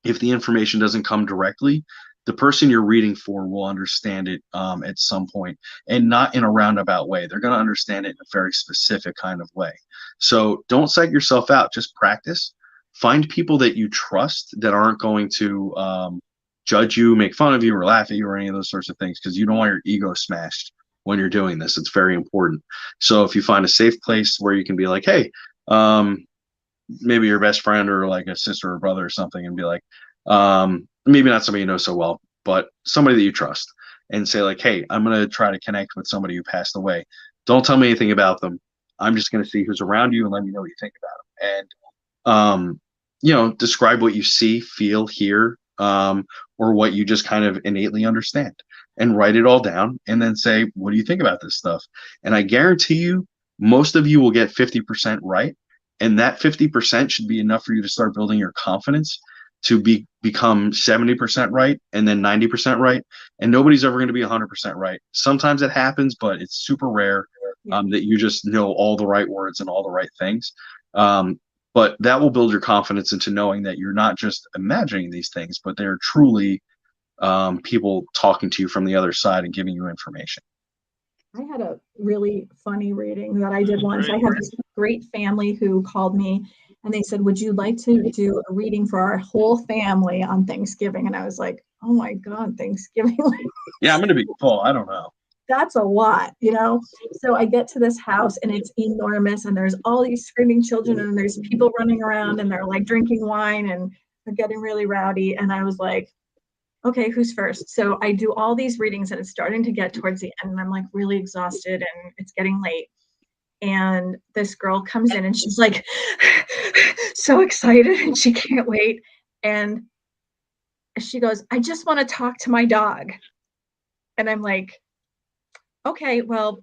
[SPEAKER 3] if the information doesn't come directly, the person you're reading for will understand it at some point, and not in a roundabout way. They're going to understand it in a very specific kind of way. So don't psych yourself out. Just practice. Find people that you trust that aren't going to judge you, make fun of you, or laugh at you, or any of those sorts of things, because you don't want your ego smashed when you're doing this. It's very important. So if you find a safe place where you can be like, hey, maybe your best friend or like a sister or brother or something, and be like, maybe not somebody you know so well, but somebody that you trust, and say like, hey, I'm going to try to connect with somebody who passed away. Don't tell me anything about them. I'm just going to see who's around you and let me know what you think about them. And, describe what you see, feel, hear, or what you just kind of innately understand, and write it all down, and then say, what do you think about this stuff? And I guarantee you, most of you will get 50% right. And that 50% should be enough for you to start building your confidence to become 70% right, and then 90% right. And nobody's ever going to be 100% right. Sometimes it happens, but it's super rare that you just know all the right words and all the right things. But that will build your confidence into knowing that you're not just imagining these things, but they're truly people talking to you from the other side and giving you information.
[SPEAKER 1] I had a really funny reading that I did once. I had this great family who called me and they said, would you like to do a reading for our whole family on Thanksgiving? And I was like, oh my God, Thanksgiving.
[SPEAKER 3] Yeah, I'm going to be full. I don't know.
[SPEAKER 1] That's a lot, So I get to this house and it's enormous, and there's all these screaming children, and there's people running around, and they're like drinking wine, and they're getting really rowdy. And I was like, okay, who's first? So I do all these readings, and it's starting to get towards the end, and I'm like really exhausted, and it's getting late. And this girl comes in and she's like so excited, and she can't wait. And she goes, I just want to talk to my dog. And I'm like, okay, well,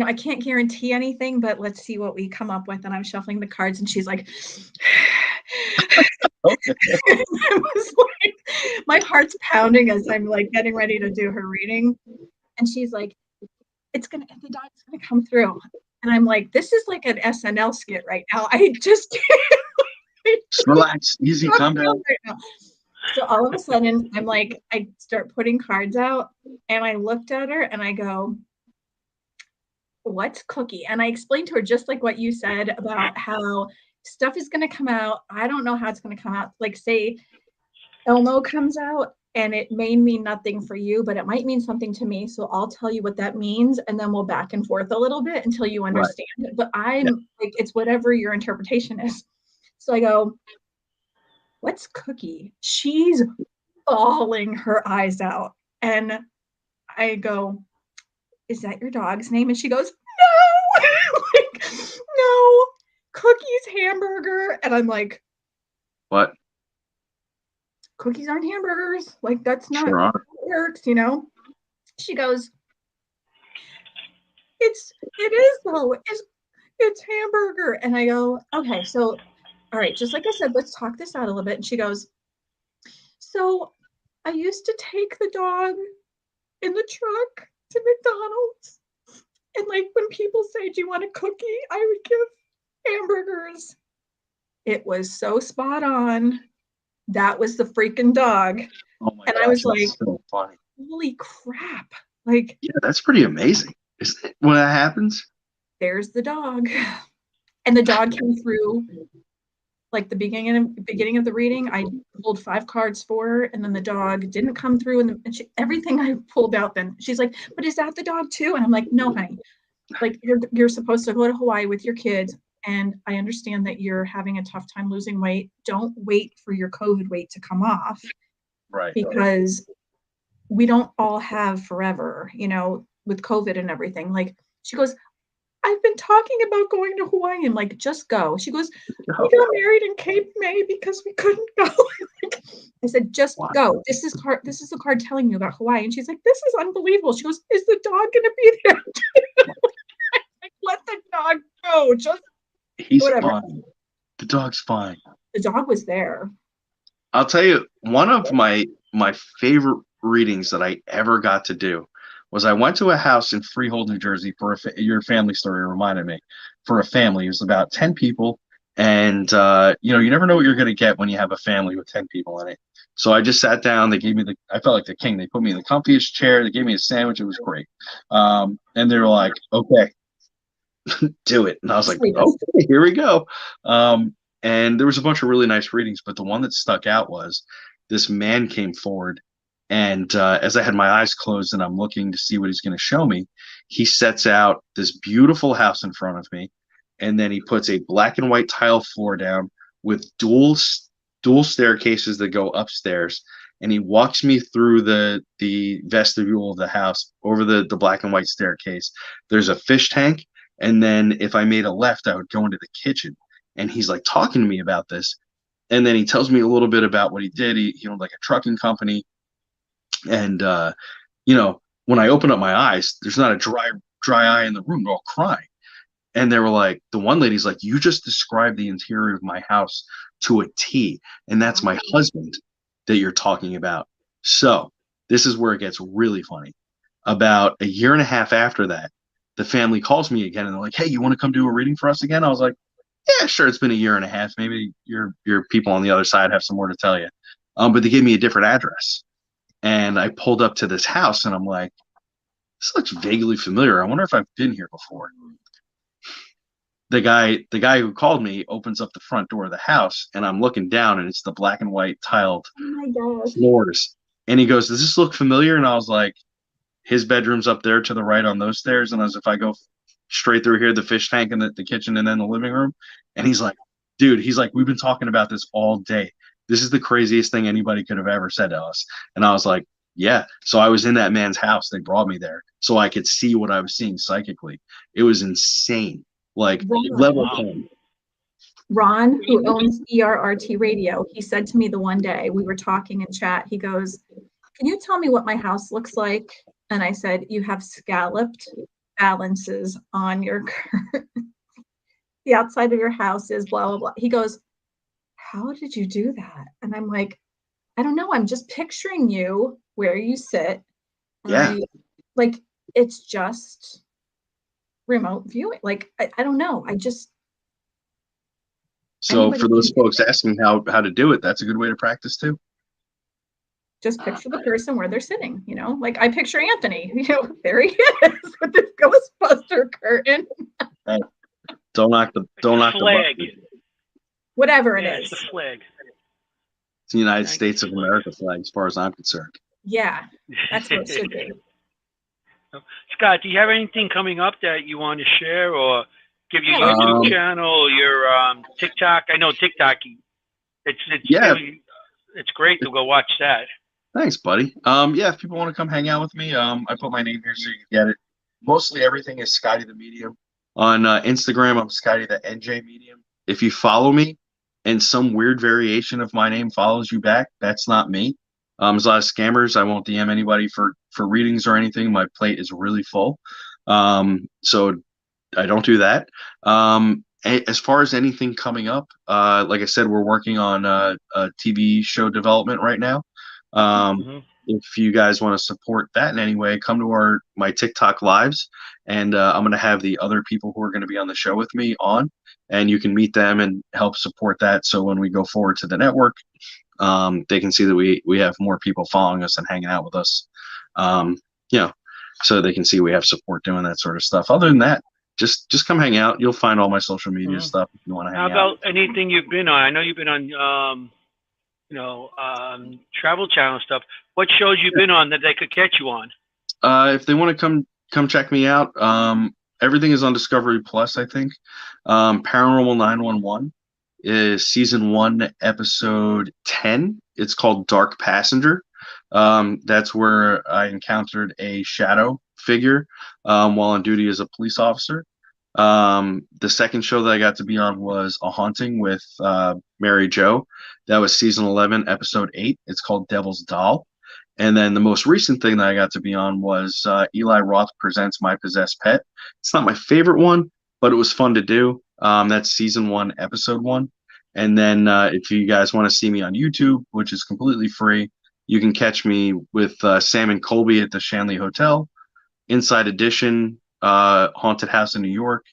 [SPEAKER 1] I can't guarantee anything, but let's see what we come up with. And I'm shuffling the cards, and she's like, It was like, my heart's pounding as I'm like getting ready to do her reading. And she's like, the dog's gonna come through. And I'm like, this is like an SNL skit right now. I just can't.
[SPEAKER 3] Just relax, easy, calm down.
[SPEAKER 1] Right now. So all of a sudden, I'm like, I start putting cards out, and I looked at her and I go, what's Cookie? And I explained to her just like what you said about how stuff is going to come out. I don't know how it's going to come out. Like, say Elmo comes out and it may mean nothing for you, but it might mean something to me. So I'll tell you what that means, and then we'll back and forth a little bit until you understand it. But like, it's whatever your interpretation is. So I go, what's Cookie? She's bawling her eyes out. And I go, is that your dog's name? And she goes, no, like, no, Cookie's hamburger. And I'm like,
[SPEAKER 3] what?
[SPEAKER 1] Cookies aren't hamburgers. Like, that's not
[SPEAKER 3] how
[SPEAKER 1] it works, you know? She goes, it is though. It's hamburger. And I go, okay, so, all right, just like I said, let's talk this out a little bit. And she goes, so I used to take the dog in the truck to McDonald's. And like when people say, do you want a cookie? I would give hamburgers. It was so spot on. That was the freaking dog.
[SPEAKER 3] Oh my
[SPEAKER 1] and
[SPEAKER 3] gosh,
[SPEAKER 1] I was like,
[SPEAKER 3] so funny.
[SPEAKER 1] Holy crap. Like,
[SPEAKER 3] yeah, that's pretty amazing. Isn't it, when that happens?
[SPEAKER 1] There's the dog. And the dog came through like the beginning of the reading. I pulled 5 cards for her, and then the dog didn't come through, and everything I pulled out, then she's like, but is that the dog too? And I'm like, no, honey, like you're supposed to go to Hawaii with your kids, and I understand that you're having a tough time losing weight. Don't wait for your COVID weight to come off,
[SPEAKER 3] right?
[SPEAKER 1] Because we don't all have forever, you know, with COVID and everything. Like, she goes, I've been talking about going to Hawaii. I'm like, just go. She goes, we got married in Cape May because we couldn't go. I said, just go. This is the card telling you about Hawaii. And she's like, this is unbelievable. She goes, is the dog going to be there? Like, let the dog go. Just
[SPEAKER 3] He's
[SPEAKER 1] whatever.
[SPEAKER 3] fine. The dog's fine.
[SPEAKER 1] The dog was there.
[SPEAKER 3] I'll tell you, one of my favorite readings that I ever got to do was I went to a house in Freehold, New Jersey for your family story reminded me, for a family. It was about 10 people. And, you know, you never know what you're going to get when you have a family with 10 people in it. So I just sat down. They gave me I felt like the king. They put me in the comfiest chair. They gave me a sandwich. It was great. And they were like, okay, do it. And I was like, okay, here we go. And there was a bunch of really nice readings, but the one that stuck out was this man came forward. And as I had my eyes closed and I'm looking to see what he's going to show me, he sets out this beautiful house in front of me. And then he puts a black and white tile floor down with dual staircases that go upstairs. And he walks me through the vestibule of the house over the black and white staircase. There's a fish tank. And then if I made a left, I would go into the kitchen. And he's like talking to me about this. And then he tells me a little bit about what he did. He owned like a trucking company. And, you know, when I open up my eyes, there's not a dry eye in the room. They're all crying. And they were like, the one lady's like, you just described the interior of my house to a T. And that's my husband that you're talking about. So this is where it gets really funny. About a year and a half after that, the family calls me again and they're like, hey, you want to come do a reading for us again? I was like, yeah, sure. It's been a year and a half. Maybe your people on the other side have some more to tell you. But they gave me a different address. And I pulled up to this house and I'm like, this looks vaguely familiar. I wonder if I've been here before. The guy who called me opens up the front door of the house and I'm looking down and it's the black and white tiled floors. And he goes, does this look familiar? And I was like, his bedroom's up there to the right on those stairs. And as if I go straight through here, the fish tank and the kitchen and then the living room. And he's like, dude, we've been talking about this all day. This is the craziest thing anybody could have ever said to us. And I was like, yeah. So I was in that man's house. They brought me there so I could see what I was seeing psychically. It was insane. Like level 10.
[SPEAKER 1] Ron, who owns ERRT Radio, he said to me the one day we were talking in chat, he goes, can you tell me what my house looks like? And I said, you have scalloped balances on your the outside of your house is blah, blah, blah. He goes, how did you do that? And I'm like, I don't know. I'm just picturing you where you sit.
[SPEAKER 3] Yeah.
[SPEAKER 1] Like, it's just remote viewing. Like, I don't know.
[SPEAKER 3] So for those folks asking how to do it, that's a good way to practice too.
[SPEAKER 1] Just picture the person where they're sitting, you know, like I picture Anthony, you know, there he is with this Ghostbuster curtain.
[SPEAKER 3] Don't knock the
[SPEAKER 2] flag.
[SPEAKER 1] Whatever it is.
[SPEAKER 2] It's the flag.
[SPEAKER 3] It's the United States of America flag, as far as I'm concerned.
[SPEAKER 1] Yeah, that's what it should be.
[SPEAKER 2] Scott, do you have anything coming up that you want to share, or give your YouTube channel, your TikTok? I know TikTok. It's great to go watch that.
[SPEAKER 3] Thanks, buddy. Yeah, if people want to come hang out with me, I put my name here so you can get it. Mostly everything is Scotty the Medium. On Instagram, I'm Scotty the NJ Medium. If you follow me and some weird variation of my name follows you back, that's not me. There's a lot of scammers. I won't DM anybody for readings or anything. My plate is really full. So I don't do that. As far as anything coming up, like I said, we're working on a TV show development right now. If you guys want to support that in any way, come to my TikTok lives, and I'm going to have the other people who are going to be on the show with me on, and you can meet them and help support that. So when we go forward to the network, they can see that we have more people following us and hanging out with us. So they can see we have support doing that sort of stuff. Other than that, just come hang out. You'll find all my social media stuff if you want to hang out.
[SPEAKER 2] How about anything you've been on? I know you've been on Travel Channel stuff. What shows you've been on that they could catch you on?
[SPEAKER 3] If they want to come check me out, everything is on Discovery Plus, I think. Paranormal 911 is season 1, episode 10. It's called Dark Passenger. That's where I encountered a shadow figure while on duty as a police officer. The second show that I got to be on was A Haunting with Mary Jo. That was season 11, episode 8. It's called Devil's Doll. And then the most recent thing that I got to be on was Eli Roth Presents My Possessed Pet. It's not my favorite one, but it was fun to do. That's season 1, episode 1. And then if you guys want to see me on YouTube, which is completely free, you can catch me with Sam and Colby at the Shanley Hotel, Inside Edition, Haunted House in New York,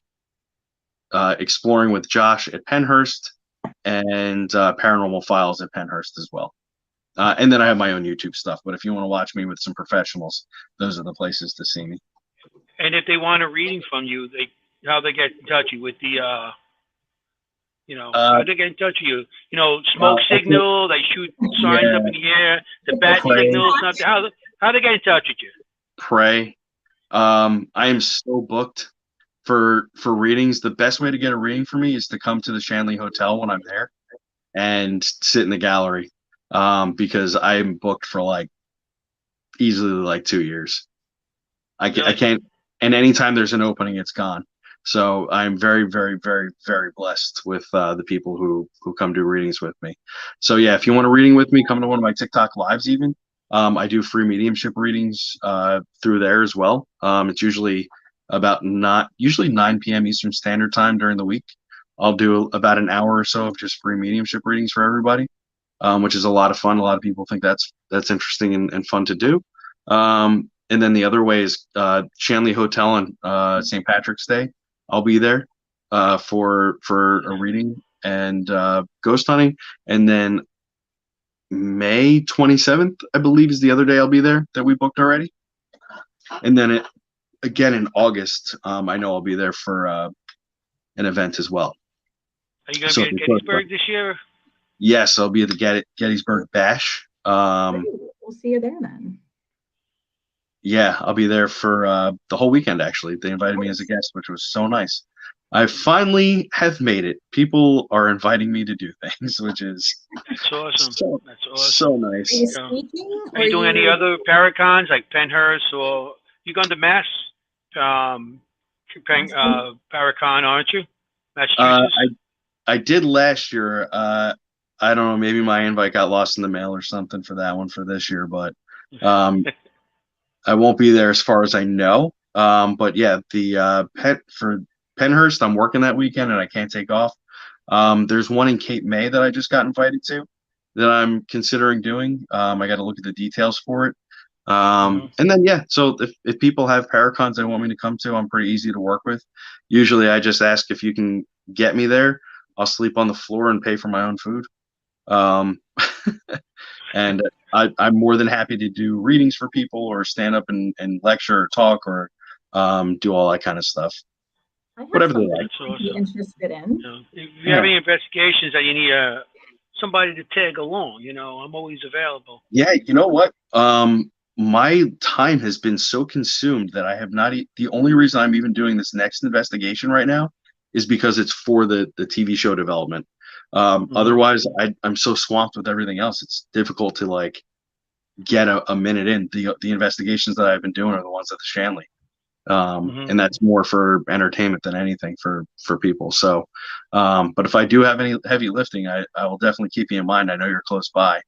[SPEAKER 3] Exploring with Josh at Penhurst, and Paranormal Files at Penhurst as well. And then I have my own YouTube stuff. But if you want to watch me with some professionals, those are the places to see me.
[SPEAKER 2] And if they want a reading from you, how they get in touch with the, how they get in touch with you? Smoke signal, they shoot signs up in the air, the bat signal, how they get in touch with you?
[SPEAKER 3] Pray. I am so booked for readings. The best way to get a reading for me is to come to the Shanley Hotel when I'm there and sit in the gallery, because I'm booked for easily 2 years. I can't, and anytime there's an opening, it's gone. So I'm very, very, very, very blessed with the people who come do readings with me. So yeah, if you want a reading with me, come to one of my TikTok lives even. I do free mediumship readings through there as well. It's usually 9 p.m. Eastern Standard Time during the week. I'll do about an hour or so of just free mediumship readings for everybody, which is a lot of fun. A lot of people think that's interesting and fun to do. And then the other way is Shanley Hotel on St. Patrick's Day. I'll be there for a reading and ghost hunting. And then May 27th, I believe, is the other day I'll be there that we booked already. And then again in August, I know I'll be there for an event as well.
[SPEAKER 2] Are you going to be at Gettysburg this year?
[SPEAKER 3] Yes, I'll be at the Gettysburg Bash.
[SPEAKER 1] We'll see you there then.
[SPEAKER 3] Yeah, I'll be there for the whole weekend, actually. They invited me as a guest, which was so nice. I finally have made it. People are inviting me to do things, which is
[SPEAKER 2] that's awesome. That's awesome.
[SPEAKER 3] So nice.
[SPEAKER 1] Are you speaking?
[SPEAKER 2] Are you doing any other Paracons like Penhurst, or you going to Mass Paracon, aren't you? Massachusetts?
[SPEAKER 3] I did last year. I don't know, maybe my invite got lost in the mail or something for that one for this year, but I won't be there as far as I know. But yeah, the pet for Penhurst, I'm working that weekend and I can't take off. There's one in Cape May that I just got invited to that I'm considering doing. I got to look at the details for it. And then, yeah, so if people have Paracons they want me to come to, I'm pretty easy to work with. Usually I just ask if you can get me there. I'll sleep on the floor and pay for my own food. And I'm more than happy to do readings for people or stand up and lecture or talk or do all that kind of stuff. Whatever they like.
[SPEAKER 1] Awesome. Be interested in.
[SPEAKER 2] So if you have any investigations that you need somebody to tag along, I'm always available.
[SPEAKER 3] Yeah, you know what? My time has been so consumed that I have not. The only reason I'm even doing this next investigation right now is because it's for the TV show development. Otherwise, I'm so swamped with everything else. It's difficult to like get a minute in. The investigations that I've been doing are the ones at the Shanley, and that's more for entertainment than anything for people. So, but if I do have any heavy lifting, I will definitely keep you in mind. I know you're close by.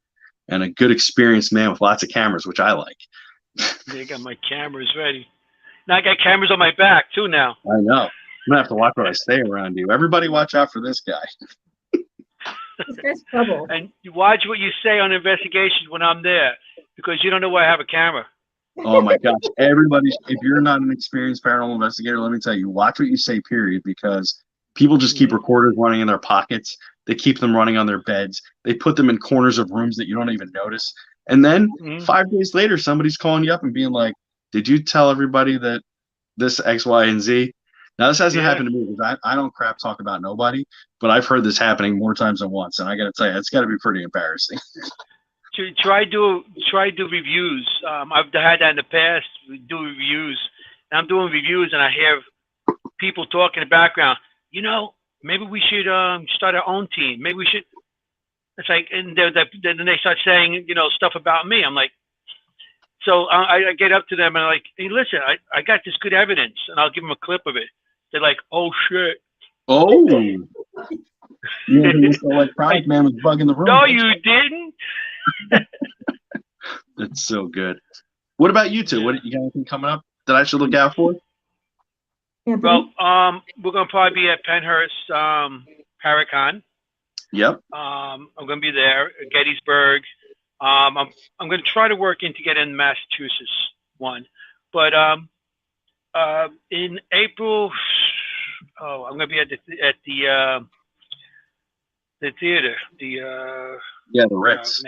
[SPEAKER 3] And a good experienced man with lots of cameras, which I like.
[SPEAKER 2] Yeah, I got my cameras ready. Now I got cameras on my back too now.
[SPEAKER 3] I know. I'm gonna have to watch what I say around you. Everybody watch out for this guy.
[SPEAKER 1] This guy's trouble.
[SPEAKER 2] And you watch what you say on investigations when I'm there, because you don't know where I have a camera.
[SPEAKER 3] Oh my gosh. Everybody, if you're not an experienced paranormal investigator, let me tell you, watch what you say, period, because people just keep recorders running in their pockets. They keep them running on their beds. They put them in corners of rooms that you don't even notice. And then 5 days later, somebody's calling you up and being like, did you tell everybody that this X, Y, and Z? Now, this hasn't happened to me because I don't crap talk about nobody, but I've heard this happening more times than once. And I got to tell you, it's got to be pretty embarrassing.
[SPEAKER 2] Try do reviews. I've had that in the past. We do reviews. And I'm doing reviews and I hear people talk in the background. Maybe we should start our own team. Maybe we should. It's like, and then they start saying, stuff about me. I'm like, so I get up to them and I'm like, hey, listen, I got this good evidence, and I'll give them a clip of it. They're like, oh shit.
[SPEAKER 3] Oh. Yeah, the electronic man was bugging the room.
[SPEAKER 2] No, you didn't.
[SPEAKER 3] That's so good. What about you two? What you got anything coming up that I should look out for?
[SPEAKER 2] Well, we're gonna probably be at Penhurst Paracon.
[SPEAKER 3] Yep.
[SPEAKER 2] I'm gonna be there at Gettysburg. I'm gonna try to work to get in Massachusetts one, but in April, I'm gonna be at the theater. The
[SPEAKER 3] Ritz.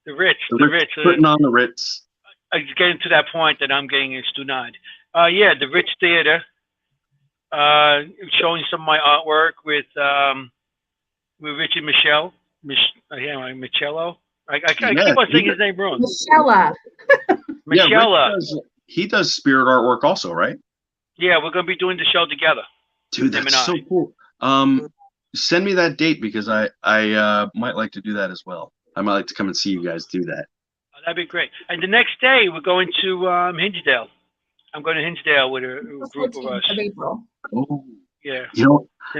[SPEAKER 2] The Ritz.
[SPEAKER 3] Putting on the Ritz.
[SPEAKER 2] It's getting to that point that I'm getting denied. The Ritz Theater. Showing some of my artwork with Richard Michello. I keep on saying his name wrong.
[SPEAKER 1] Michella.
[SPEAKER 3] He does spirit artwork also, right?
[SPEAKER 2] Yeah, we're gonna be doing the show together.
[SPEAKER 3] Dude, that's so cool. Send me that date because I might like to do that as well. I might like to come and see you guys do that.
[SPEAKER 2] Oh, that'd be great. And the next day we're going to Hinsdale. I'm going to Hinsdale with a group of us.
[SPEAKER 1] Of April.
[SPEAKER 3] Oh,
[SPEAKER 2] yeah.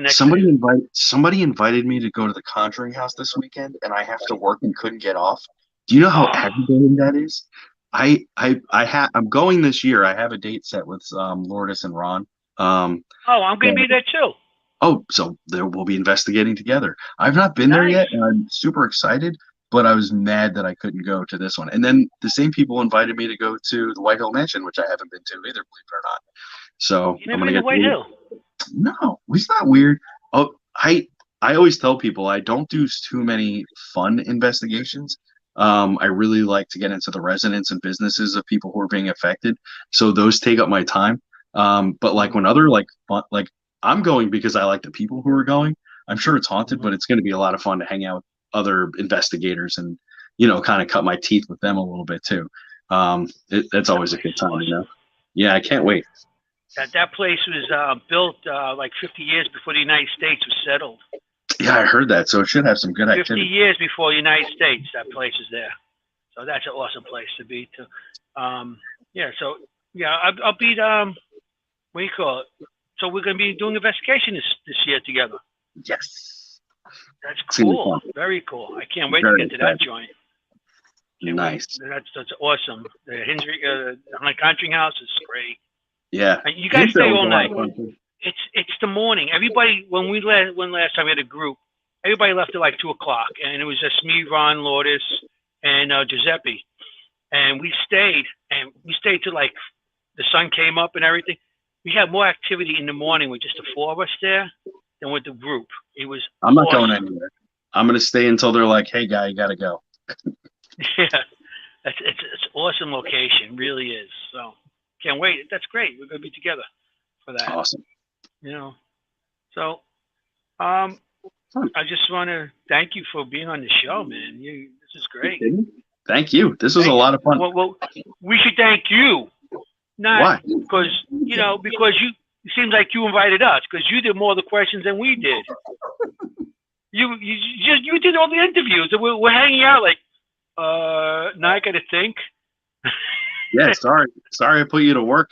[SPEAKER 3] Somebody invited me to go to the Conjuring House this weekend, and I have to work and couldn't get off. Do you know how aggravating that is? I'm going this year. I have a date set with Lourdes and Ron. I'm going to
[SPEAKER 2] be there too.
[SPEAKER 3] Oh, so we'll be investigating together. I've not been there yet, and I'm super excited. But I was mad that I couldn't go to this one. And then the same people invited me to go to the White Hill Mansion, which I haven't been to either, believe it or not. So
[SPEAKER 2] I'm gonna get White Hill.
[SPEAKER 3] No, it's not weird. Oh, I always tell people I don't do too many fun investigations. I really like to get into the residents and businesses of people who are being affected. So those take up my time. But like when other like I'm going because I like the people who are going. I'm sure it's haunted, but it's going to be a lot of fun to hang out with other investigators and kind of cut my teeth with them a little bit too. That's always a good time. Yeah, I can't wait.
[SPEAKER 2] That place was built like 50 years before the United States was settled.
[SPEAKER 3] Yeah, I heard that. So it should have some good activity.
[SPEAKER 2] 50 years before the United States, that place is there. So that's an awesome place to be. I'll be what do you call it? So we're going to be doing investigation this year together.
[SPEAKER 3] Yes.
[SPEAKER 2] That's cool. Very cool. I can't wait to get to that joint.
[SPEAKER 3] Nice.
[SPEAKER 2] That's awesome. The Conjuring House is great.
[SPEAKER 3] Yeah.
[SPEAKER 2] You guys stay all night. it's the morning. Everybody, when last time we had a group, everybody left at like 2:00, and it was just me, Ron, Lourdes, and Giuseppe, and we stayed till like the sun came up and everything. We had more activity in the morning with just the 4 of us there than with the group. It was.
[SPEAKER 3] I'm not going anywhere. I'm gonna stay until they're like, "Hey, guy, you gotta go."
[SPEAKER 2] Yeah, it's awesome location, really is. So can't wait. That's great. We're gonna be together for that.
[SPEAKER 3] Awesome.
[SPEAKER 2] You know, so I just want to thank you for being on the show, man. This is great.
[SPEAKER 3] Thank you. This was a lot of fun.
[SPEAKER 2] Well, we should thank you. Not
[SPEAKER 3] Why?
[SPEAKER 2] because it seems like you invited us because you did more of the questions than we did. You did all the interviews. And we're hanging out like, now I got to think.
[SPEAKER 3] Yeah, sorry I put you to work.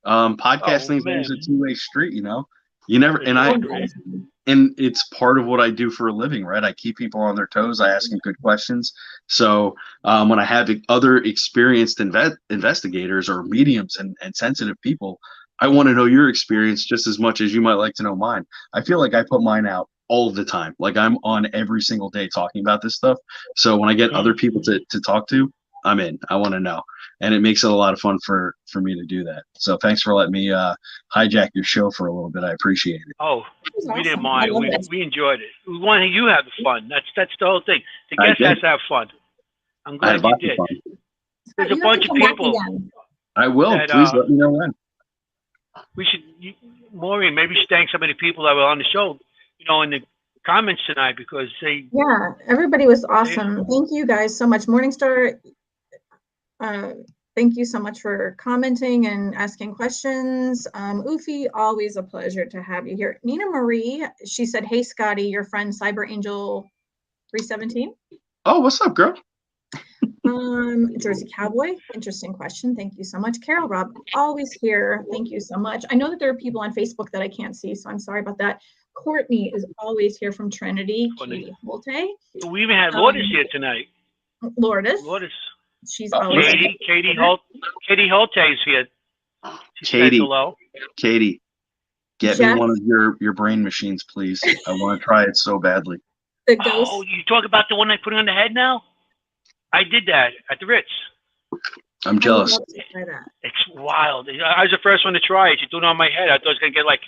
[SPEAKER 3] Podcasting is a two-way street, you know. You never and it's part of what I do for a living, right? I keep people on their toes. I ask them good questions. So when I have other experienced investigators or mediums and sensitive people, I want to know your experience just as much as you might like to know mine. I feel like I put mine out all the time. Like I'm on every single day talking about this stuff. So when I get other people to talk to, I'm in. I want to know. And it makes it a lot of fun for me to do that. So thanks for letting me hijack your show for a little bit. I appreciate it.
[SPEAKER 2] Oh, we didn't mind. We enjoyed it. We wanted you to have fun. That's the whole thing. The guest has to have fun. I'm glad you did. There's a bunch of people.
[SPEAKER 3] I will. Please let me know when.
[SPEAKER 2] We should, Maureen, maybe you should thank some of the people that were on the show, in the comments tonight because they.
[SPEAKER 1] Yeah, everybody was awesome. Thank you guys so much. Morningstar, thank you so much for commenting and asking questions. Ufi, always a pleasure to have you here. Nina Marie, she said, "Hey Scotty, your friend Cyber Angel 317."
[SPEAKER 3] Oh, what's up, girl?
[SPEAKER 1] Jersey Cowboy, interesting question. Thank you so much. Carol Robb, always here. Thank you so much. I know that there are people on Facebook that I can't see, so I'm sorry about that. Courtney is always here from Trinity. Katie Holte.
[SPEAKER 2] We even had Lourdes here tonight.
[SPEAKER 1] Lourdes. She's always
[SPEAKER 2] Katie Holte is here.
[SPEAKER 3] Katie, get me one of your brain machines, please. I want to try it so badly.
[SPEAKER 1] The ghost.
[SPEAKER 2] Oh, you talk about the one I put on the head now? I did that at the Ritz.
[SPEAKER 3] I'm jealous.
[SPEAKER 2] It's wild. I was the first one to try it. You do it on my head. I thought it was going to get like,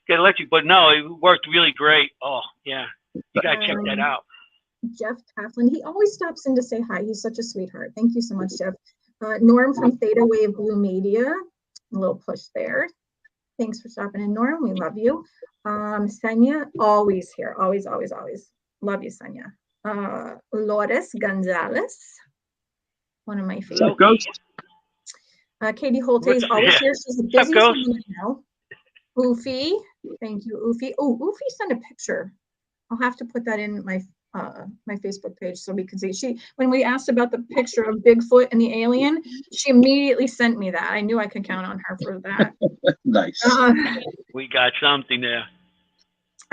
[SPEAKER 2] get electric. But no, it worked really great. Oh, yeah. You got to check that out.
[SPEAKER 1] Jeff Tafflin. He always stops in to say hi. He's such a sweetheart. Thank you so much, Jeff. Norm from Theta Wave Blue Media. A little push there. Thanks for stopping in, Norm. We love you. Senya, always here. Always, always, always. Love you, Senya. Lourdes Gonzalez, one of my favorites. Katie Holte is always here. She's a busy woman now. Ufi, thank you, Ufi. Oh, Ufi sent a picture. I'll have to put that in my my Facebook page so we can see. When we asked about the picture of Bigfoot and the alien, she immediately sent me that. I knew I could count on her for that.
[SPEAKER 3] Nice.
[SPEAKER 2] We got something there.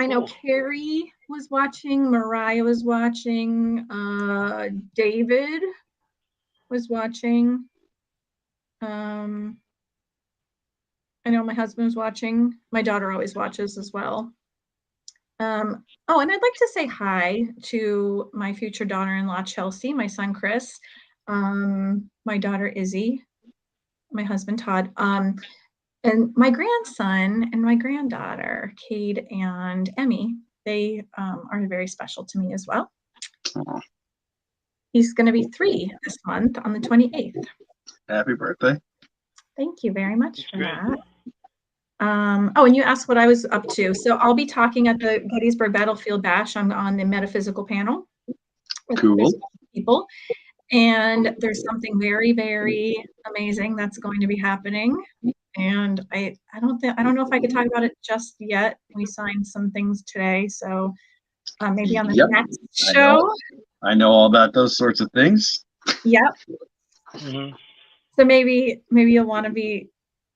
[SPEAKER 1] I know Carrie was watching, Mariah was watching, David was watching. I know my husband was watching. My daughter always watches as well. And I'd like to say hi to my future daughter-in-law, Chelsea, my son, Chris, my daughter, Izzy, my husband, Todd, and my grandson and my granddaughter, Cade and Emmy. They are very special to me as well. He's going to be 3 this month on the 28th.
[SPEAKER 3] Happy birthday.
[SPEAKER 1] Thank you very much for that. And you asked what I was up to. So I'll be talking at the Gettysburg Battlefield Bash. I'm on the metaphysical panel with people. And there's something very, very amazing that's going to be happening. And I don't know if I could talk about it just yet. We signed some things today, so maybe on the next show.
[SPEAKER 3] I know all about those sorts of things.
[SPEAKER 1] Yep.
[SPEAKER 2] Mm-hmm.
[SPEAKER 1] So maybe you'll want to be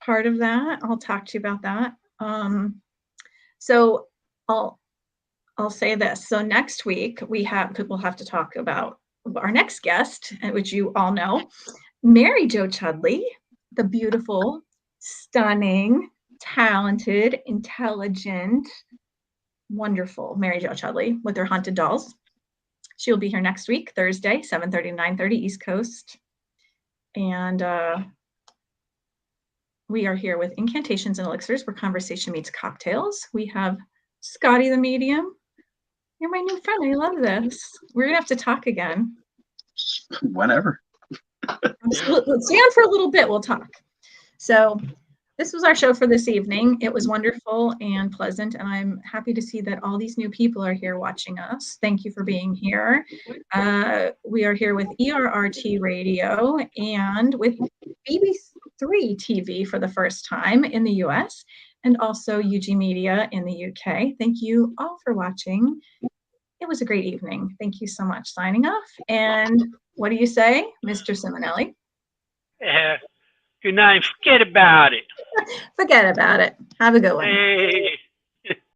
[SPEAKER 1] part of that. I'll talk to you about that. So I'll say this. So next week we'll have to talk about our next guest, which you all know, Mary Jo Chudley, the beautiful stunning, talented, intelligent, wonderful Mary Jo Chudley with her haunted dolls. She'll be here next week, Thursday, 7:30 to 9:30 East Coast. And we are here with Incantations and Elixirs, where conversation meets cocktails. We have Scotty the Medium. You're my new friend. I love this. We're going to have to talk again.
[SPEAKER 3] Whenever.
[SPEAKER 1] Let's stay on for a little bit. We'll talk. So this was our show for this evening. It was wonderful and pleasant, and I'm happy to see that all these new people are here watching us. Thank you for being here. We are here with ERRT Radio and with BBC3 TV for the first time in the US, and also UG Media in the UK. Thank you all for watching. It was a great evening. Thank you so much. Signing off. And what do you say, Mr. Simonelli?
[SPEAKER 2] Good night. Forget about it.
[SPEAKER 1] Forget about it. Have a good one.
[SPEAKER 2] Hey.